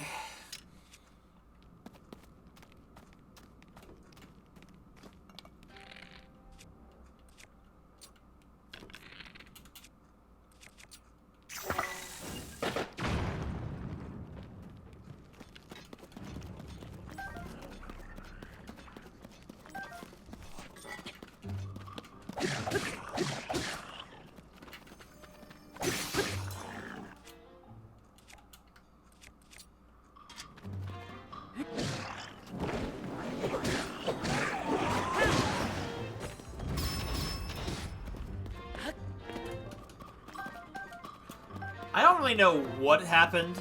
I don't really know what happened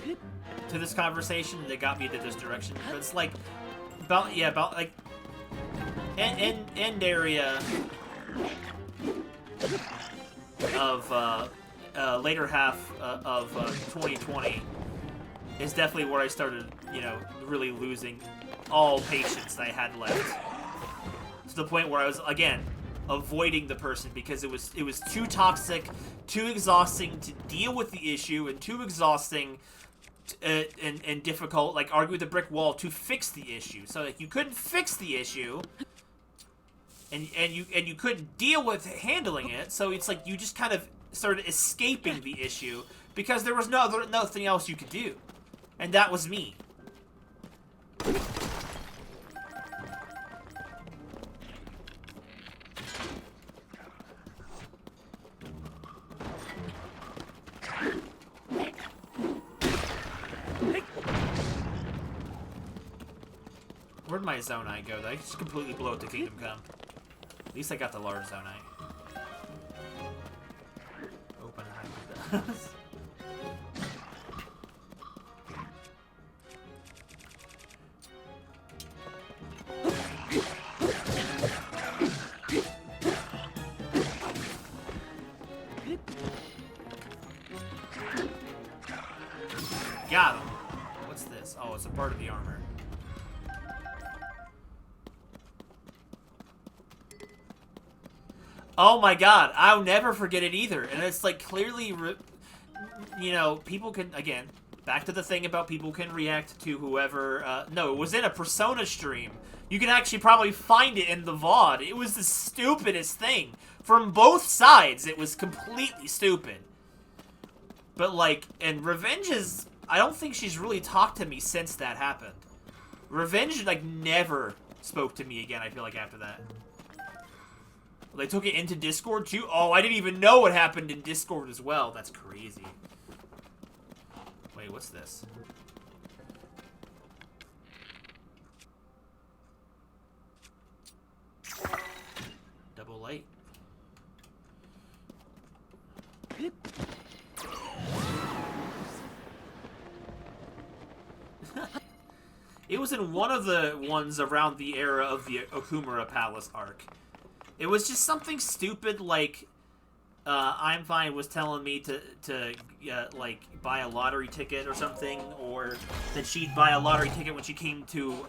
to this conversation that got me into this direction, but it's like about like end area of later half of 2020 is definitely where I started, you know, really losing all patience that I had left, to the point where I was again avoiding the person because it was too toxic, too exhausting to deal with the issue, and too exhausting and difficult, like argue with a brick wall to fix the issue. So like you couldn't fix the issue, and you couldn't deal with handling it. So it's like you just kind of started escaping the issue because there was nothing else you could do, and that was me. Where'd my Zonite go? Did I just completely blow it to Kingdom Come? At least I got the large Zonite. Open high does. Got him. What's this? Oh, it's a part of the armor. Oh my god, I'll never forget it either. And it's like clearly, you know, people can, again, back to the thing about people can react to whoever, no, it was in a Persona stream. You can actually probably find it in the VOD. It was the stupidest thing. From both sides, it was completely stupid. But like, and Revenge is, I don't think she's really talked to me since that happened. Revenge, like, never spoke to me again, I feel like, after that. They took it into Discord too? Oh, I didn't even know what happened in Discord as well. That's crazy. Wait, what's this? Double light. It was in one of the ones around the era of the Okumura Palace arc. It was just something stupid like, I'm Fine was telling me to like, buy a lottery ticket or something, or that she'd buy a lottery ticket when she came to,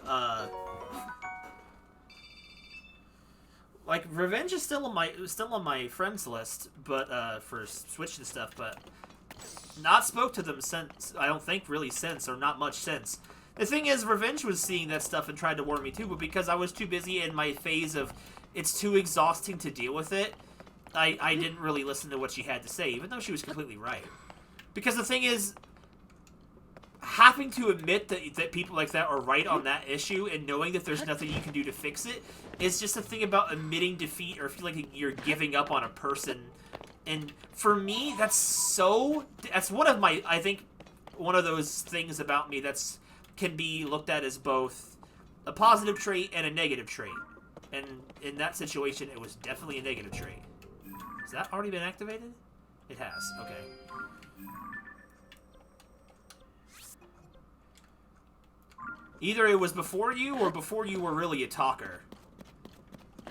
like, Revenge is still on my friends list, but, for Switch and stuff, but not spoke to them since, I don't think really since, or not much since. The thing is, Revenge was seeing that stuff and tried to warn me too, but because I was too busy in my phase of it's too exhausting to deal with it, I didn't really listen to what she had to say, even though she was completely right. Because the thing is, having to admit that people like that are right on that issue and knowing that there's nothing you can do to fix it is just a thing about admitting defeat or feeling like you're giving up on a person. And for me, that's one of my, I think, one of those things about me that's can be looked at as both a positive trait and a negative trait. And in that situation, it was definitely a negative trait. Has that already been activated? It has. Okay. Either it was before you or before you were really a talker.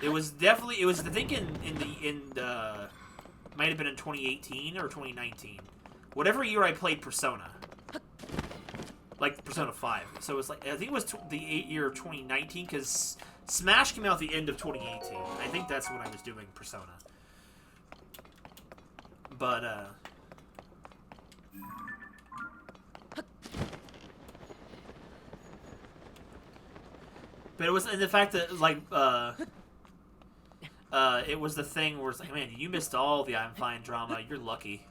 It was definitely, it was, I think might have been in 2018 or 2019. Whatever year I played Persona. Like Persona 5. So it was like, I think it was the year of 2019, because Smash came out at the end of 2018. I think that's when I was doing Persona. But, but it was, and the fact that, like, it was the thing where it's like, man, you missed all the I'm Fine drama. You're lucky.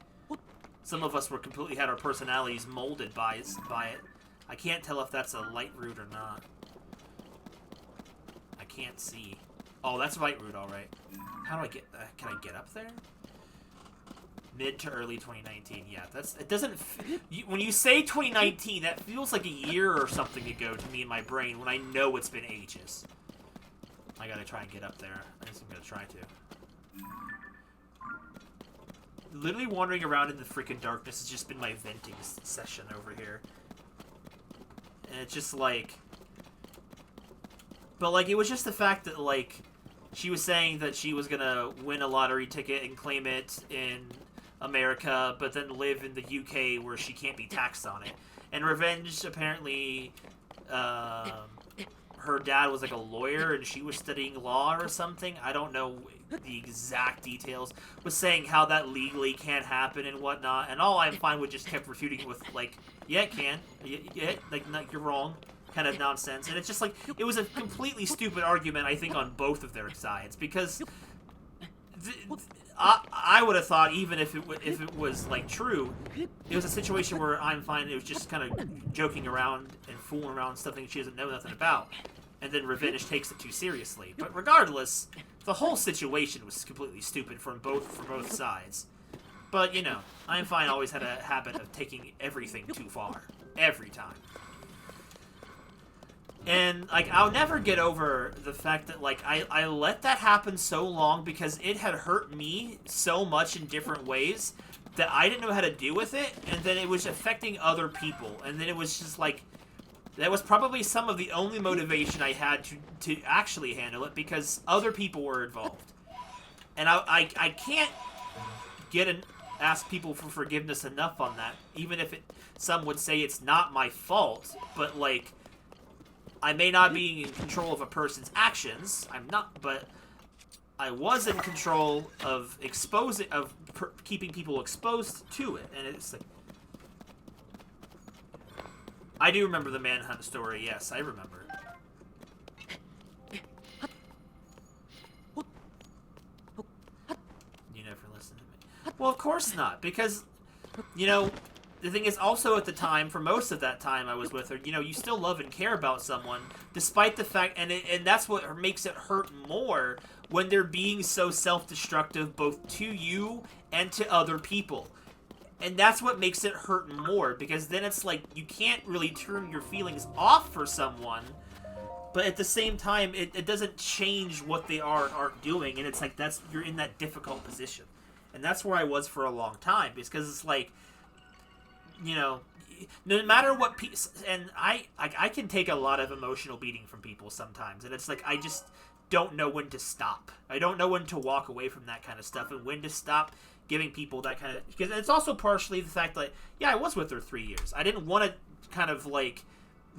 Some of us were completely had our personalities molded by it. I can't tell if that's a light root or not. I can't see. Oh, that's light root, all right. How do I get? Can I get up there? Mid to early 2019. Yeah, that's. It doesn't. When you say 2019, that feels like a year or something ago to me in my brain. When I know it's been ages. I gotta try and get up there. I guess I'm gonna try to. Literally wandering around in the freaking darkness has just been my venting session over here. And it's just like... But, like, it was just the fact that, like, she was saying that she was gonna win a lottery ticket and claim it in America, but then live in the UK where she can't be taxed on it. And Revenge, apparently, her dad was, like, a lawyer and she was studying law or something. I don't know the exact details. Was saying how that legally can't happen and whatnot. And all I'm fine with just kept refuting it with, like, yeah, it can. Yeah, like, no, you're wrong. Kind of nonsense. And it's just, like, it was a completely stupid argument, I think, on both of their sides. Because I would have thought, even if it was, like, true, it was a situation where I'm fine. It was just kind of joking around and fooling around with something she doesn't know nothing about. And then Revenge takes it too seriously. But regardless, the whole situation was completely stupid from both sides. But, you know, I'm Fine always had a habit of taking everything too far. Every time. And, like, I'll never get over the fact that, like, I let that happen so long because it had hurt me so much in different ways that I didn't know how to deal with it, and then it was affecting other people. And then it was just, like, that was probably some of the only motivation I had to actually handle it because other people were involved. And I can't ask people for forgiveness enough on that, even if some would say it's not my fault, but, like, I may not be in control of a person's actions. I'm not, but I was in control of keeping people exposed to it, and it's like, I do remember the manhunt story. Yes, I remember. You never listen to me. Well, of course not, because, you know, the thing is, also at the time, for most of that time I was with her, you know, you still love and care about someone, despite the fact, and that's what makes it hurt more, when they're being so self-destructive, both to you and to other people. And that's what makes it hurt more, because then it's like, you can't really turn your feelings off for someone, but at the same time, it doesn't change what they aren't doing, and it's like, you're in that difficult position. And that's where I was for a long time, because it's like, you know, no matter what piece, and I can take a lot of emotional beating from people sometimes, and it's like, I just don't know when to stop. I don't know when to walk away from that kind of stuff, and when to stop giving people that kind of, because it's also partially the fact that, yeah, I was with her 3 years. I didn't want to kind of, like,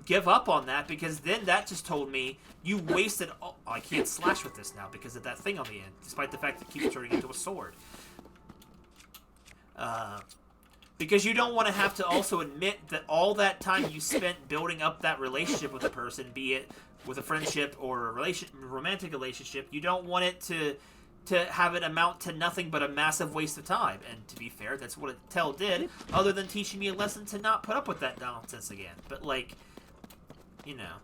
give up on that, because then that just told me, you wasted, I can't slash with this now because of that thing on the end, despite the fact that it keeps turning into a sword. Because you don't want to have to also admit that all that time you spent building up that relationship with a person, be it with a friendship or a romantic relationship, you don't want it to have it amount to nothing but a massive waste of time. And to be fair, that's what Tell did, other than teaching me a lesson to not put up with that nonsense again. But, like, you know,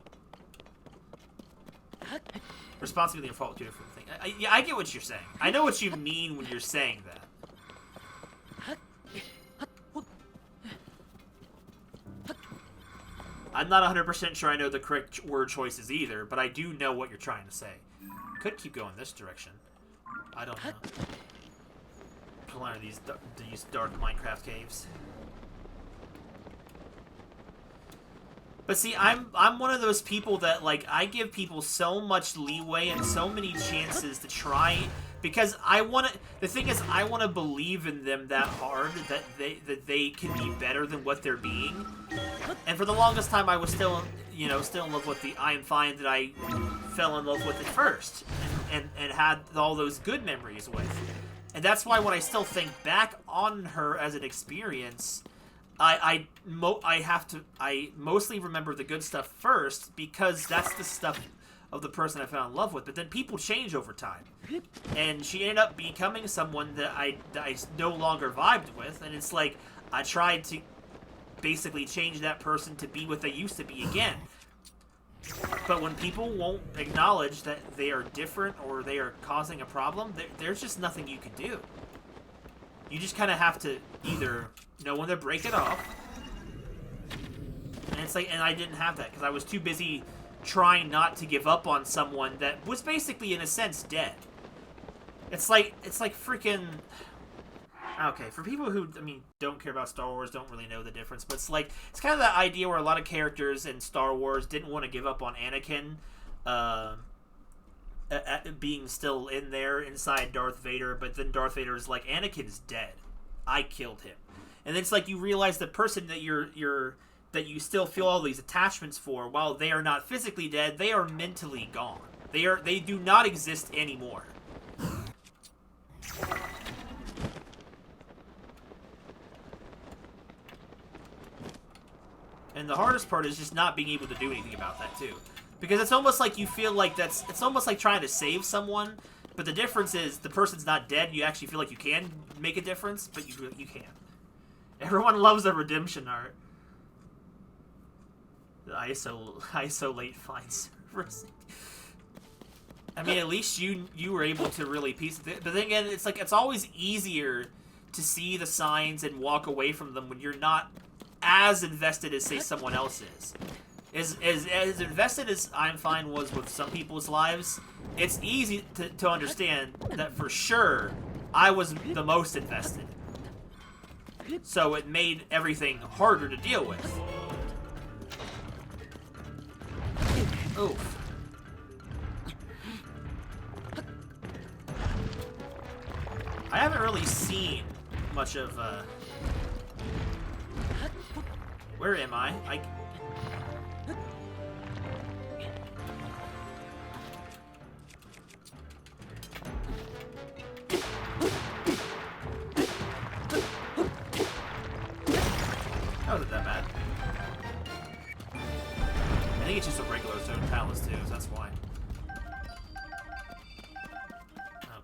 responsibility and fault are two different things. Yeah, I get what you're saying. I know what you mean when you're saying that. I'm not 100% sure I know the correct word choices either, but I do know what you're trying to say. Could keep going this direction. I don't know. One of these dark Minecraft caves. But see, I'm one of those people that, like, I give people so much leeway and so many chances to try, because I want to. The thing is, I want to believe in them that hard that they can be better than what they're being. And for the longest time, I was still in love with the I'm fine that I fell in love with at first, and had all those good memories with. And that's why when I still think back on her as an experience, I mostly remember the good stuff first, because that's the stuff of the person I fell in love with. But then people change over time, and she ended up becoming someone that I no longer vibed with, and it's like I tried to basically change that person to be what they used to be again. But when people won't acknowledge that they are different or they are causing a problem, there's just nothing you can do. You just kind of have to either know when to break it off. And it's like, and I didn't have that because I was too busy trying not to give up on someone that was basically, in a sense, dead. It's like freaking... Okay, for people who, don't care about Star Wars, don't really know the difference, but it's kind of that idea where a lot of characters in Star Wars didn't want to give up on Anakin, being still in there inside Darth Vader, but then Darth Vader is like, Anakin's dead. I killed him. And it's like you realize the person that that you still feel all these attachments for, while they are not physically dead, they are mentally gone. They do not exist anymore. And the hardest part is just not being able to do anything about that, too. Because it's almost like you feel like it's almost like trying to save someone, but the difference is the person's not dead, and you actually feel like you can make a difference, but you can't. Everyone loves the redemption art. The ISO late fine servers. At least you were able to really piece it. But then again, it's like it's always easier to see the signs and walk away from them when you're not as invested as, say, someone else is. As invested as I'm Fine was with some people's lives, it's easy to understand that for sure I was the most invested. So it made everything harder to deal with. Oof. I haven't really seen much of, Where am I? That wasn't that bad. I think it's just a regular zone palace too, so that's why.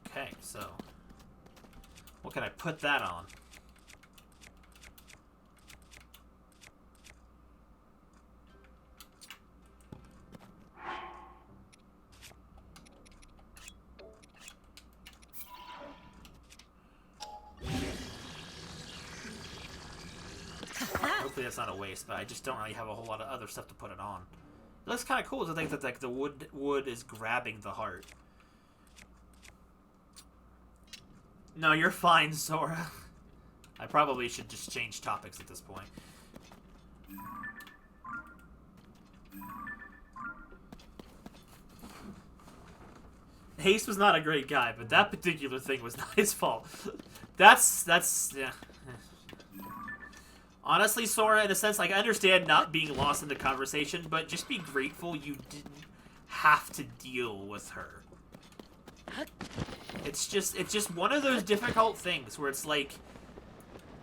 Okay, so what can I put that on? Hopefully that's not a waste, but I just don't really have a whole lot of other stuff to put it on. It looks kind of cool to think that like the wood is grabbing the heart. No, you're fine, Sora. I probably should just change topics at this point. Haste was not a great guy, but that particular thing was not his fault. That's yeah. Honestly, Sora, in a sense, like, I understand not being lost in the conversation, but just be grateful you didn't have to deal with her. It's just one of those difficult things where it's like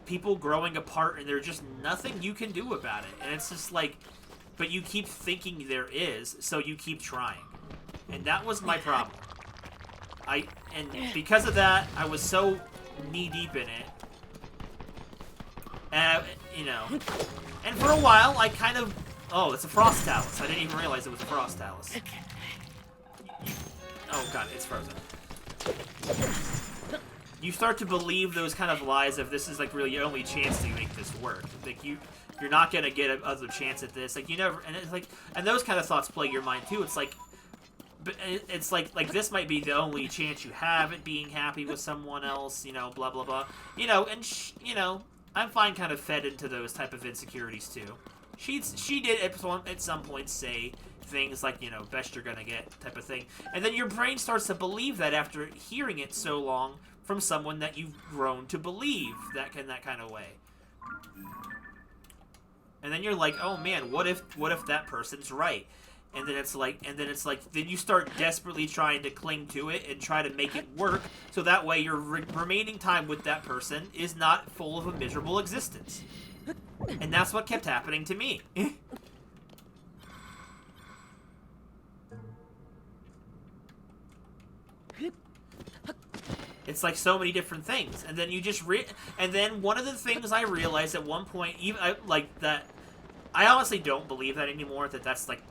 people growing apart and there's just nothing you can do about it. And it's just like, but you keep thinking there is, so you keep trying. And that was my problem. And because of that, I was so knee-deep in it. And, and for a while, I kind of... Oh, it's a Frost Talus. I didn't even realize it was a Frost Talus. Oh, God, it's frozen. You start to believe those kind of lies of this is, like, really your only chance to make this work. Like, you're not gonna get another chance at this. Like, you never... And it's like... And those kind of thoughts play your mind, too. It's like... But it's like this might be the only chance you have at being happy with someone else, blah, blah, blah. And, I'm fine kind of fed into those type of insecurities, too. She did at some point say things like, you know, best you're gonna get type of thing. And then your brain starts to believe that after hearing it so long from someone that you've grown to believe that kind of way. And then you're like, oh man, what if that person's right? And then it's like, then you start desperately trying to cling to it and try to make it work, so that way your remaining time with that person is not full of a miserable existence. And that's what kept happening to me. It's like so many different things, and then you just and then one of the things I realized at one point, even like that, I honestly don't believe that anymore. That's like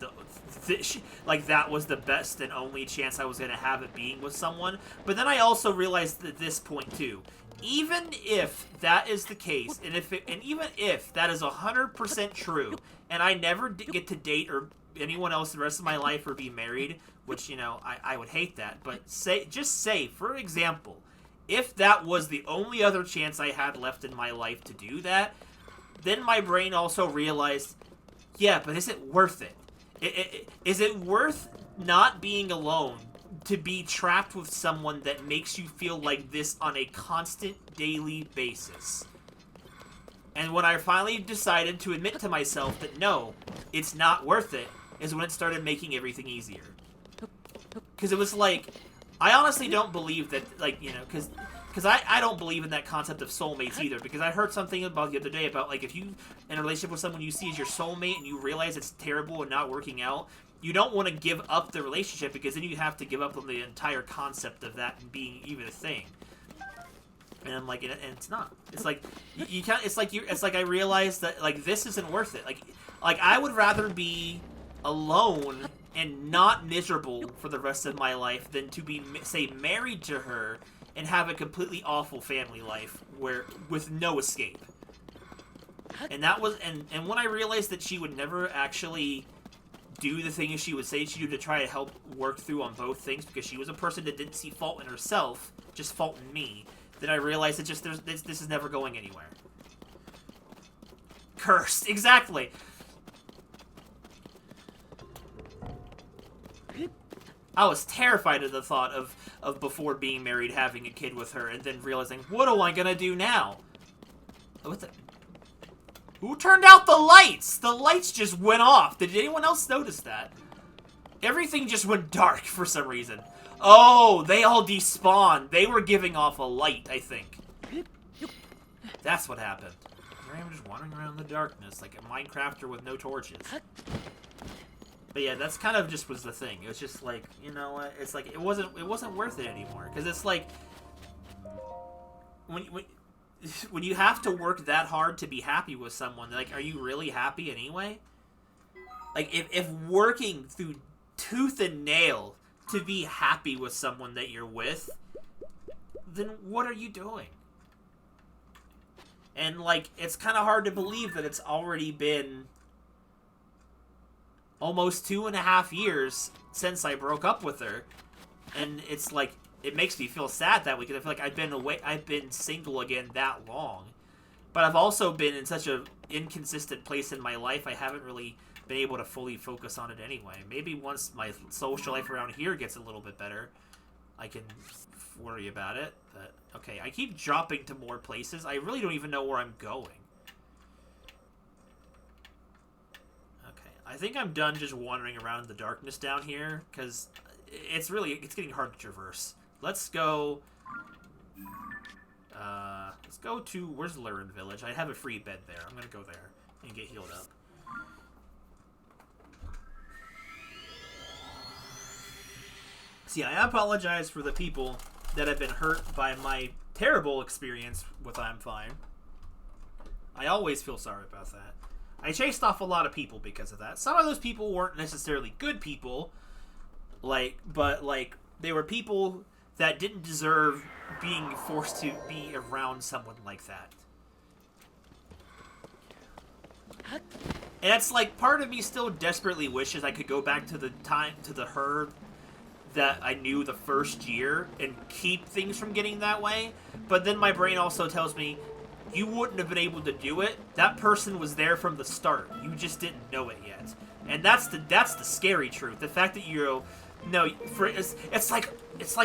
like that was the best and only chance I was gonna have at being with someone. But then I also realized at this point too, even if that is the case, and even if that is 100% true, and I never get to date or anyone else the rest of my life or be married, which, you know, I would hate that, but just say, for example, if that was the only other chance I had left in my life to do that, then my brain also realized, yeah, but is it worth it? Is it worth not being alone to be trapped with someone that makes you feel like this on a constant daily basis? And when I finally decided to admit to myself that no, it's not worth it, is when it started making everything easier. Because it was like, I honestly don't believe that, like, you know, because I don't believe in that concept of soulmates either, because I heard something about the other day about, like, if you in a relationship with someone you see as your soulmate and you realize it's terrible and not working out, you don't want to give up the relationship, because then you have to give up on the entire concept of that being even a thing. And I'm like, and it's not. It's like, you can't, it's like I realized that, like, this isn't worth it. Like I would rather be alone and not miserable for the rest of my life than to be, say, married to her and have a completely awful family life with no escape. And that was, and when I realized that she would never actually do the things she would say she'd do to try to help work through on both things, because she was a person that didn't see fault in herself, just fault in me, then I realized that just this is never going anywhere. Cursed, exactly. I was terrified of the thought of before being married having a kid with her, and then realizing, what am I gonna do now? What the? Who turned out the lights? The lights just went off. Did anyone else notice that? Everything just went dark for some reason. Oh, they all despawned. They were giving off a light, I think. That's what happened. Here I am just wandering around in the darkness like a Minecrafter with no torches. But yeah, that's kind of just was the thing. It was just like, you know what? It's like it wasn't worth it anymore, because it's like when you have to work that hard to be happy with someone, like, are you really happy anyway? Like, if working through tooth and nail to be happy with someone that you're with, then what are you doing? And, like, it's kind of hard to believe that it's already been almost 2.5 years since I broke up with her. And it's like, it makes me feel sad that way, because I feel like I've been single again that long. But I've also been in such an inconsistent place in my life, I haven't really been able to fully focus on it anyway. Maybe once my social life around here gets a little bit better, I can worry about it. But, okay, I keep dropping to more places. I really don't even know where I'm going. Okay, I think I'm done just wandering around in the darkness down here, because it's getting hard to traverse. Let's go to, where's Lurin Village? I have a free bed there. I'm gonna go there and get healed up. See, I apologize for the people that have been hurt by my terrible experience with I'm Fine. I always feel sorry about that. I chased off a lot of people because of that. Some of those people weren't necessarily good people, but they were people that didn't deserve being forced to be around someone like that. And it's like, part of me still desperately wishes I could go back to the her that I knew the first year and keep things from getting that way. But then my brain also tells me, you wouldn't have been able to do it. That person was there from the start. You just didn't know it yet. And that's the scary truth. The fact that you're no, for it's like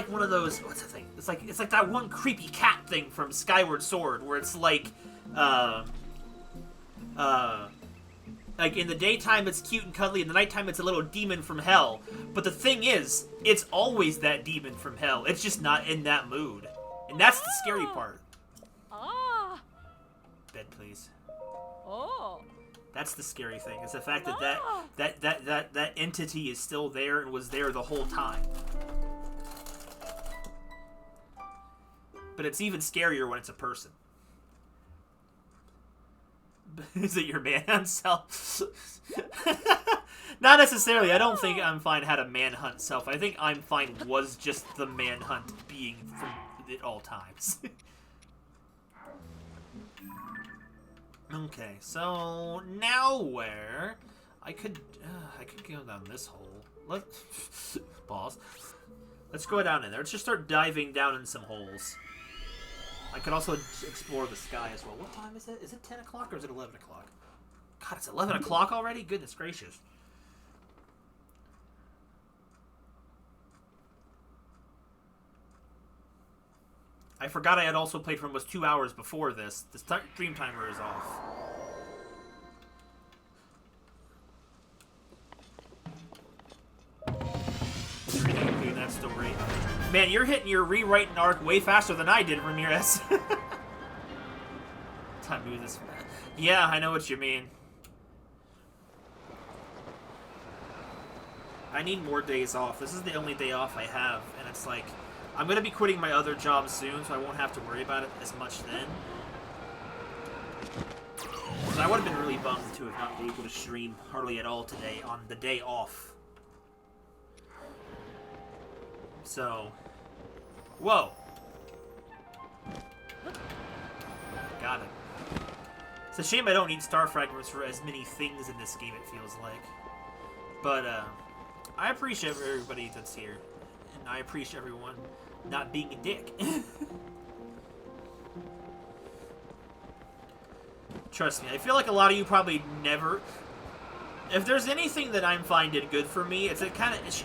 one of those, what's the thing? It's like that one creepy cat thing from Skyward Sword where it's like in the daytime it's cute and cuddly, in the nighttime it's a little demon from hell. But the thing is, it's always that demon from hell. It's just not in that mood. And that's the scary part. Ah. Bed, please. Oh. That's the scary thing, is the fact that entity is still there and was there the whole time. But it's even scarier when it's a person. Is it your manhunt self? Not necessarily. I don't think I'm Fine had a manhunt self. I think I'm Fine was just the manhunt being from at all times. Okay, so now where I could go down this hole. Let's pause. Let's go down in there. Let's just start diving down in some holes. I could also explore the sky as well. What time is it? Is it 10 o'clock or is it 11 o'clock? God, it's 11 o'clock already? Goodness gracious. I forgot I had also played for almost 2 hours before this. The stream timer is off. Doing that story. Man, you're hitting your rewriting arc way faster than I did, Ramirez. Time to move this. Yeah, I know what you mean. I need more days off. This is the only day off I have, and it's like, I'm going to be quitting my other job soon, so I won't have to worry about it as much then. So I would have been really bummed to have not been able to stream hardly at all today on the day off. So, whoa. Got it. It's a shame I don't need star fragments for as many things in this game, it feels like. But, I appreciate everybody that's here. And I appreciate everyone not being a dick. Trust me, I feel like a lot of you probably never... If there's anything that I'm Fine did good for me, it's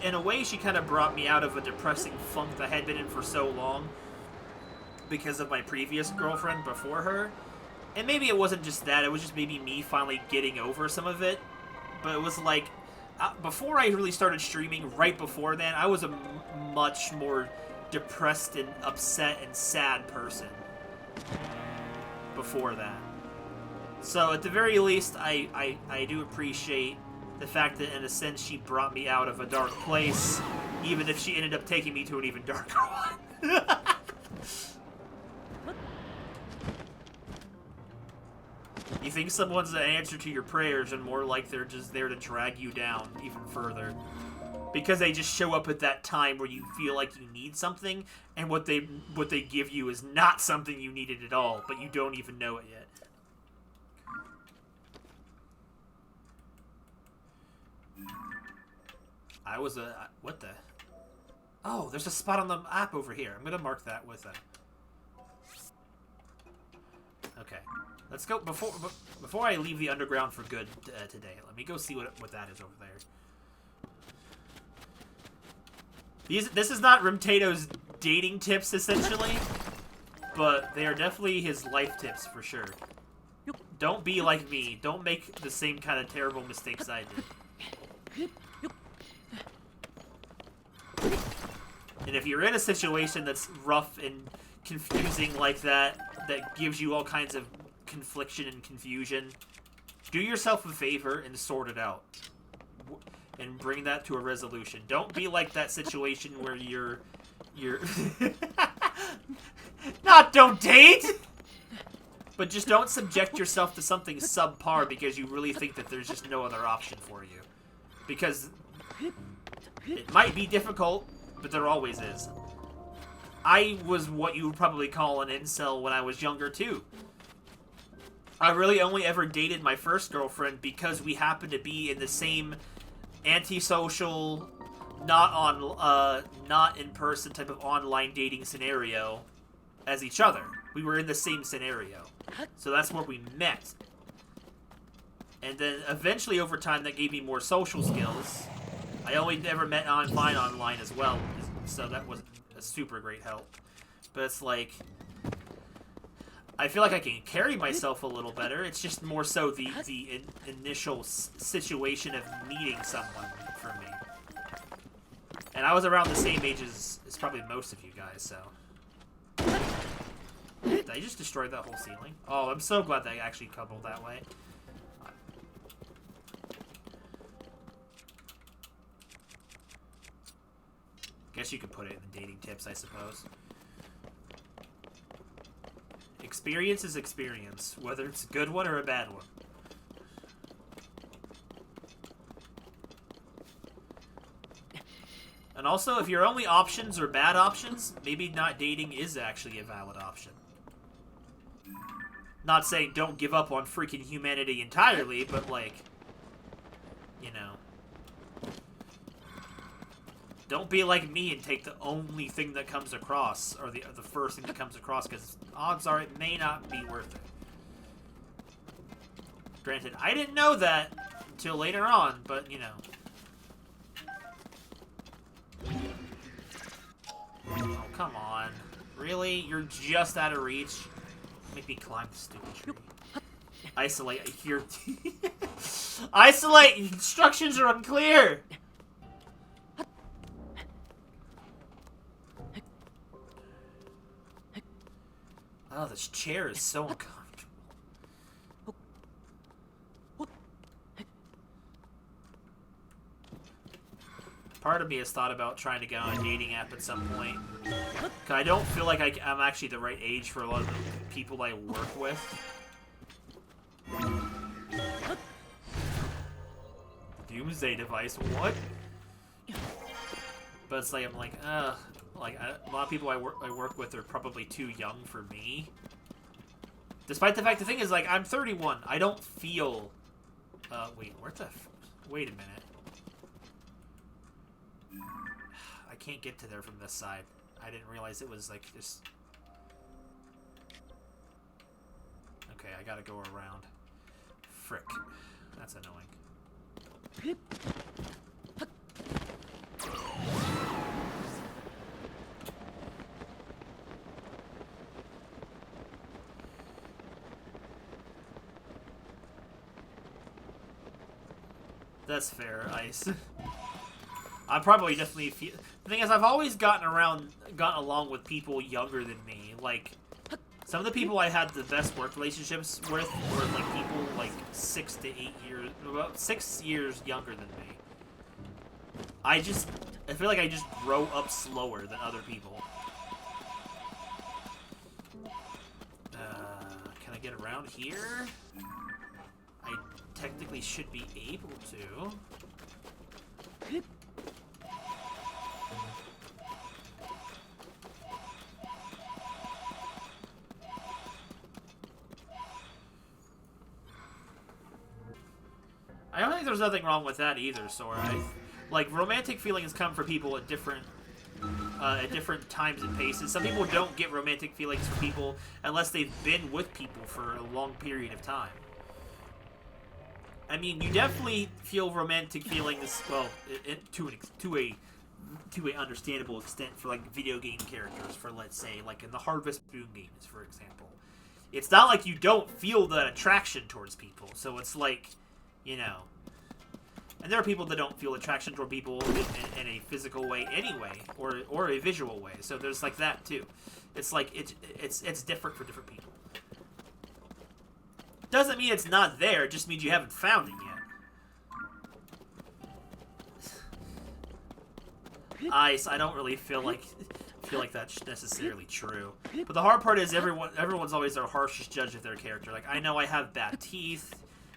in a way she kind of brought me out of a depressing funk that I had been in for so long because of my previous girlfriend before her. And maybe it wasn't just that, it was just maybe me finally getting over some of it. But it was like, before I really started streaming, right before then, I was a much more depressed and upset and sad person before that. So at the very least, I do appreciate the fact that in a sense she brought me out of a dark place, even if she ended up taking me to an even darker one. You think someone's an answer to your prayers, and more like they're just there to drag you down even further. Because they just show up at that time where you feel like you need something, and what they give you is not something you needed at all, but you don't even know it yet. I was what the? Oh, there's a spot on the app over here. I'm gonna mark that with a. Okay, let's go before I leave the underground for good today. Let me go see what that is over there. This is not Rimtato's dating tips essentially, but they are definitely his life tips for sure. Don't be like me. Don't make the same kind of terrible mistakes I did. And if you're in a situation that's rough and confusing like that, that gives you all kinds of confliction and confusion, do yourself a favor and sort it out. And bring that to a resolution. Don't be like that situation where you're... Not don't date! But just don't subject yourself to something subpar because you really think that there's just no other option for you. Because it might be difficult, but there always is. I was what you would probably call an incel when I was younger, too. I really only ever dated my first girlfriend because we happened to be in the same antisocial, not in-person type of online dating scenario as each other. We were in the same scenario. So that's where we met. And then eventually over time that gave me more social skills. I only never met online as well, so that was a super great help. But it's like, I feel like I can carry myself a little better. It's just more so the initial situation of meeting someone for me. And I was around the same age as probably most of you guys, so. Did I just destroy that whole ceiling? Oh, I'm so glad they actually coupled that way. Guess you could put it in the dating tips, I suppose. Experience is experience, whether it's a good one or a bad one. And also, if your only options are bad options, maybe not dating is actually a valid option. Not saying don't give up on freaking humanity entirely, but like, you know. Don't be like me and take the only thing that comes across, or the first thing that comes across, because odds are it may not be worth it. Granted, I didn't know that until later on, but, you know. Oh, come on. Really? You're just out of reach? Make me climb the stupid tree. Isolate. I hear... Isolate! Instructions are unclear! Oh, this chair is so uncomfortable. Part of me has thought about trying to get on a dating app at some point. Cause I don't feel like I'm actually the right age for a lot of the people I work with. Doomsday device, what? But it's like, I'm like, like, a lot of people I work with are probably too young for me. Despite the fact, the thing is, like, I'm 31. I don't feel... wait, where the... Wait a minute. I can't get to there from this side. I didn't realize it was, like, just... Okay, I gotta go around. Frick. That's annoying. That's fair, Ice. I probably definitely feel... The thing is, I've always gotten along with people younger than me. Like, some of the people I had the best work relationships with were, like, people, like, 6 to 8 years... Well, 6 years younger than me. I feel like I just grow up slower than other people. Can I get around here? I technically should be able to. I don't think there's nothing wrong with that either, Sora. Like, romantic feelings come for people at different times and paces. Some people don't get romantic feelings for people unless they've been with people for a long period of time. I mean, you definitely feel romantic feelings, well, to a understandable extent for, like, video game characters, for, let's say, like in the Harvest Moon games, for example. It's not like you don't feel that attraction towards people, so it's like, you know. And there are people that don't feel attraction toward people in a physical way anyway, or a visual way, so there's, like, that, too. It's like, it's different for different people. Doesn't mean it's not there, it just means you haven't found it yet. Ice, I don't really feel like that's necessarily true. But the hard part is everyone's always their harshest judge of their character. Like, I know I have bad teeth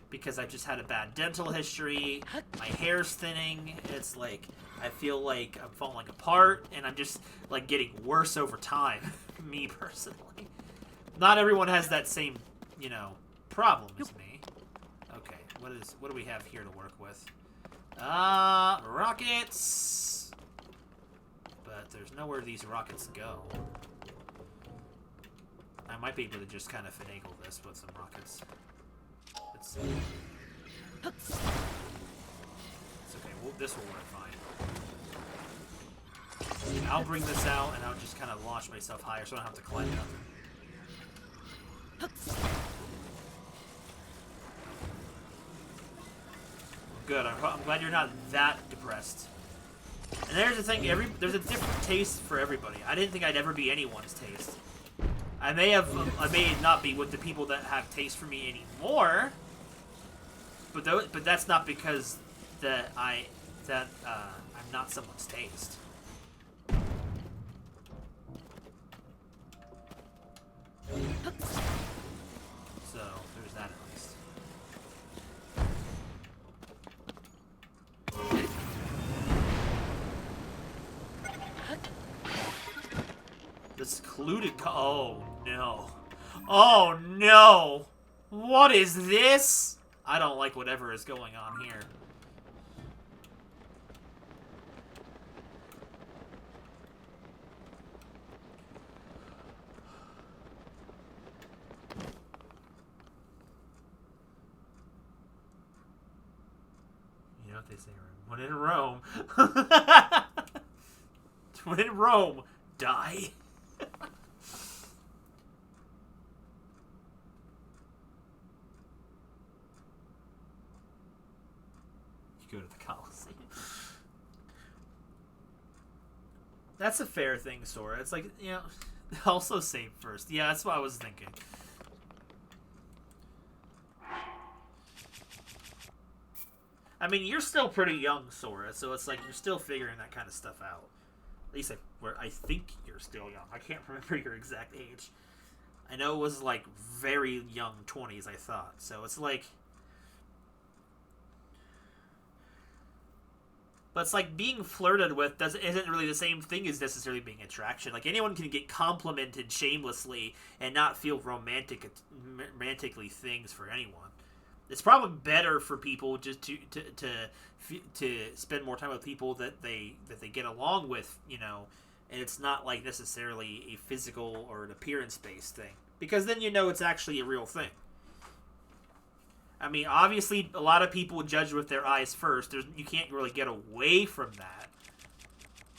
because I've just had a bad dental history. My hair's thinning. It's like, I feel like I'm falling apart, and I'm just, like, getting worse over time. Me, personally. Not everyone has that same, you know, problem as me. Okay, what do we have here to work with? Rockets! But there's nowhere these rockets go. I might be able to just kind of finagle this with some rockets. Let's see. It's okay. Well, this will work fine. I'll bring this out, and I'll just kind of launch myself higher so I don't have to climb up. Good. I'm glad you're not that depressed. And there's the thing. There's a different taste for everybody. I didn't think I'd ever be anyone's taste. I may not be with the people that have taste for me anymore. But that's not because I'm not someone's taste. So there's that at least. The secluded oh no. Oh no! What is this? I don't like whatever is going on here. You know what they say, when in Rome. When in Rome, die. Go to the Colosseum. That's a fair thing, Sora. It's like, you know, also save first. Yeah, that's what I was thinking. I mean, you're still pretty young, Sora, so it's like you're still figuring that kind of stuff out. At least I think you're still young. I can't remember your exact age. I know it was like very young 20s, I thought. So it's like... But it's like being flirted with isn't really the same thing as necessarily being attraction. Like, anyone can get complimented shamelessly and not feel romantically things for anyone. It's probably better for people just to spend more time with people that they get along with, you know, and it's not like necessarily a physical or an appearance-based thing. Because then you know it's actually a real thing. I mean, obviously, a lot of people judge with their eyes first. You can't really get away from that.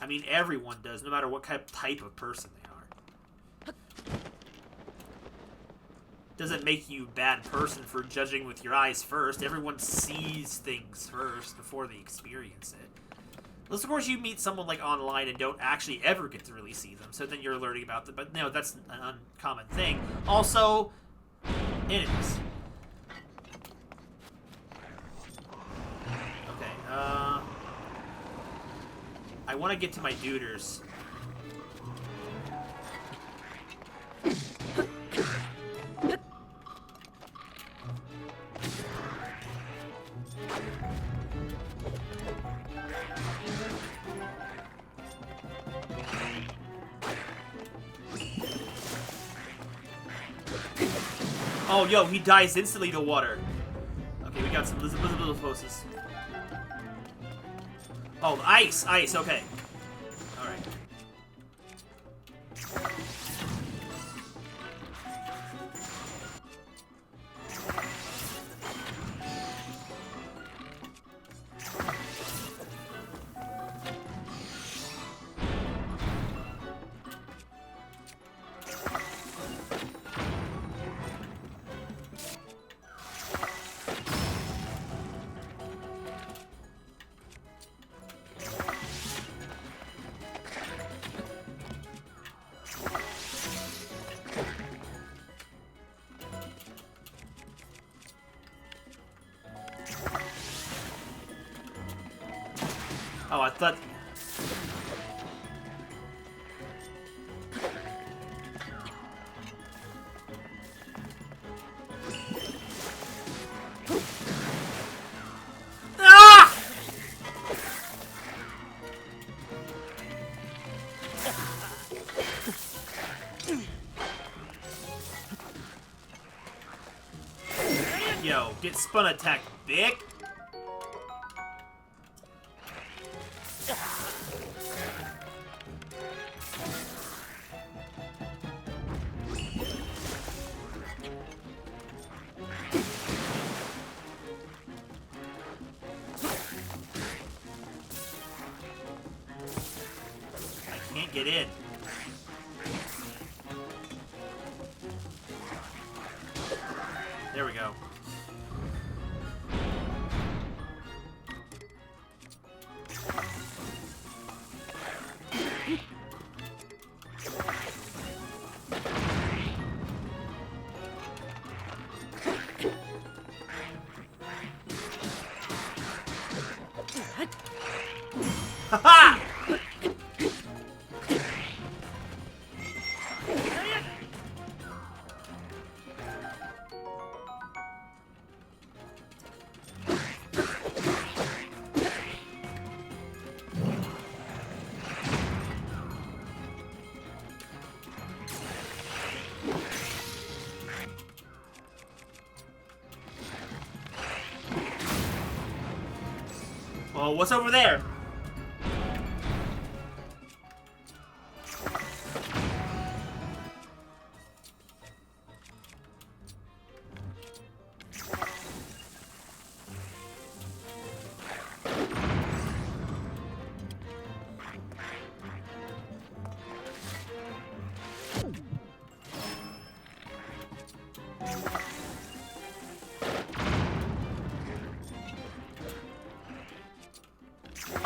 I mean, everyone does, no matter what type of person they are. Doesn't make you a bad person for judging with your eyes first. Everyone sees things first before they experience it. Unless, of course, you meet someone like online and don't actually ever get to really see them. So then you're learning about them. But no, that's an uncommon thing. Also, enemies. I want to get to my duders. Oh, yo, he dies instantly to water. Okay, we got some little poses. Oh, ice, okay. Alright. Oh, I thought... Ah! Yo, get spun attack, Vic. Get in. There we go. Ha-ha! Well, what's over there?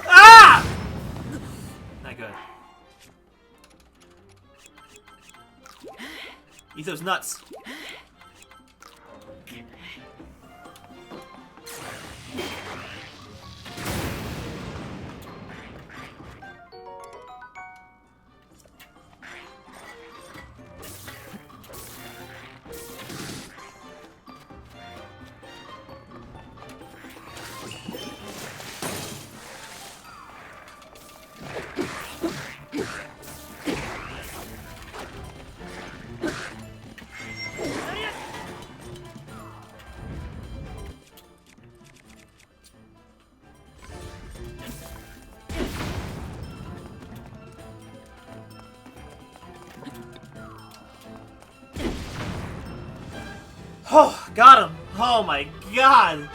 Ah! Not good. Eat those nuts. Oh, got him! Oh my god!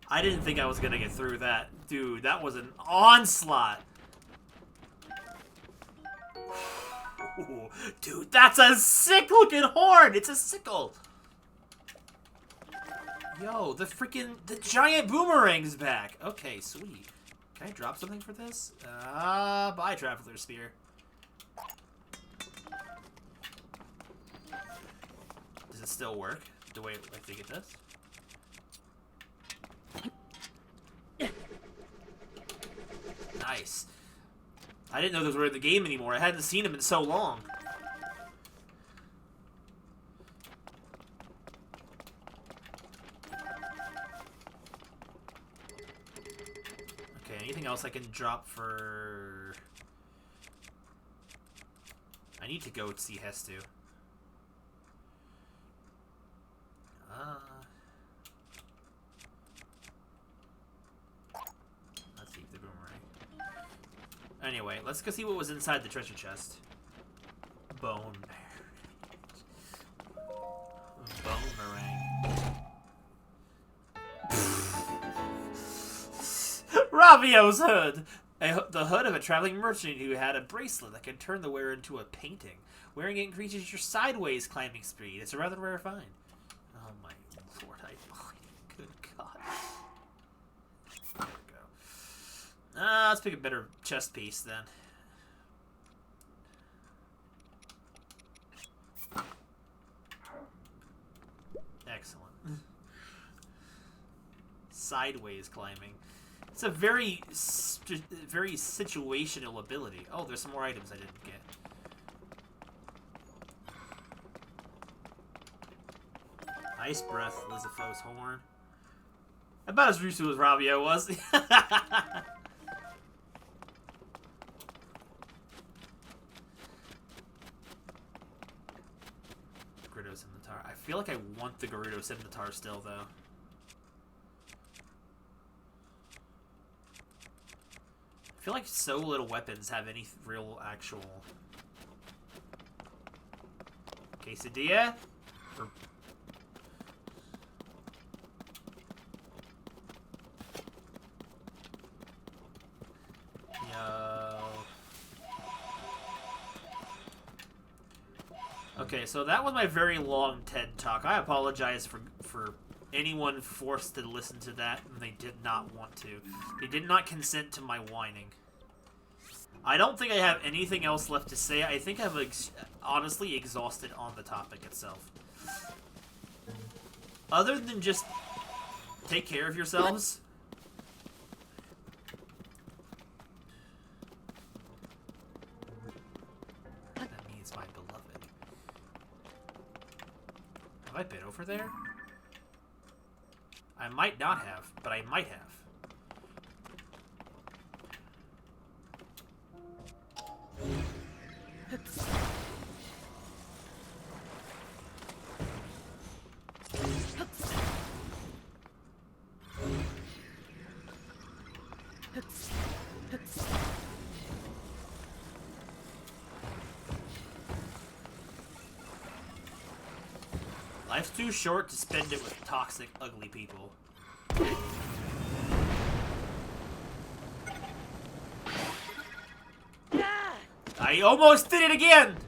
I didn't think I was gonna get through that. Dude, that was an onslaught! Ooh, dude, that's a sick looking horn! It's a sickle! Yo, the giant boomerang's back! Okay, sweet. Can I drop something for this? Bye, Traveler Spear. Does it still work the way I think it does? Nice. I didn't know those were in the game anymore. I hadn't seen them in so long. Okay, anything else I can drop for... I need to go see Hestu. Let's see the boomerang. Anyway, let's go see what was inside the treasure chest. Bone. Boomerang. Ravio's hood! The hood of a traveling merchant who had a bracelet that can turn the wearer into a painting. Wearing it increases your sideways climbing speed. It's a rather rare find. Oh my lord, good god. There we go. Let's pick a better chest piece then. Excellent. Sideways climbing. It's a very situational ability. Oh, there's some more items I didn't get. Ice Breath, Lizopho's Horn. About as useful as Ravio was. Gerudo Scimitar. I feel like I want the Gerudo Scimitar still, though. I feel like so little weapons have any real actual... Quesadilla? Or... Okay, so that was my very long TED talk. I apologize for anyone forced to listen to that and they did not want to. They did not consent to my whining. I don't think I have anything else left to say. I think I've honestly exhausted on the topic itself. Other than just take care of yourselves. That means my beloved. Have I been over there? I might not have, but I might have. Life's too short to spend it with toxic, ugly people. I almost did it again!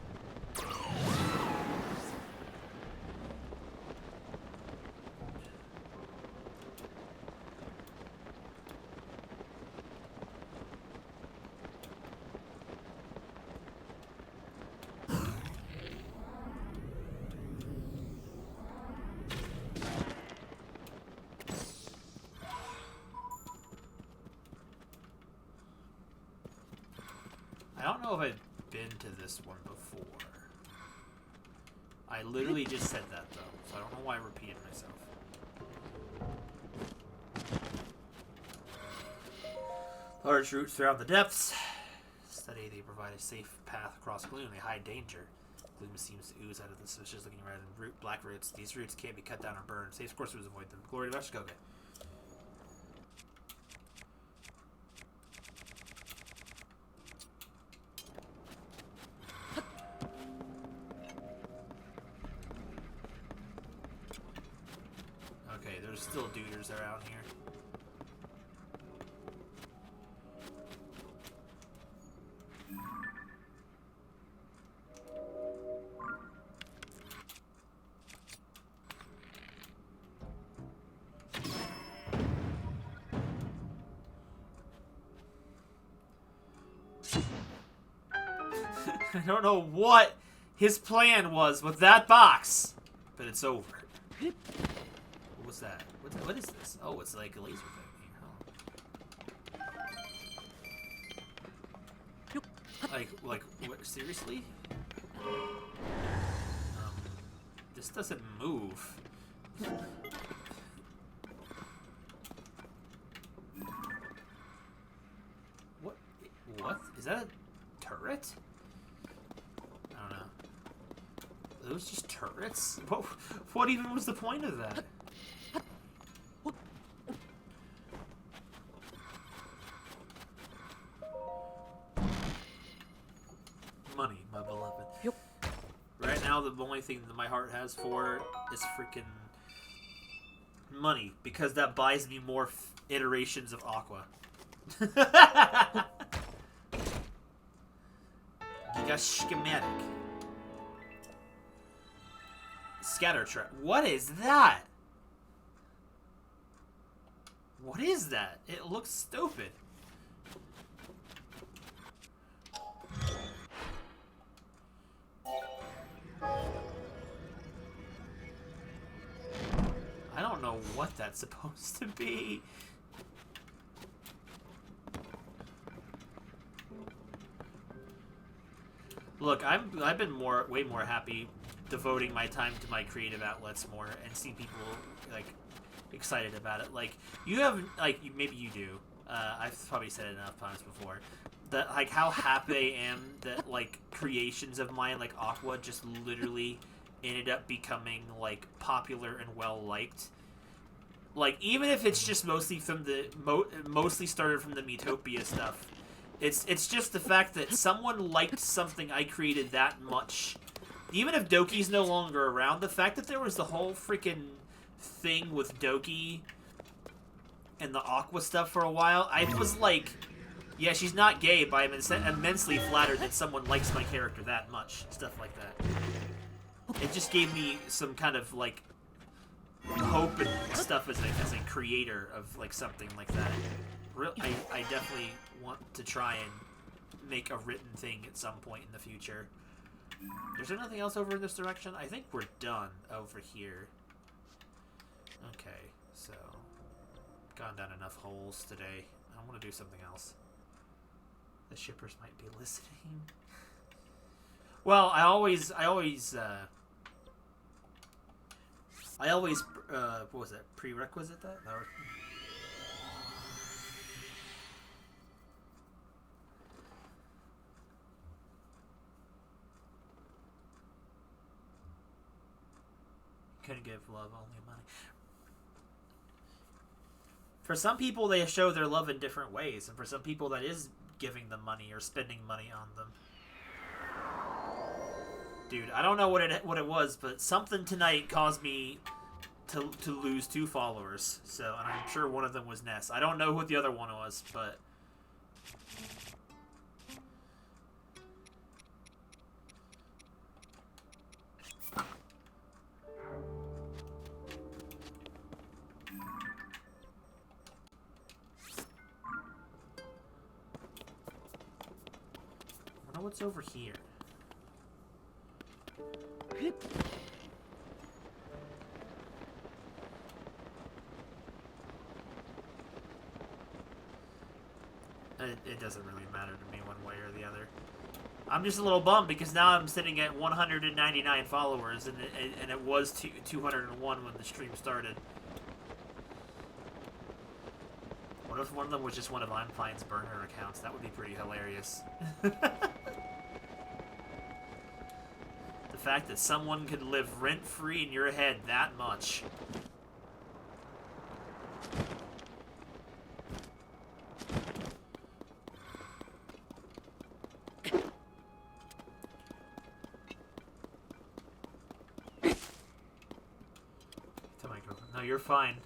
I don't know if I've been to this one before. I literally just said that though, so I don't know why I repeated myself. Large roots throughout the depths. Study, they provide a safe path across gloom. They hide danger. Gloom seems to ooze out of the suspicious looking red and black roots. These roots can't be cut down or burned. Safe course was avoid them. Glory to Veshkoge. Okay, there's still duders around here. I don't know what his plan was with that box, but it's over. What was that? What is this? Oh, it's like a laser thing here. Huh? Like, what, seriously? This doesn't move. What? What? Is that a turret? I don't know. Are those just turrets? What even was the point of that? Money, my beloved. Yep. Right now, the only thing that my heart has for is freaking money, because that buys me more iterations of Aqua. Giga schematic. Scatter trap. What is that? What is that? It looks stupid. I don't know what that's supposed to be. Look, I've been way more happy devoting my time to my creative outlets more and seeing people like excited about it. Like you have, like maybe you do. I've probably said it enough times before. That like how happy I am that like creations of mine like Aqua just literally ended up becoming like popular and well liked. Like even if it's just mostly from the mostly started from the Metopia stuff. It's just the fact that someone liked something I created that much. Even if Doki's no longer around, the fact that there was the whole freaking thing with Doki and the Aqua stuff for a while, I was like, yeah, she's not gay, but I'm immensely flattered that someone likes my character that much. Stuff like that. it just gave me some kind of like hope and stuff as a creator of like something like that. I definitely want to try and make a written thing at some point in the future. Is there nothing else over in this direction? I think we're done over here. Okay, so gone down enough holes today. I want to do something else. The shippers might be listening. Well, I always what was that? Prerequisite that? Or, couldn't give love, only money. For some people, they show their love in different ways, and for some people, that is giving them money or spending money on them. Dude, I don't know what it was, but something tonight caused me to lose 2 followers. So, and I'm sure one of them was Ness. I don't know what the other one was, but I wonder what's over here. It doesn't really matter to me one way or the other. I'm just a little bummed because now I'm sitting at 199 followers, and it was 201 when the stream started. What if one of them was just one of I'm Fine's burner accounts? That would be pretty hilarious. The fact that someone could live rent-free in your head that much. Tell my girlfriend, no, you're fine.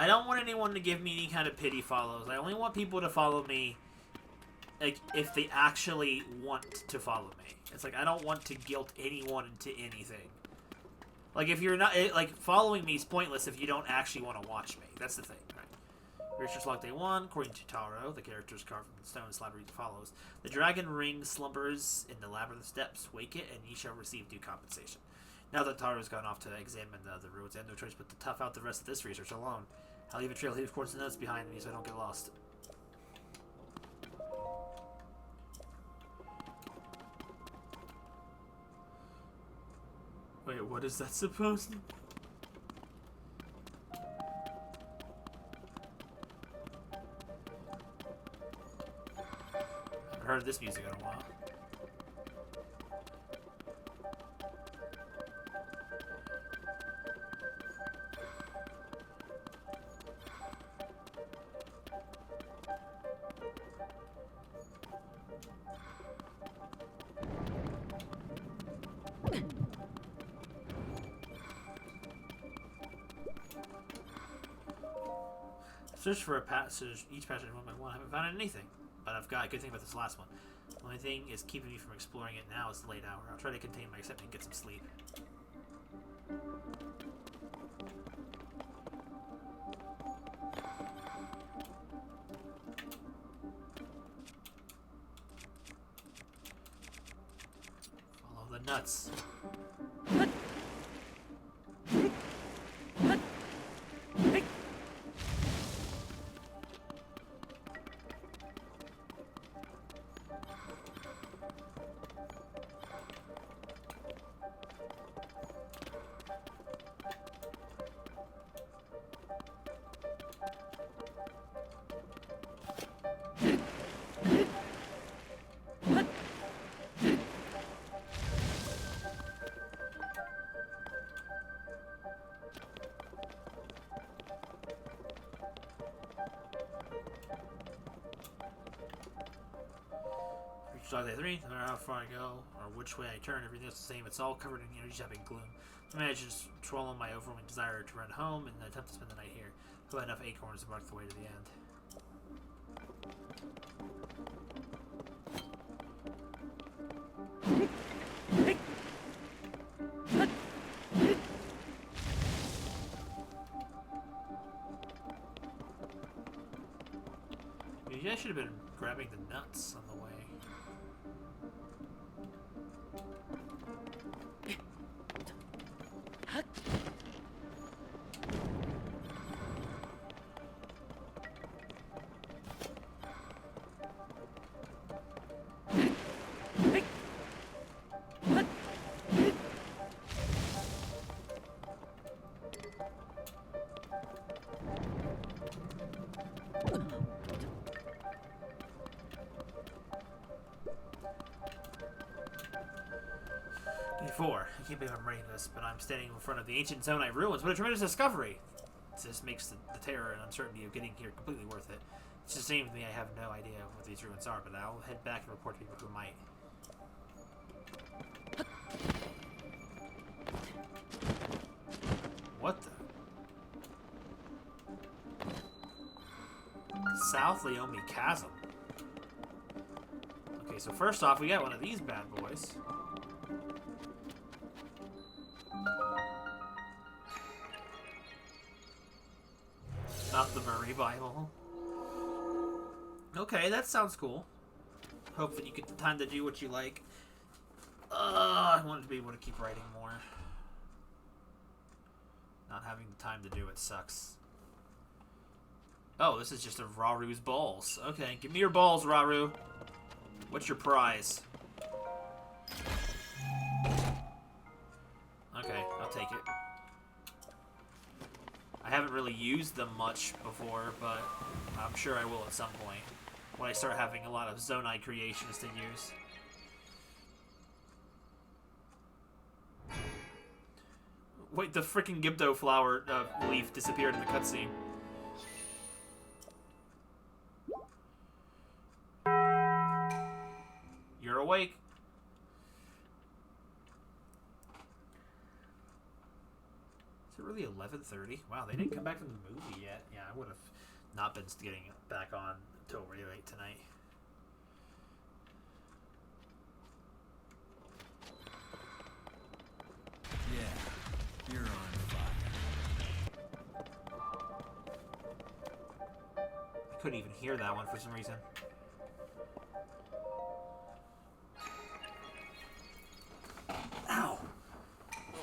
I don't want anyone to give me any kind of pity follows. I only want people to follow me, like, if they actually want to follow me. It's like, I don't want to guilt anyone into anything. Like, if you're not, like, following me is pointless if you don't actually want to watch me. That's the thing, right? Research log day 1, according to Taro, the characters carved from the stone slab read follows. The dragon ring slumbers in the labyrinth steps. Wake it, and ye shall receive due compensation. Now that Taro's gone off to examine the ruins, I have no choice but to tough out the rest of this research alone. I'll leave a trail of course notes behind me so I don't get lost. Wait, what is that supposed to... I haven't heard this music in a while. Search for a passage, each passage one by one. I haven't found anything, but I've got a good thing about this last one. The only thing is keeping me from exploring it now is the late hour. I'll try to contain my excitement and get some sleep. Follow the nuts. Shall I say 3? No matter how far I go or which way I turn, everything's the same. It's all covered in energy-sapping gloom. Imagine just swallowing my overwhelming desire to run home and attempt to spend the night here. Who had enough acorns to mark the way to the end? Maybe I should have been grabbing the nuts on the way. I can't believe I'm writing this, but I'm standing in front of the ancient Zonai ruins. What a tremendous discovery! This makes the terror and uncertainty of getting here completely worth it. It's just the same to me. I have no idea what these ruins are, but I'll head back and report to people who might. What the? South Leomi Chasm. Okay, so first off, we got one of these bad boys. Not the Murray Bible. Okay, that sounds cool. Hope that you get the time to do what you like. I wanted to be able to keep writing more. Not having the time to do it sucks. Oh, this is just a Raru's balls. Okay, give me your balls, Raru. What's your prize? Okay, I'll take it. I haven't really used them much before, but I'm sure I will at some point. When I start having a lot of Zonai creations to use. Wait, the freaking Gibdo flower leaf disappeared in the cutscene. You're awake. Is it really 11:30? Wow, they didn't come back from the movie yet. Yeah, I would have not been getting back on until really late tonight. Yeah, you're on fire. I couldn't even hear that one for some reason. Ow!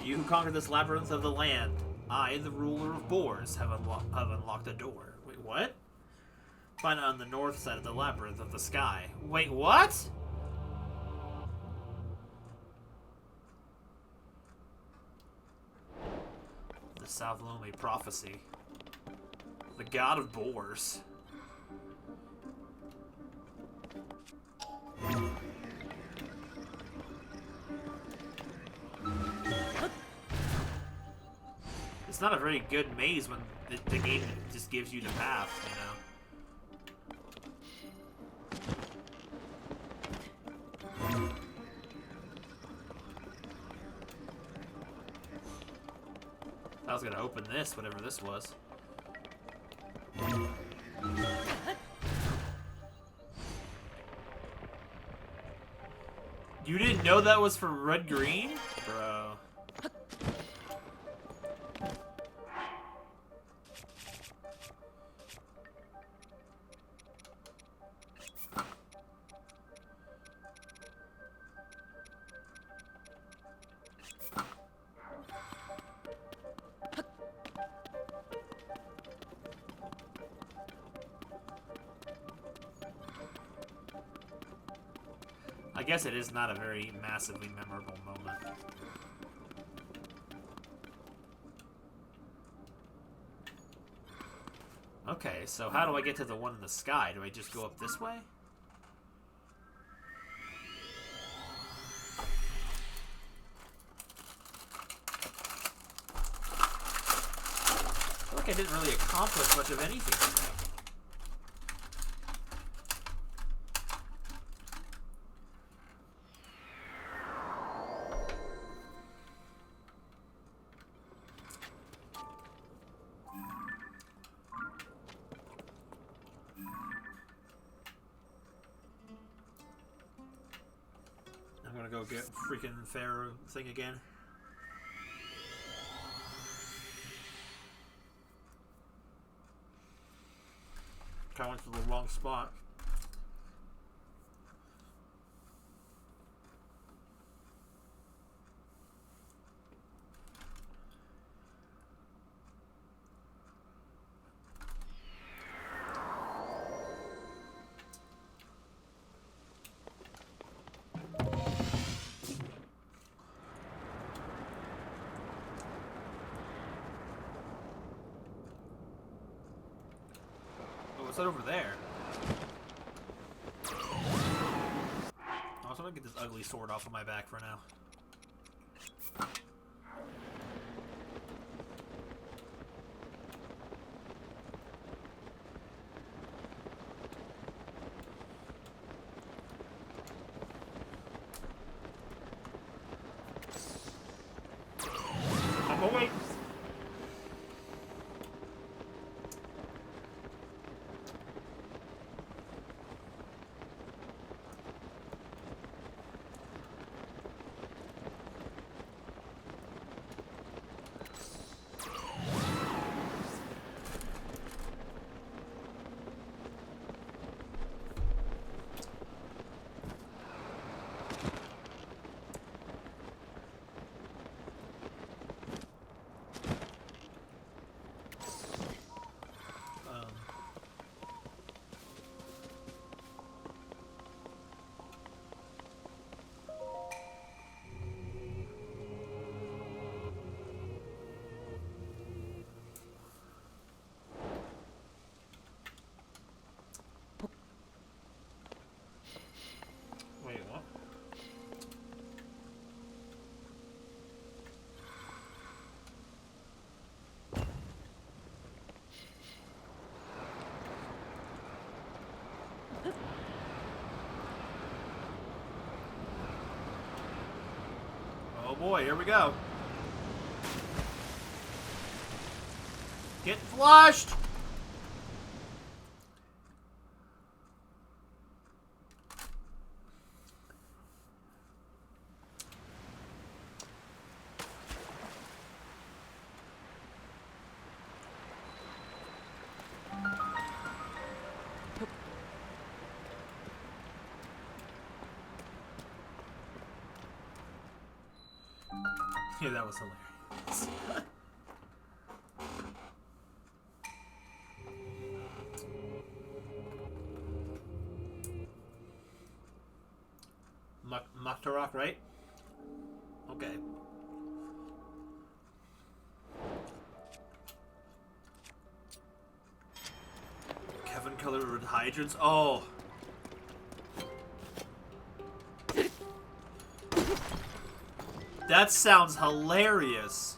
You who conquered this labyrinth of the land, I, the ruler of boars, have unlocked a door. Wait, what? Find it on the north side of the labyrinth of the sky. Wait, what? The South Lome prophecy. The god of boars. It's not a very good maze when the game just gives you the path, you know? I was gonna open this, whatever this was. You didn't know that was for Red Green? Bro. I guess it is not a very massively memorable moment. Okay, so how do I get to the one in the sky? Do I just go up this way? I feel like I didn't really accomplish much of anything today. get freaking Pharaoh thing again. Kinda went to the wrong spot. What's that over there? I'm gonna get this ugly sword off of my back for now. I'm awake. Wait, what? Oh boy, here we go. Get flushed! Yeah, that was hilarious. Maktarak, right? Okay. Kevin colored hydrants. Oh. That sounds hilarious.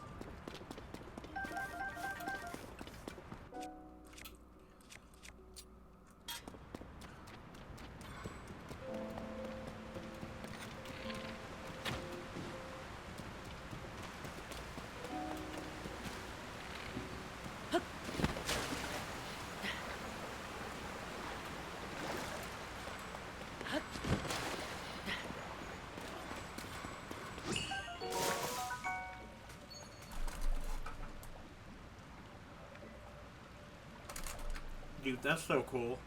Dude, that's so cool.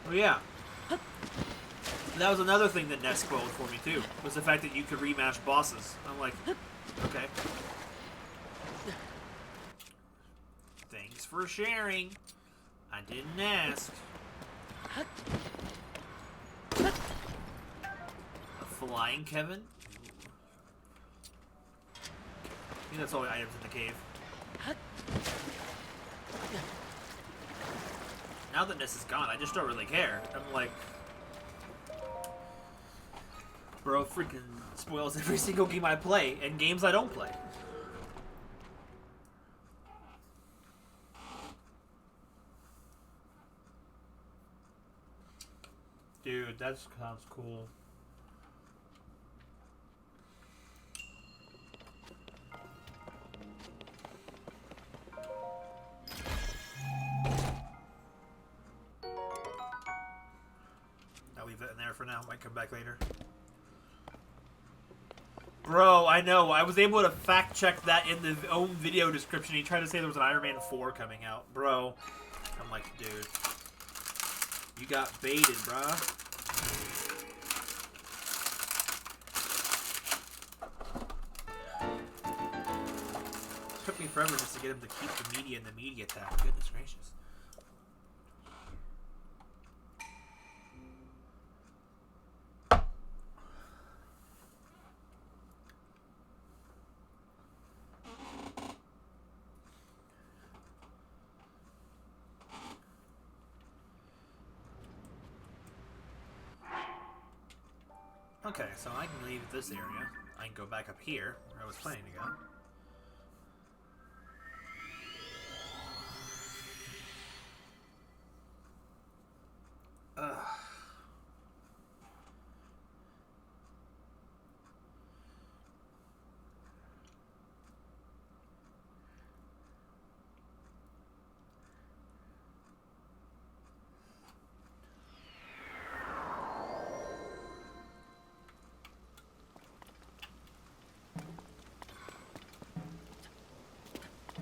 Oh yeah. That was another thing that Ness spoiled for me too, was the fact that you could rematch bosses. I'm like, okay. Thanks for sharing. I didn't ask. Flying Kevin? I think that's all the items in the cave. Now that Ness is gone, I just don't really care. I'm like... Bro freaking spoils every single game I play, and games I don't play. Dude, that sounds cool. there for now. Might come back later. Bro, I know. I was able to fact check that in the own video description. He tried to say there was an Iron Man 4 coming out. Bro. I'm like, dude. You got baited, bruh. Took me forever just to get him to keep the media in the media tab. Goodness gracious. Okay, so I can leave this area. I can go back up here, where I was planning to go. Ugh.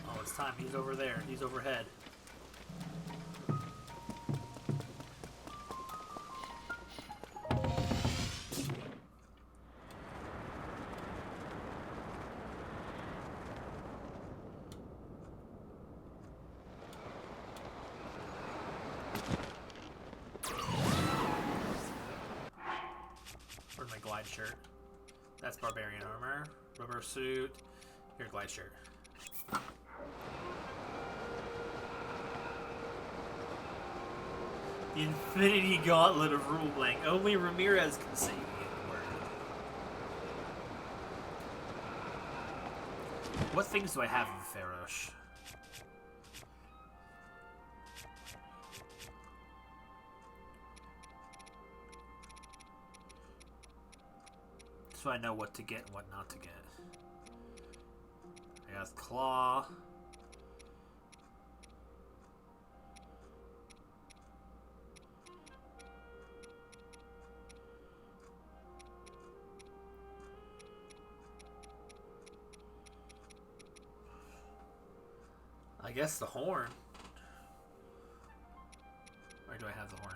Oh, it's time. He's over there. He's overhead. Where's my glide shirt? That's barbarian armor. Rubber suit. Your glide shirt. The Infinity Gauntlet of Rule Blank. Only Ramirez can say the word. What things do I have in Farosh? So I know what to get and what not to get. I got Claw. I guess the horn. Where do I have the horn?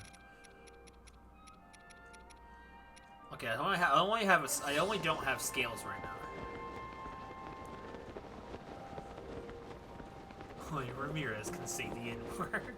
Okay, I only don't have scales right now. Only Ramirez can say the N-word.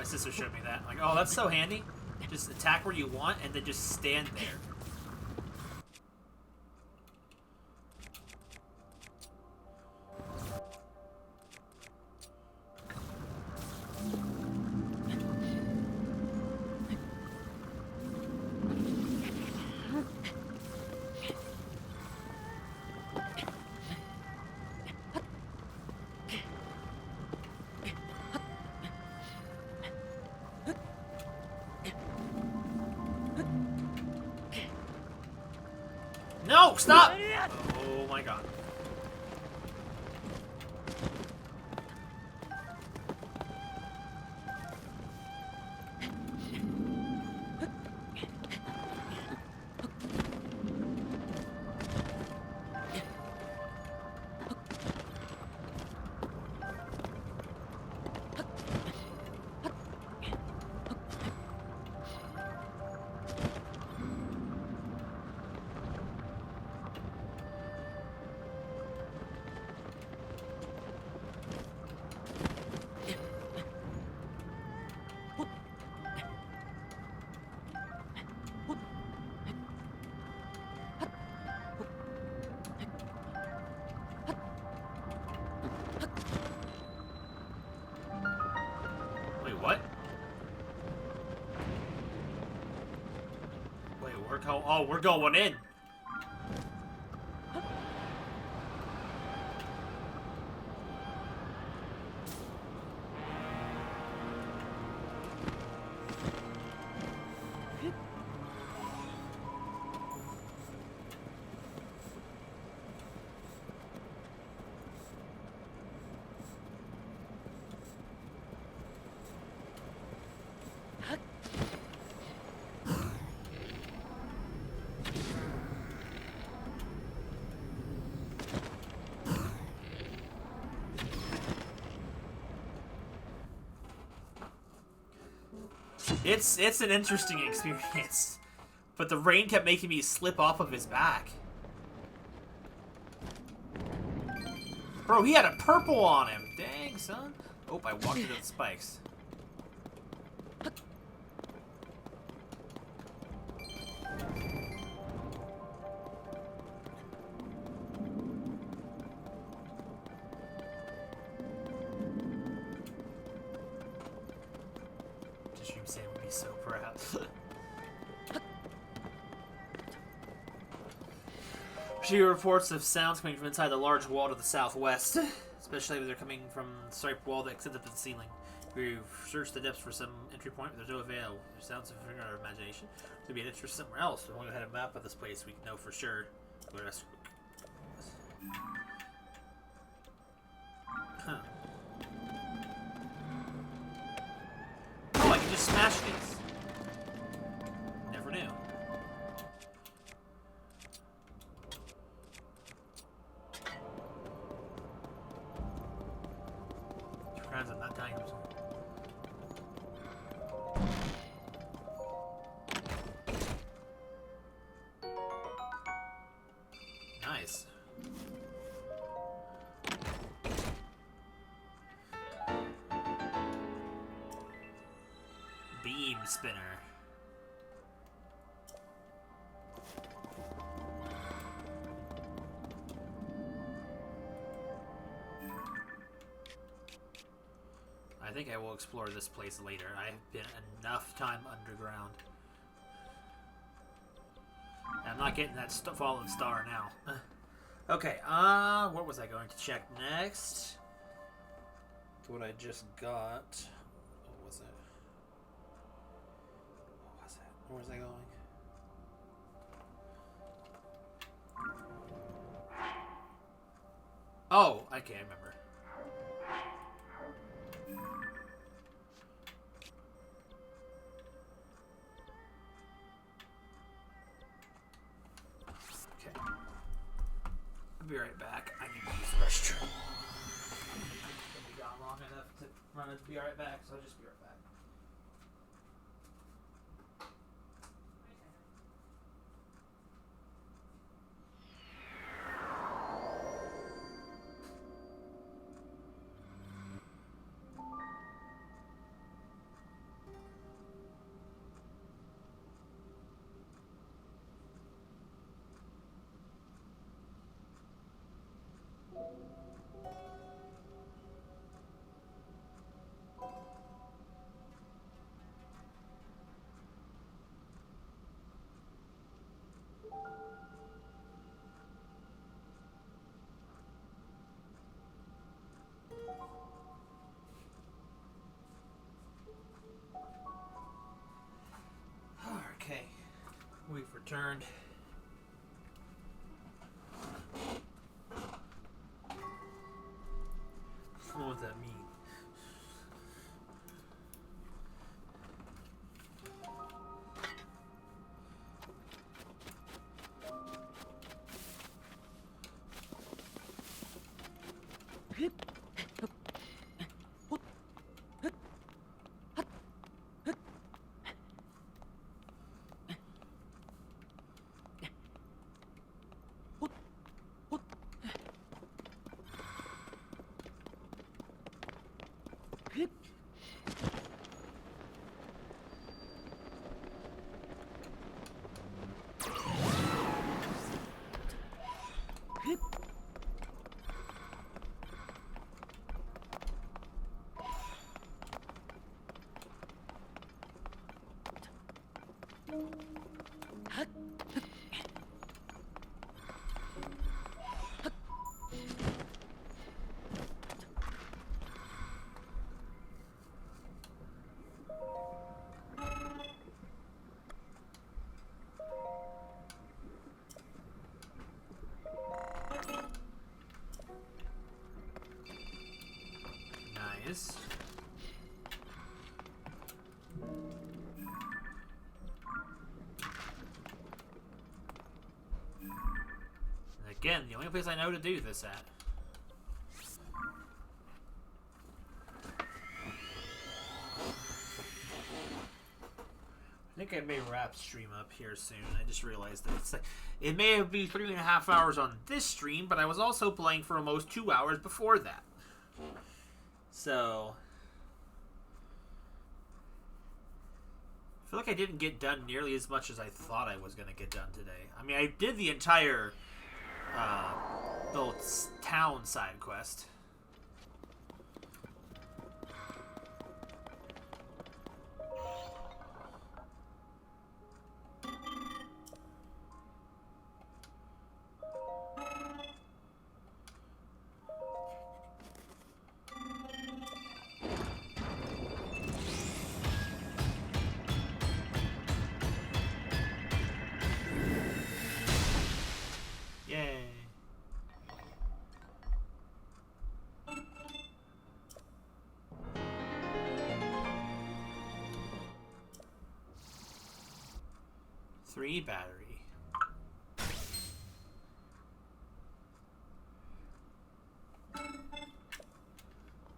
Sister showed me that. I'm like, oh, that's so handy. Just attack where you want and then just stand there. No, stop! Oh my god. we're going in. It's an interesting experience, but the rain kept making me slip off of his back. Bro, he had a purple on him. Dang, son. Oh, I walked into the spikes. Stream Sam would be so proud. She reports of sounds coming from inside the large wall to the southwest, especially if they're coming from the striped wall that extends up to the ceiling. We've searched the depths for some entry point, but there's no avail. There's sounds of our imagination. There'd be an interest somewhere else. If we only had a map of this place, we can know for sure. Huh. Oh, I can just smash these. Never knew. Surprised I'm not dying from something. Nice. Beam spinner. I think I will explore this place later. I've been enough time underground. I'm not getting that fallen star now. Okay, what was I going to check next? What I just got. What was it? What was it? Where was I going? Oh, I can't remember. Okay. I'll be right back. I need to use the restroom. I'll be gone long enough to run and be right back, so I'll just be right back. Okay, we've returned. What does that mean? only place I know to do this at. I think I may wrap stream up here soon. I just realized that it's like, it may be 3.5 hours on this stream, but I was also playing for almost 2 hours before that. So I feel like I didn't get done nearly as much as I thought I was going to get done today. I mean, I did the entire little town side quest. Yay. Three battery.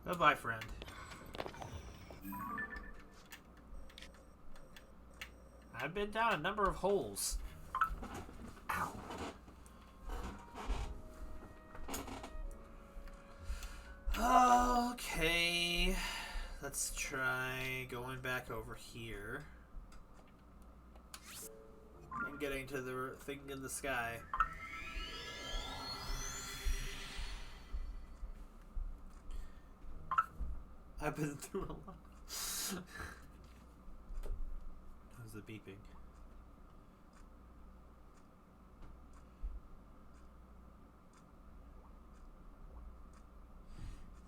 Bye-bye, friend. I've been down a number of holes. Ow. Okay. Let's try going back over here. And getting to the thing in the sky. I've been through a lot. How's the beeping?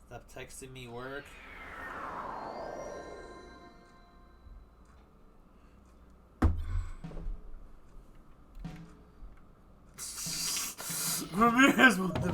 Stop texting me work. Ramirez with the...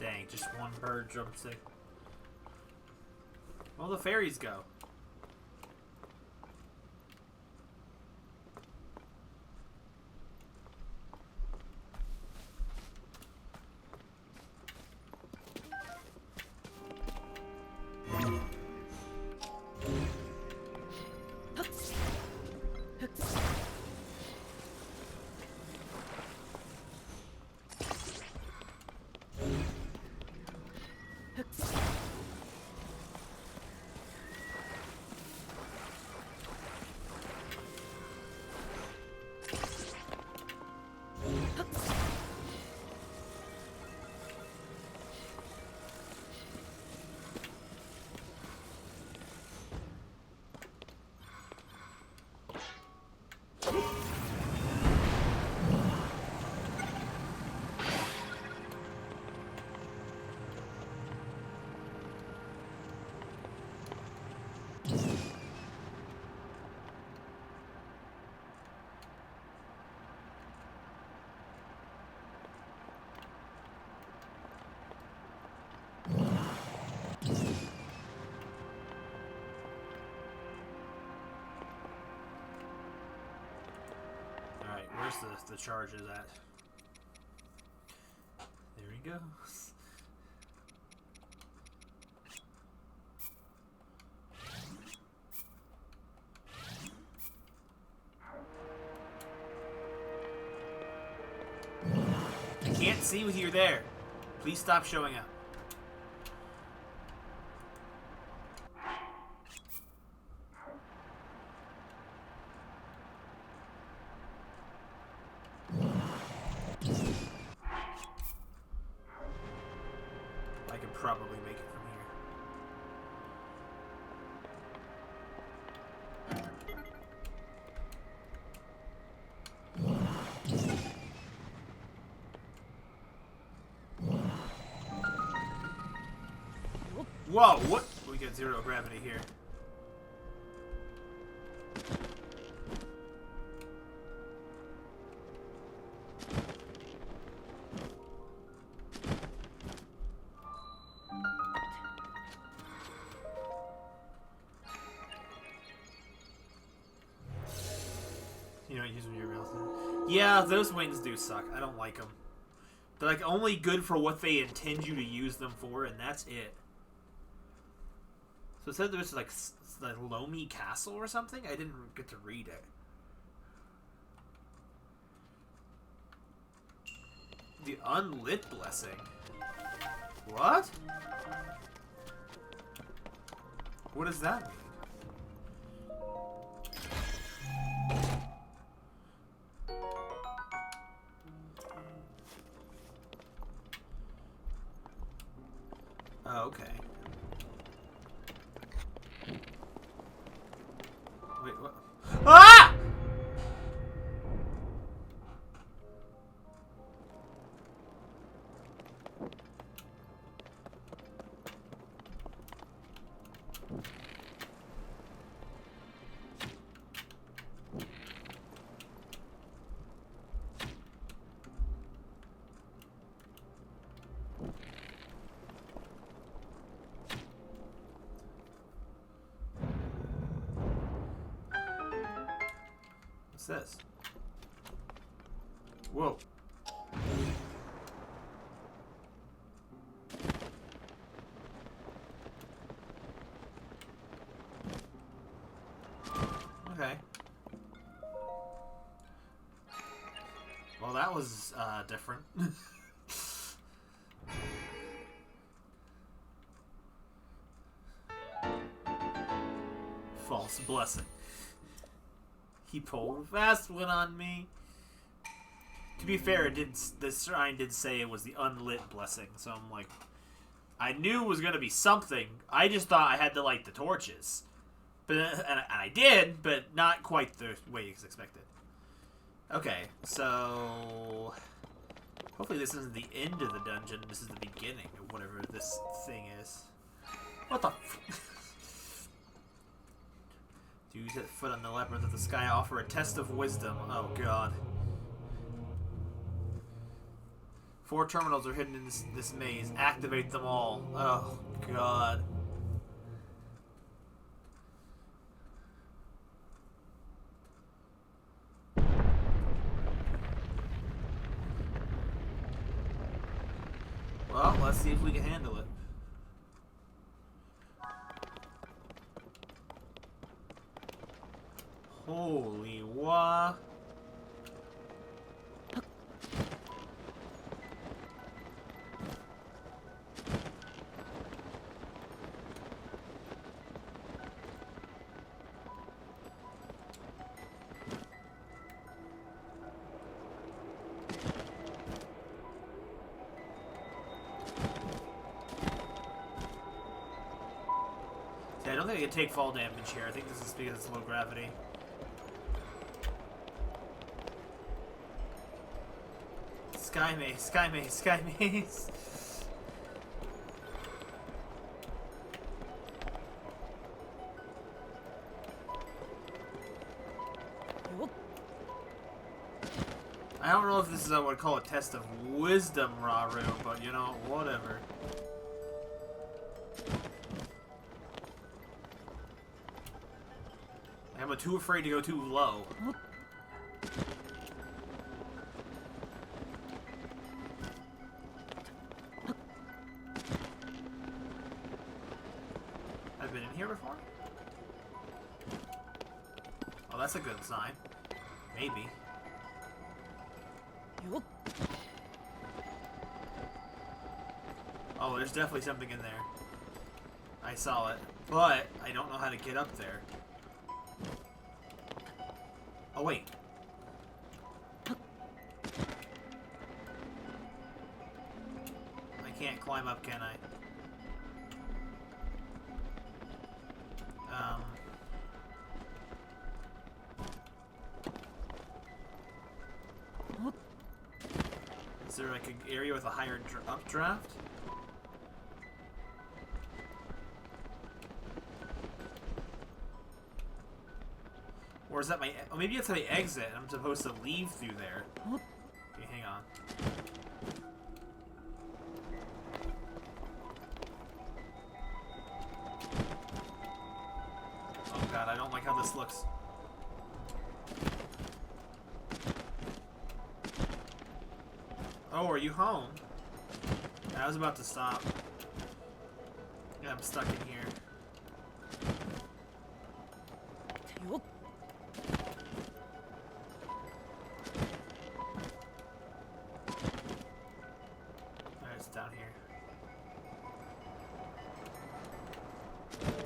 Dang, just one bird jumped in. Well, the fairies go. Where's the charges at? There he goes. I can't see with you there. Please stop showing up. I could probably make it from here. Whoa, what? We get 0 gravity here. You don't use them in your real thing. Yeah, those wings do suck. I don't like them. They're like only good for what they intend you to use them for, and that's it. So it said there was like Lomi Castle or something? I didn't get to read it. The Unlit Blessing. What? What does that mean? Oh, okay. Wait, what? Ah! What's this? Whoa. Okay. Well, that was different. False blessing. He pulled a fast one on me. To be fair, the shrine did say it was the unlit blessing, so I'm like, I knew it was gonna be something. I just thought I had to light the torches, but and I did, but not quite the way it's expected. Okay, so hopefully this isn't the end of the dungeon. This is the beginning of whatever this thing is. What the? Do you set foot on the labyrinth of the sky? Offer a test of wisdom. Oh god. 4 terminals are hidden in this maze. Activate them all. Oh god. Well, let's see if we can handle it. Holy wah. See, I don't think I can take fall damage here. I think this is because it's low gravity. Sky maze, sky maze, sky maze. I don't know if this is what I would call a test of wisdom, Raru, but you know, whatever. I'm too afraid to go too low. been in here before? Oh, that's a good sign. Maybe. Oh, there's definitely something in there. I saw it. But I don't know how to get up there. Oh, wait. I can't climb up, can I? Is there like an area with a higher updraft? Or is that my... Oh, maybe it's my exit and I'm supposed to leave through there. Okay, hang on. Oh god, I don't like how this looks. Oh, are you home? I was about to stop. Yeah, I'm stuck in here. Alright, it's down here.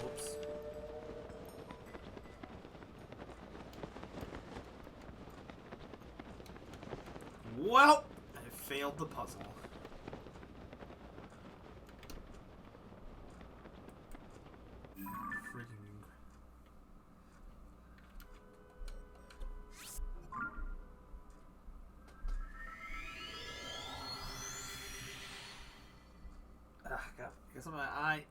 Whoops. Well, I failed the puzzle. Freaking. Ah, God. Guess on my eye.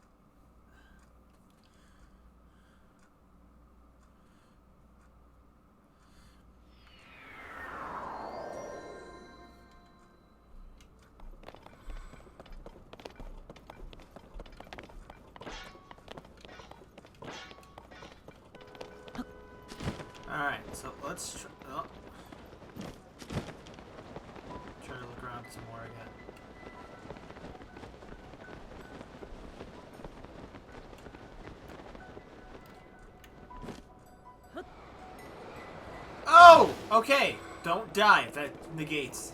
Alright, so let's try to look around some more again. Oh! Okay! Don't die. That negates.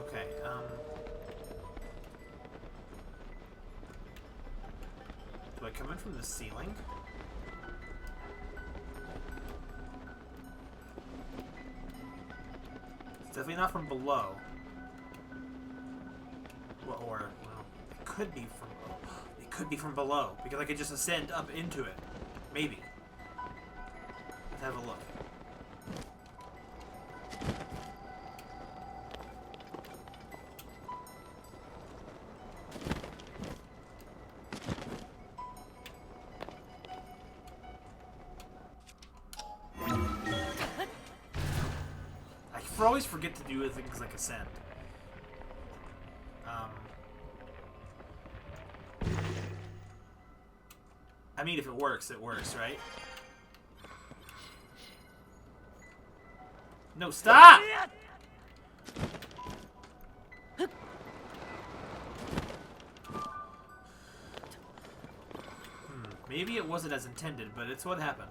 Okay, do I come in from the ceiling? It's definitely not from below. Or, well, it could be from... It could be from below, because I could just ascend up into it. Maybe. Let's have a look. I always forget to do things like ascend. I mean, if it works, right? No, stop! Maybe it wasn't as intended, but it's what happened.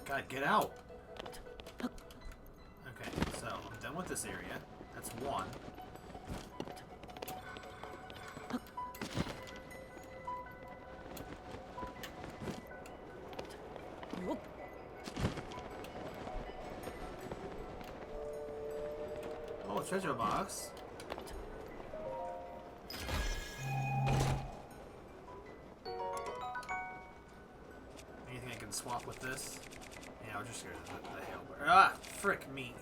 God, get out! Okay, so I'm done with this area. That's one. Oh, treasure box. Anything I can swap with this? Yeah, I'll just get the hail. Ah, frick me.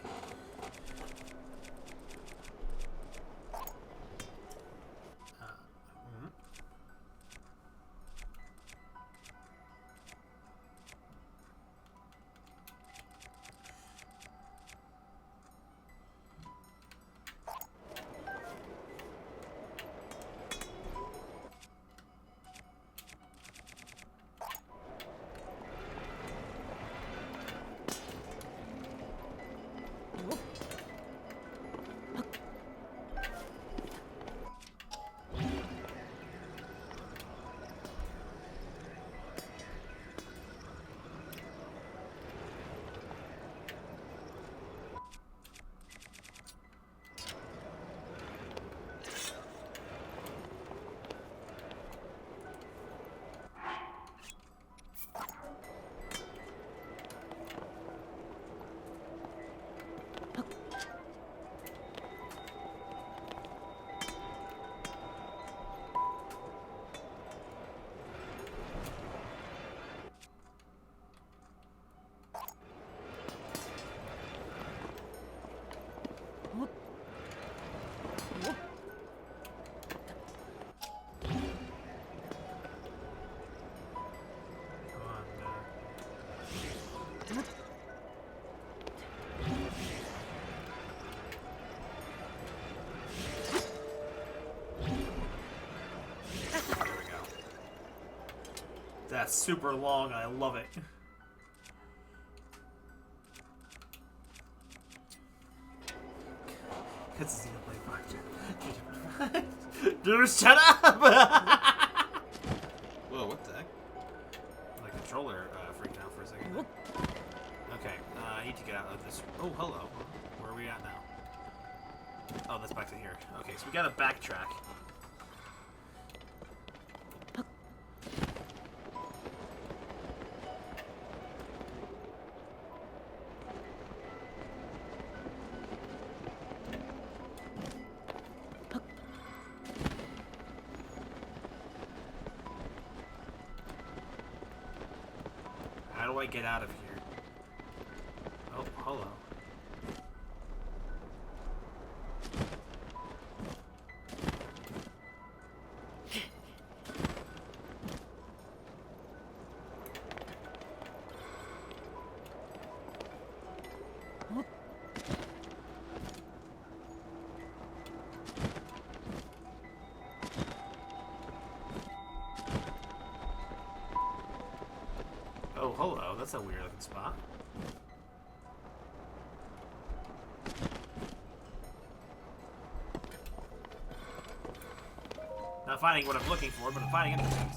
That's super long, and I love it. It's dude, shut up! Whoa, what the heck? My controller freaked out for a second. Okay, I need to get out of this. Oh, hello. Where are we at now? Oh, that's back to here. Okay, so we gotta backtrack. How do I get out of here? Oh, hello. Oh, hello. That's a weird looking spot. Not finding what I'm looking for, but I'm finding other things.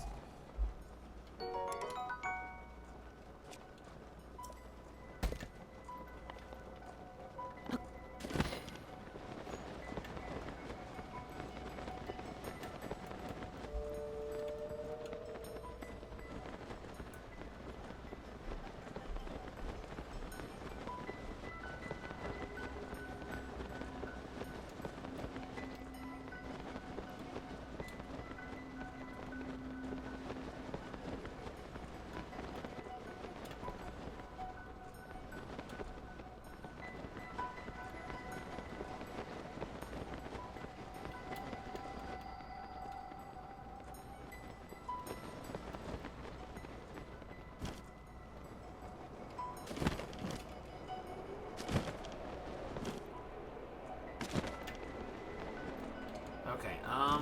Okay, I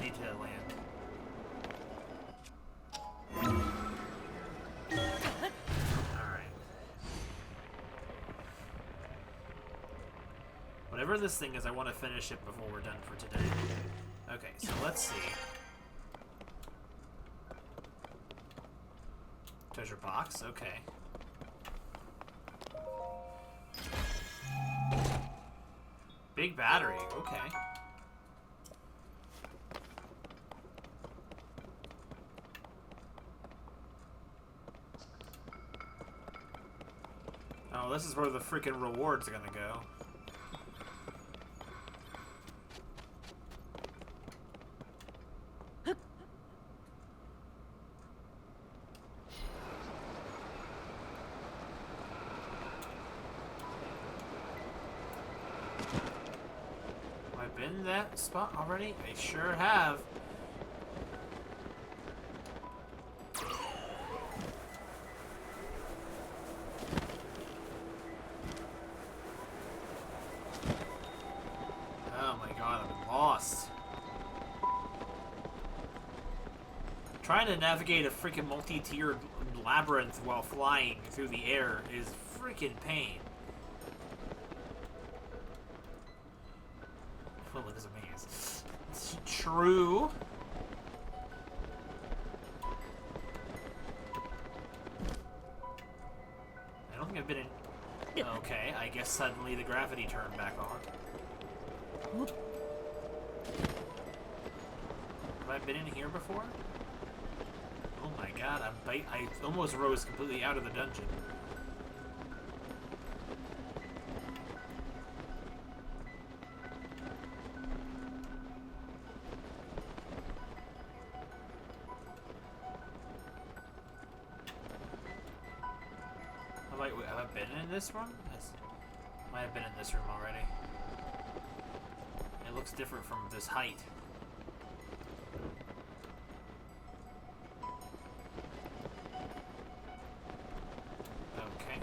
need to land. Alright. Whatever this thing is, I want to finish it before we're done for today. Okay, so let's see. Treasure box, okay. Big battery, okay. Oh, this is where the freaking rewards are gonna go. Have I been in that spot already? I sure have. Oh my god, I'm lost. Trying to navigate a freaking multi-tiered labyrinth while flying through the air is freaking pain. Well, it is a maze. It's true. I don't think I've been in... Okay, I guess suddenly the gravity turned back on. Have I been in here before? Oh my god, I almost rose completely out of the dungeon. Have I been in this room? Yes. Might have been in this room already. It looks different from this height. Okay.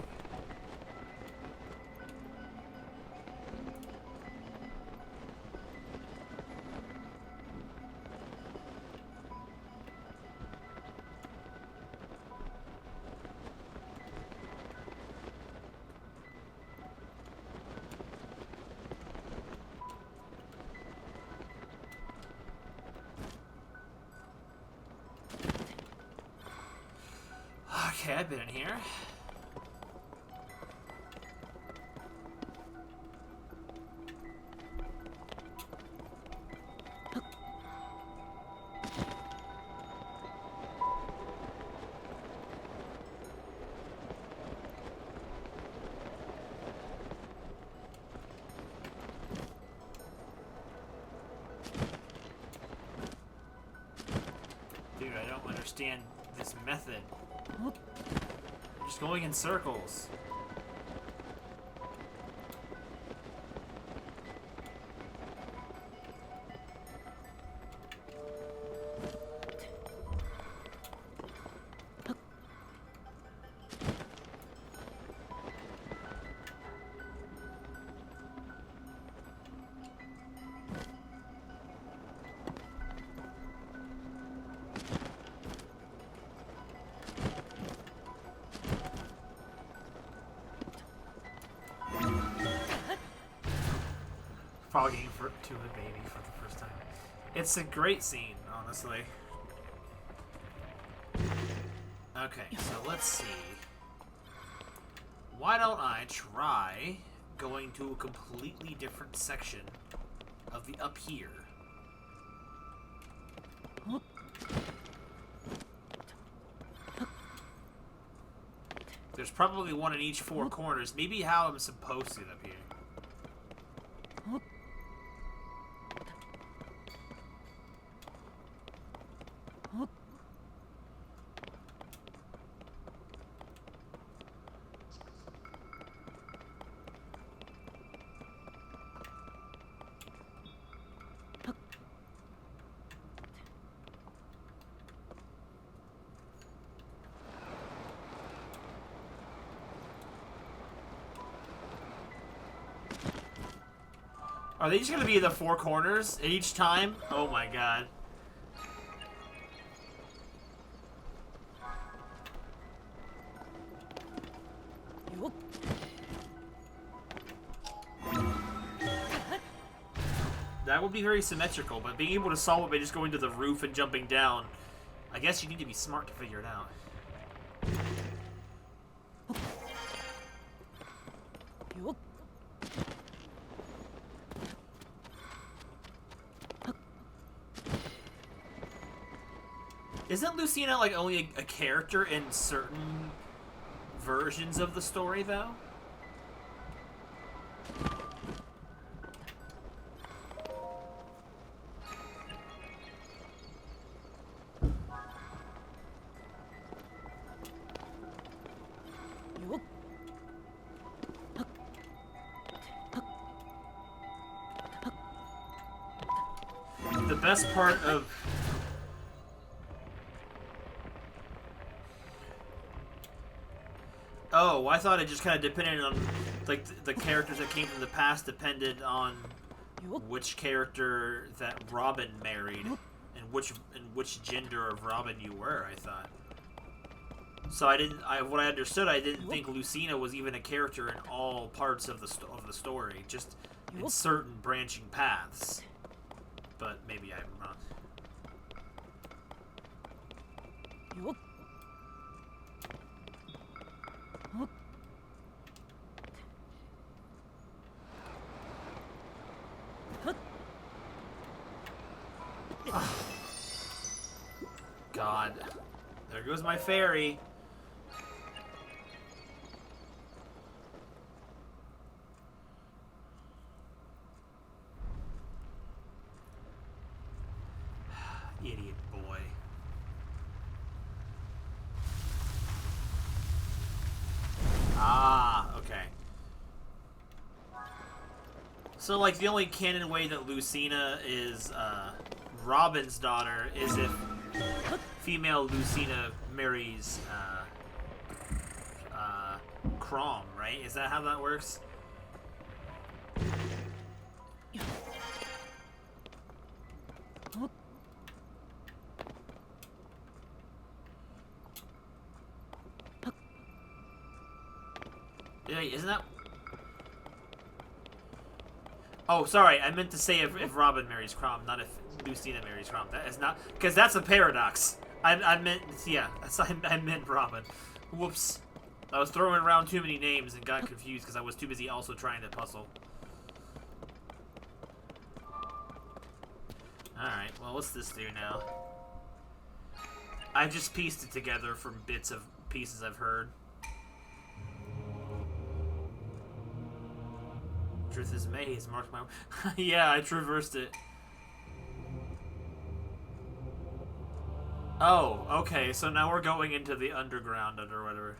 Okay, I've been in here. Dude, I don't understand this method. I'm just going in circles. Fogging to a baby for the first time. It's a great scene, honestly. Okay, so let's see. Why don't I try going to a completely different section of the up here? There's probably one in each four corners. Maybe how I'm supposed to up here. Are they just gonna be in the four corners each time? Oh my god. That would be very symmetrical, but being able to solve it by just going to the roof and jumping down, I guess you need to be smart to figure it out. Isn't Lucina like only a character in certain versions of the story, though? The best part of... Oh, I thought it just kind of depended on, like, the characters that came from the past depended on which character that Robin married and which gender of Robin you were, I thought. So what I understood, I didn't think Lucina was even a character in all parts of the story, just in certain branching paths. But maybe I'm wrong. God. There goes my fairy. Idiot boy. Ah, okay. So, like, the only canon way that Lucina is, Robin's daughter is if female Lucina marries, Crom, right? Is that how that works? Wait, isn't that... Oh, sorry. I meant to say if Robin marries Crom, not if Lucina marries Crom. That is not... Because that's a paradox. I meant... Yeah, I meant Robin. Whoops. I was throwing around too many names and got confused because I was too busy also trying to puzzle. Alright, well, what's this do now? I've just pieced it together from bits of pieces I've heard. Truth is maze, mark my... Yeah, I traversed it. Oh, okay, so now we're going into the underground or whatever.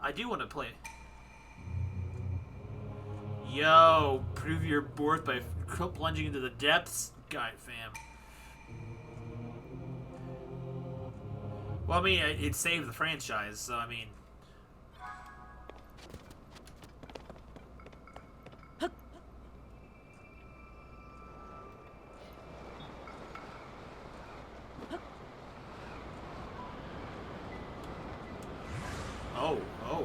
I do want to play. Yo, prove your worth by plunging into the depths. God, fam. Well, I mean, it saved the franchise, so I mean... Oh, oh.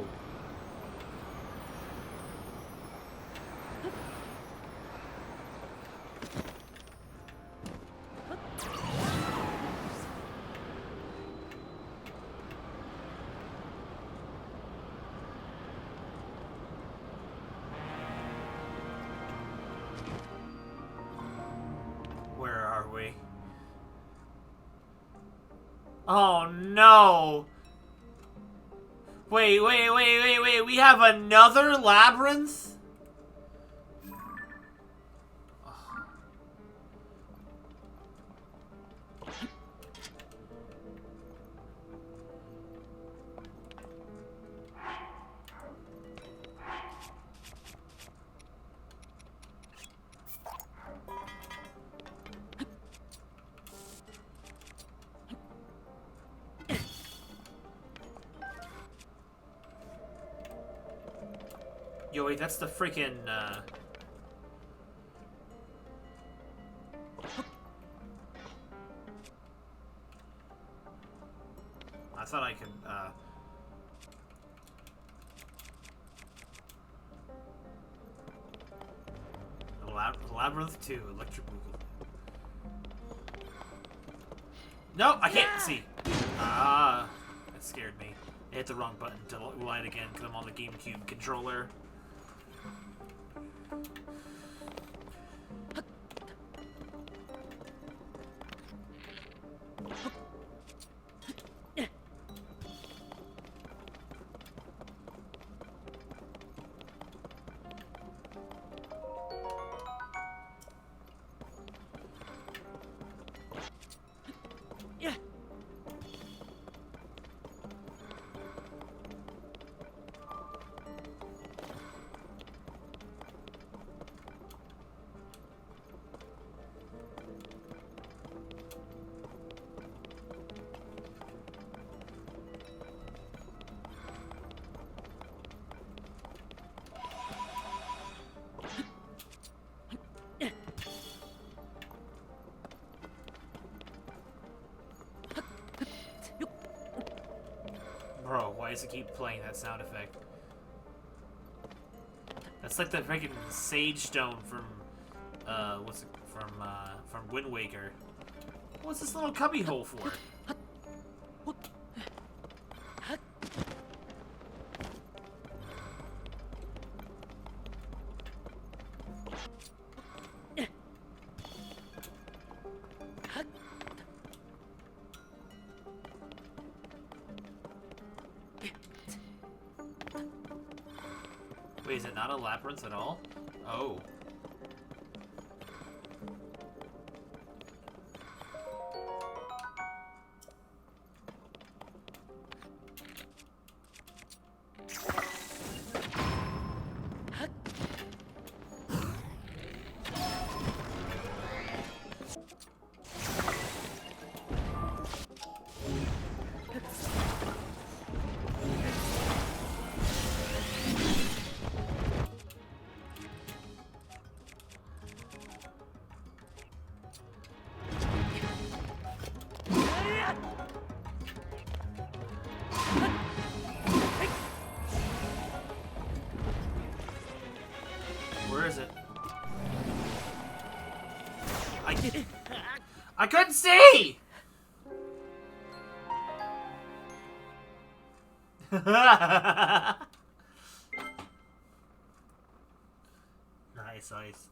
Where are we? Oh no! Wait, we have another labyrinth? Yo, wait, that's the freaking, I thought I could, Labyrinth 2, Electric Boogaloo. No, I can't see. Ah, that scared me. I hit the wrong button to light again because I'm on the GameCube controller. to keep playing that sound effect. That's like the freaking Sage Stone from, from Wind Waker. What's this little cubby hole for? Wait, is it not a labyrinth at all? Oh. Where is it? I couldn't see! Nice, nice.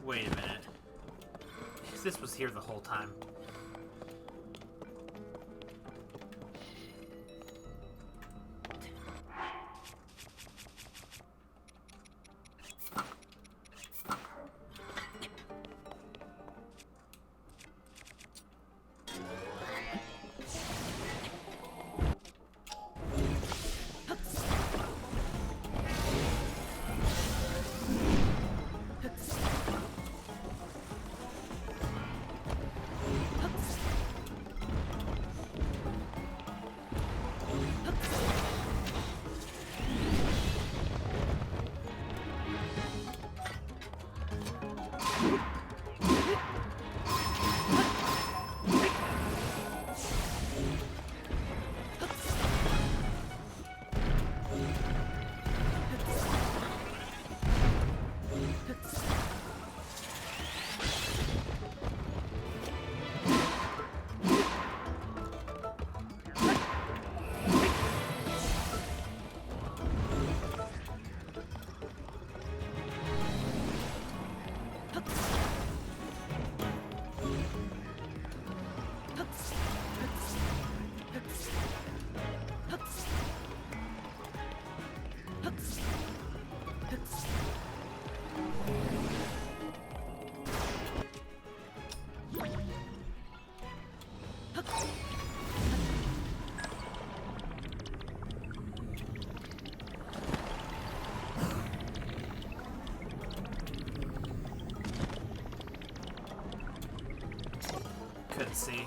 Wait a minute. This was here the whole time. Couldn't see.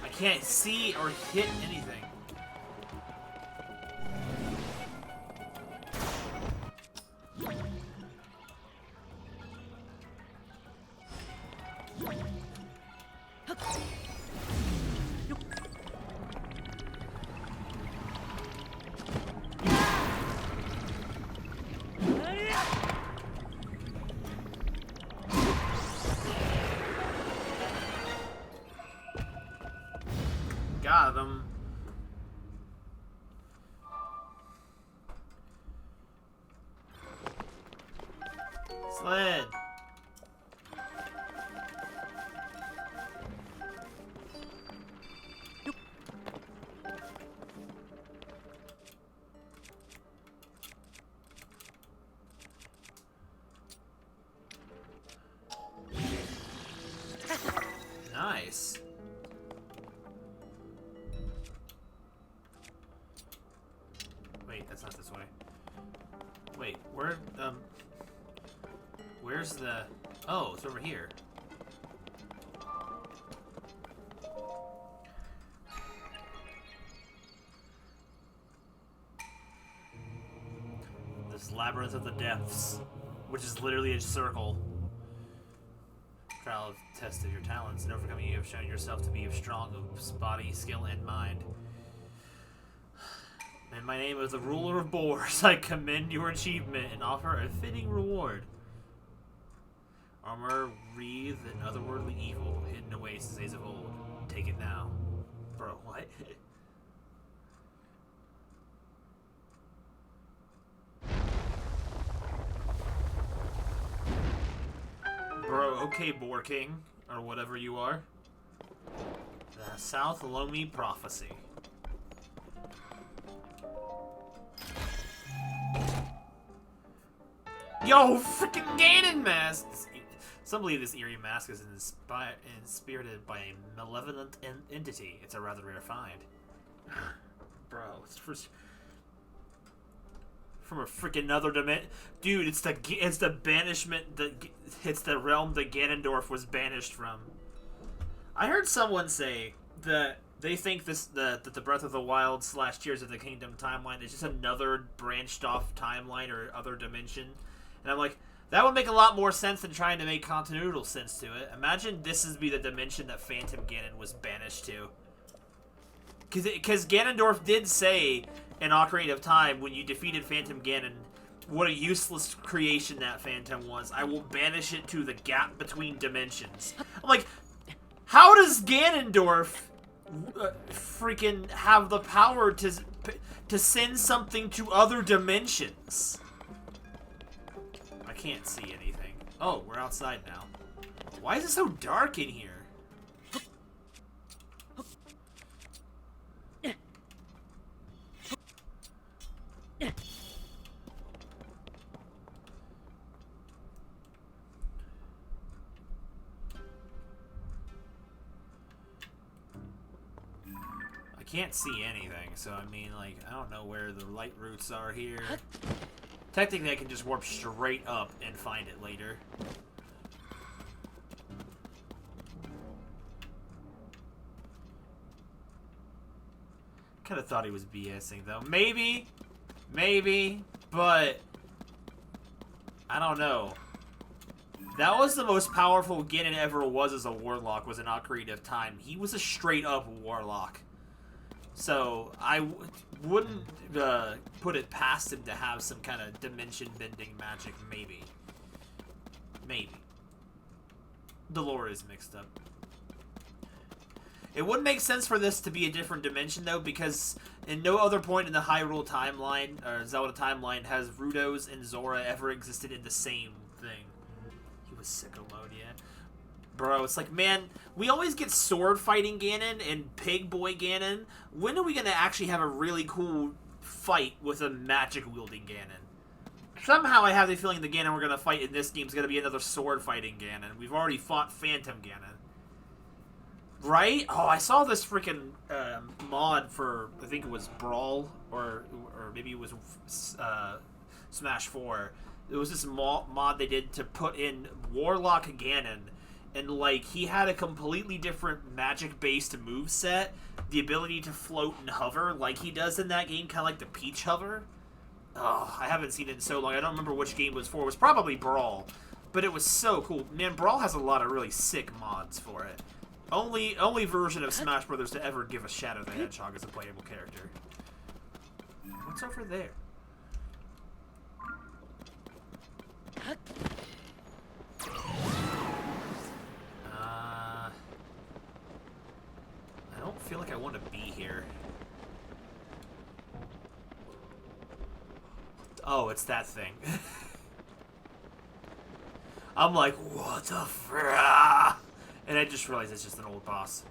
I can't see or hit anything. Got him. Sled. Nice. that's not this way. Wait, where's the... Oh, it's over here. This Labyrinth of the Depths, which is literally a circle. Trial of test of your talents. In overcoming, you have shown yourself to be strong of body, skill, and mind. In my name as the ruler of boars, I commend your achievement and offer a fitting reward. Armor wreathed in otherworldly evil, hidden away since days of old. Take it now. Bro, what? Bro, okay, Boar King, or whatever you are. The South Lomi Prophecy. Yo, freaking Ganon mask! Some believe this eerie mask is inspirited by a malevolent entity. It's a rather rare find. Bro, it's from a freaking other dimension. Dude, it's the banishment it's the realm that Ganondorf was banished from. I heard someone say that they think that the Breath of the Wild / Tears of the Kingdom timeline is just another branched off timeline or other dimension. And I'm like, that would make a lot more sense than trying to make continuital sense to it. Imagine this is the dimension that Phantom Ganon was banished to. Because Ganondorf did say in Ocarina of Time, when you defeated Phantom Ganon, what a useless creation that Phantom was. I will banish it to the gap between dimensions. I'm like, how does Ganondorf freaking have the power to send something to other dimensions? I can't see anything. Oh, we're outside now. Why is it so dark in here? I can't see anything, so I mean, like, I don't know where the light roots are here. Technically, I can just warp straight up and find it later. Kind of thought he was BSing, though. Maybe, but I don't know. That was the most powerful Ganon ever was as a warlock, was in Ocarina of Time. He was a straight-up warlock. So, I wouldn't put it past him to have some kind of dimension-bending magic, maybe. Maybe. The lore is mixed up. It wouldn't make sense for this to be a different dimension, though, because in no other point in the Hyrule timeline, or Zelda timeline, has Rudos and Zora ever existed in the same thing. He was sicko mode, yeah. Bro, it's like, man, we always get sword fighting Ganon and Pig Boy Ganon. When are we going to actually have a really cool fight with a magic wielding Ganon? Somehow I have the feeling the Ganon we're going to fight in this game is going to be another sword fighting Ganon. We've already fought Phantom Ganon. Right? Oh, I saw this freaking mod for, I think it was Brawl, or maybe it was Smash 4. It was this mod they did to put in Warlock Ganon. And, like, he had a completely different magic-based moveset. The ability to float and hover like he does in that game, kind of like the Peach hover. Oh, I haven't seen it in so long. I don't remember which game it was for. It was probably Brawl. But it was so cool. Man, Brawl has a lot of really sick mods for it. Only version of Smash Brothers to ever give a Shadow the Hedgehog as a playable character. What's over there? I don't feel like I want to be here. Oh, it's that thing. I'm like, what the frick? And I just realized it's just an old boss.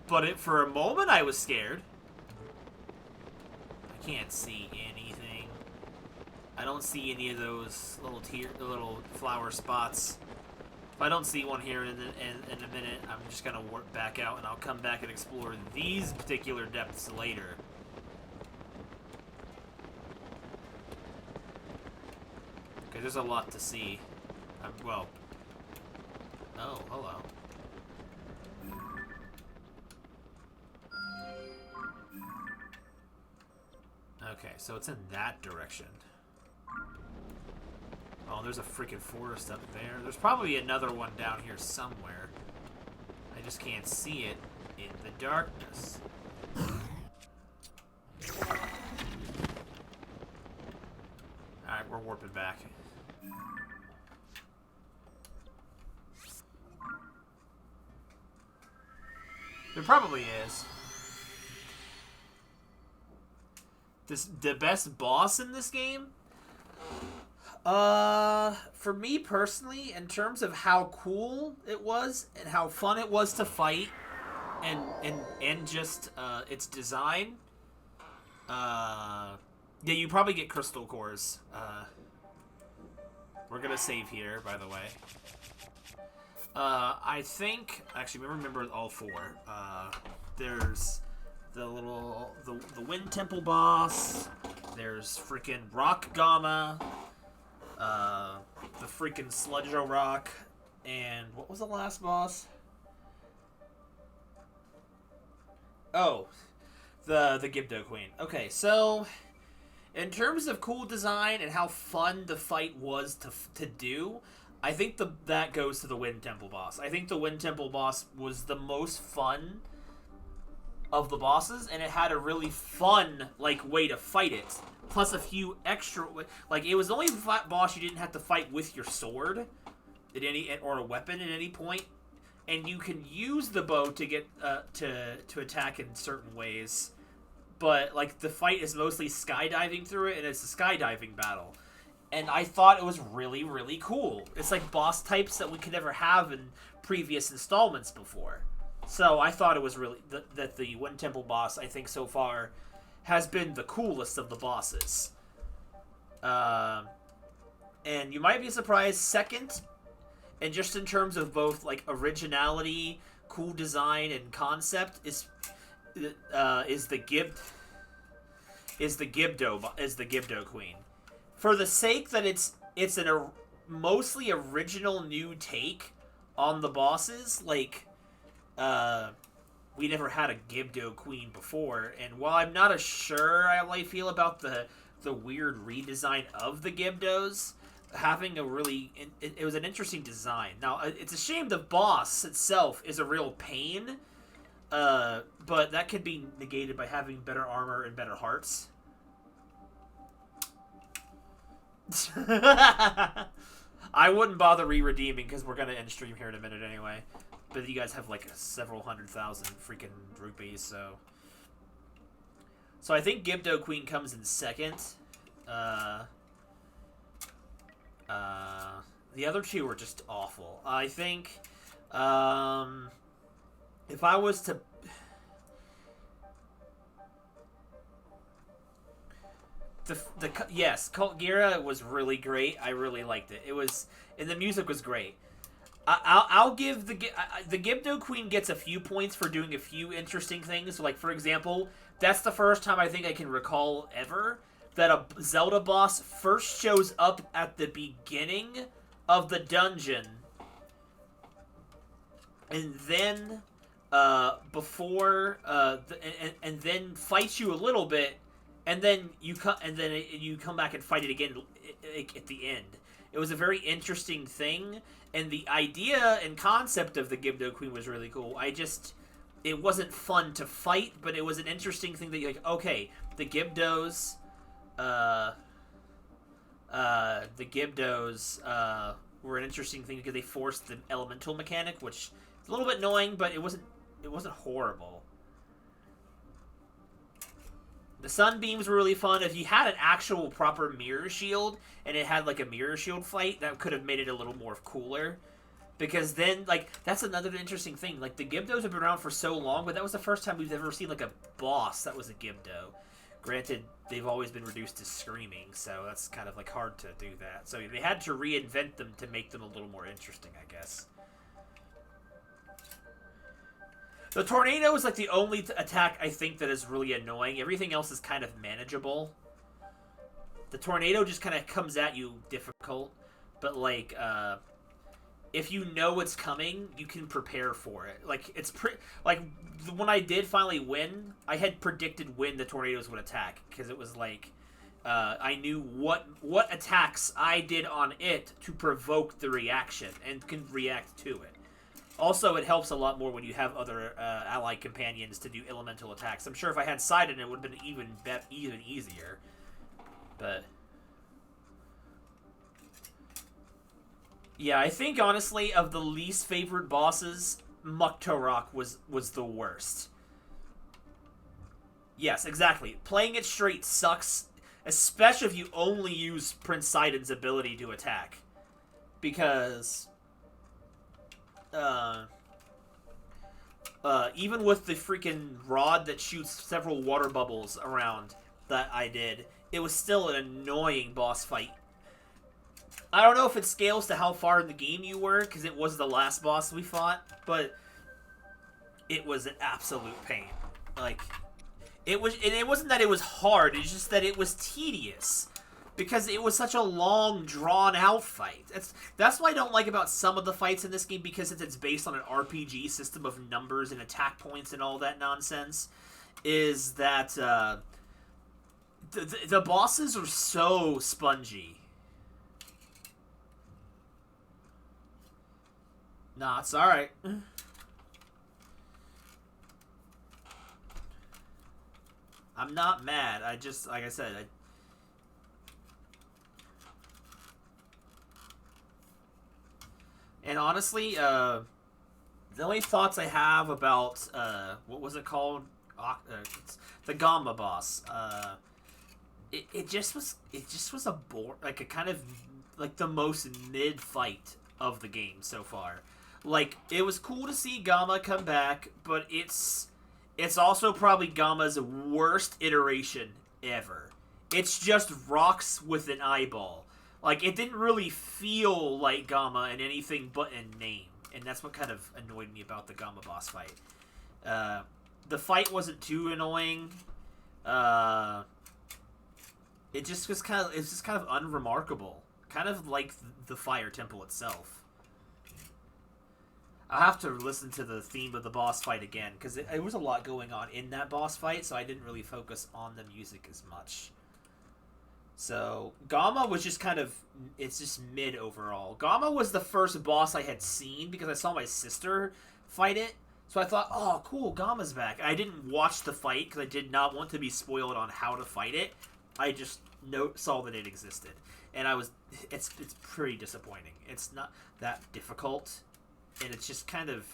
But for a moment, I was scared. I can't see anything. I don't see any of those little flower spots. If I don't see one here in a minute, I'm just gonna warp back out, and I'll come back and explore these particular depths later. Okay, there's a lot to see. Well. Oh, hello. Okay, so it's in that direction. Oh, there's a freaking forest up there. There's probably another one down here somewhere. I just can't see it in the darkness. Alright, we're warping back. There probably is. The best boss in this game? For me personally, in terms of how cool it was and how fun it was to fight, and just its design, yeah, you probably get crystal cores. We're gonna save here, by the way. I think actually remember all four. There's the Wind Temple boss. There's freaking Rock Gamma. The freaking Sludge Rock, and what was the last boss? Oh, the Gibdo Queen. Okay, so in terms of cool design and how fun the fight was to do, I think that goes to the Wind Temple boss. I think the Wind Temple boss was the most fun of the bosses, and it had a really fun way to fight it. Plus a few extra, it was the only boss you didn't have to fight with your sword or a weapon at any point, and you can use the bow to get to attack in certain ways, but the fight is mostly skydiving through it, and it's a skydiving battle, and I thought it was really, really cool. It's like boss types that we could never have in previous installments before. So I thought it was really that the Wind Temple boss, I think so far, has been the coolest of the bosses. And you might be surprised, second, and just in terms of both originality, cool design, and concept, is the Gibdo Queen. For the sake that it's a mostly original new take on the bosses, we never had a Gibdo Queen before, and while I'm not as sure how I feel about the weird redesign of the Gibdos, having it was an interesting design. Now, it's a shame the boss itself is a real pain, but that could be negated by having better armor and better hearts. I wouldn't bother re-redeeming because we're going to end stream here in a minute anyway. But you guys have several 100,000 freaking rupees, so... So I think Gibdo Queen comes in second. The other two are just awful. I think, if I was to... Yes, Cult Gira was really great. I really liked it. And the music was great. I'll give the Gibdo Queen gets a few points for doing a few interesting things. So, for example, that's the first time I think I can recall ever that a Zelda boss first shows up at the beginning of the dungeon, and then and then fights you a little bit, and then you come back and fight it again at the end. It was a very interesting thing, and the idea and concept of the Gibdo Queen was really cool. It wasn't fun to fight, but it was an interesting thing that you're okay, the Gibdos were an interesting thing because they forced the elemental mechanic, which is a little bit annoying, but it wasn't horrible. The sunbeams were really fun. If you had an actual proper mirror shield and it had a mirror shield fight, that could have made it a little more cooler. Because then, that's another interesting thing. The Gibdos have been around for so long, but that was the first time we've ever seen, a boss that was a Gibdo. Granted, they've always been reduced to screaming, so that's kind of, hard to do that. So they had to reinvent them to make them a little more interesting, I guess. The tornado is the only attack I think that is really annoying. Everything else is kind of manageable. The tornado just kind of comes at you difficult, but like if you know it's coming, you can prepare for it. Like it's like when I did finally win, I had predicted when the tornadoes would attack because it was like I knew what attacks I did on it to provoke the reaction and can react to it. Also, it helps a lot more when you have other allied companions to do elemental attacks. I'm sure if I had Sidon, it would have been even easier. But yeah, I think honestly, of the least favorite bosses, Muktorok was the worst. Yes, exactly. Playing it straight sucks, especially if you only use Prince Sidon's ability to attack, because even with the freaking rod that shoots several water bubbles around that I did, it was still an annoying boss fight. I don't know if it scales to how far in the game you were, because it was the last boss we fought, but it was an absolute pain. Like, it wasn't that it was hard, it's just that it was tedious. Because it was such a long, drawn-out fight. That's what I don't like about some of the fights in this game, because it's based on an RPG system of numbers and attack points and all that nonsense, is that the bosses are so spongy. Nah, it's alright. I'm not mad. I just, like I said, and honestly, the only thoughts I have about, what was it called? It's the Gamma boss. It just was a like a kind of, like the most mid fight of the game so far. Like, it was cool to see Gamma come back, but it's also probably Gamma's worst iteration ever. It's just rocks with an eyeball. Like, it didn't really feel like Gamma in anything but in name. And that's what kind of annoyed me about the Gamma boss fight. The fight wasn't too annoying. It's just kind of unremarkable. Kind of like the Fire Temple itself. I'll have to listen to the theme of the boss fight again, because it was a lot going on in that boss fight, so I didn't really focus on the music as much. So, Gamma was just kind of, it's just mid overall. Gamma was the first boss I had seen, because I saw my sister fight it, so I thought, oh, cool, Gamma's back. I didn't watch the fight, because I did not want to be spoiled on how to fight it. I just saw that it existed. And it's pretty disappointing. It's not that difficult. And it's just kind of,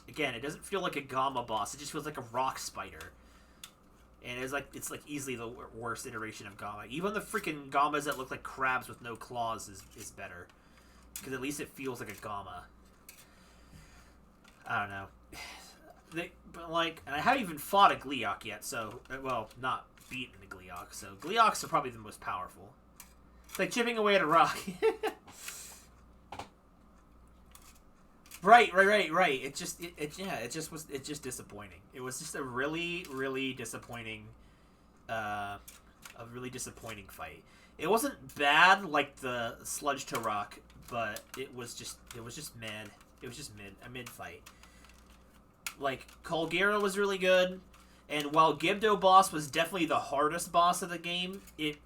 again, it doesn't feel like a Gamma boss. It just feels like a rock spider. And it's like easily the worst iteration of Gamma. Even the freaking Gammas that look like crabs with no claws is better. Because at least it feels like a Gamma. I don't know. And I haven't even fought a Gleeok yet, so, well, not beaten a Gleeok. So Gleeoks are probably the most powerful. It's like chipping away at a rock. Right. It just disappointing. It was just a really, really disappointing, fight. It wasn't bad like the Sludge to Rock, but it was just mid. It was just a mid fight. Like, Colgera was really good, and while Gibdo boss was definitely the hardest boss of the game, it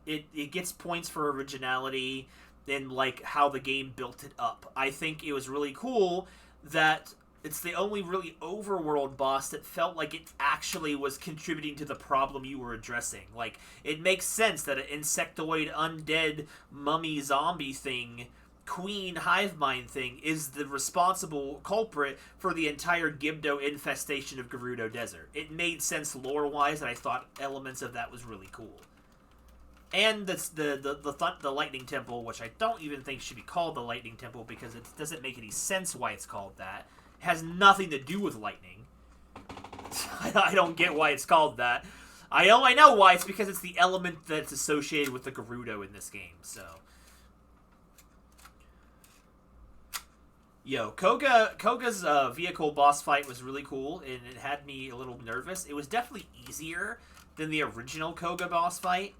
gets points for originality and like how the game built it up. I think it was really cool that it's the only really overworld boss that felt like it actually was contributing to the problem you were addressing. Like, it makes sense that an insectoid, undead, mummy zombie thing, queen hive mind thing, is the responsible culprit for the entire Gibdo infestation of Gerudo Desert. It made sense lore-wise, and I thought elements of that was really cool. And the Lightning Temple, which I don't even think should be called the Lightning Temple because it doesn't make any sense why it's called that. It has nothing to do with lightning. I don't get why it's called that. I know why. It's because it's the element that's associated with the Gerudo in this game. So, Koga's vehicle boss fight was really cool, and it had me a little nervous. It was definitely easier than the original Koga boss fight.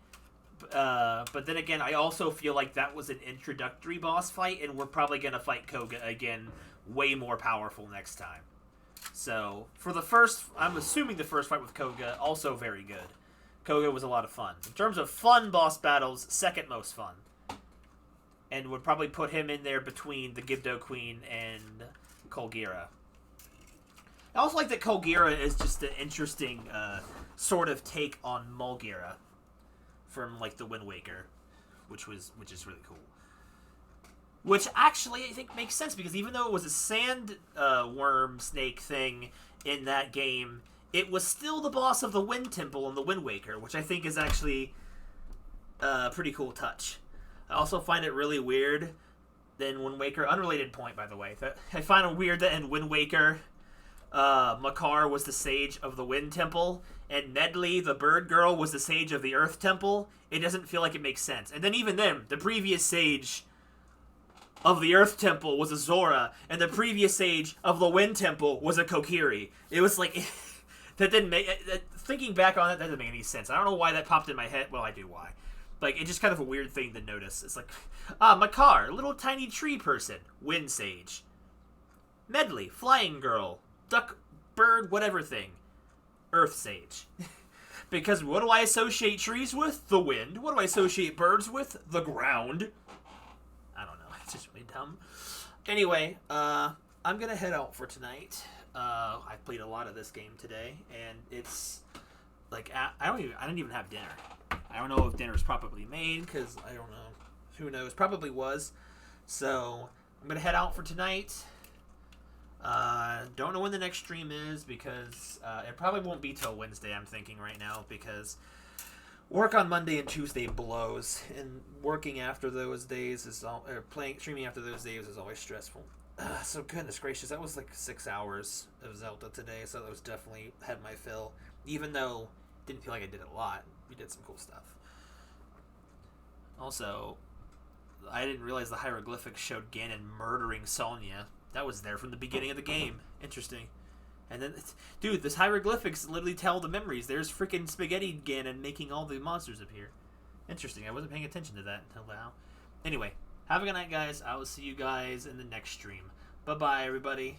But then again, I also feel like that was an introductory boss fight, and we're probably gonna fight Koga again, way more powerful next time. So for the first, I'm assuming the first fight with Koga also very good. Koga was a lot of fun in terms of fun boss battles, second most fun, and would probably put him in there between the Gibdo Queen and Kolgira. I also like that Kolgira is just an interesting sort of take on Mulgira from like the Wind Waker, which is really cool. Which actually I think makes sense because even though it was a sand worm snake thing in that game, it was still the boss of the Wind Temple in the Wind Waker, which I think is actually a pretty cool touch. I also find it really weird that in Wind Waker, unrelated point by the way, that I find it weird that in Wind Waker, Makar was the sage of the Wind Temple, and Medley, the bird girl, was the sage of the Earth Temple. It doesn't feel like it makes sense. And then even then, the previous sage of the Earth Temple was a Zora, and the previous sage of the Wind Temple was a Kokiri. It was like, that didn't make, thinking back on it, that doesn't make any sense. I don't know why that popped in my head. Well, I do why. Like, it's just kind of a weird thing to notice. It's like, Makar, little tiny tree person, Wind Sage. Medley, flying girl, duck, bird, whatever thing, Earth Sage. Because what do I associate trees with? The wind. What do I associate birds with? The ground. I don't know. It's just really dumb. Anyway, I'm gonna head out for tonight. I've played a lot of this game today, and it's like I didn't even have dinner. I don't know if dinner's probably made because I don't know. Who knows? Probably was. So I'm gonna head out for tonight. Don't know when the next stream is because it probably won't be till Wednesday. I'm thinking right now because work on Monday and Tuesday blows, and working after those days is streaming after those days is always stressful. So goodness gracious, that was like 6 hours of Zelda today, so that was definitely had my fill. Even though didn't feel like I did a lot, we did some cool stuff. Also, I didn't realize the hieroglyphics showed Ganon murdering Sonya. That was there from the beginning of the game. Interesting. And then, dude, this hieroglyphics literally tell the memories. There's freaking Spaghetti Ganon making all the monsters appear. Interesting. I wasn't paying attention to that until now. Anyway, have a good night, guys. I will see you guys in the next stream. Bye-bye, everybody.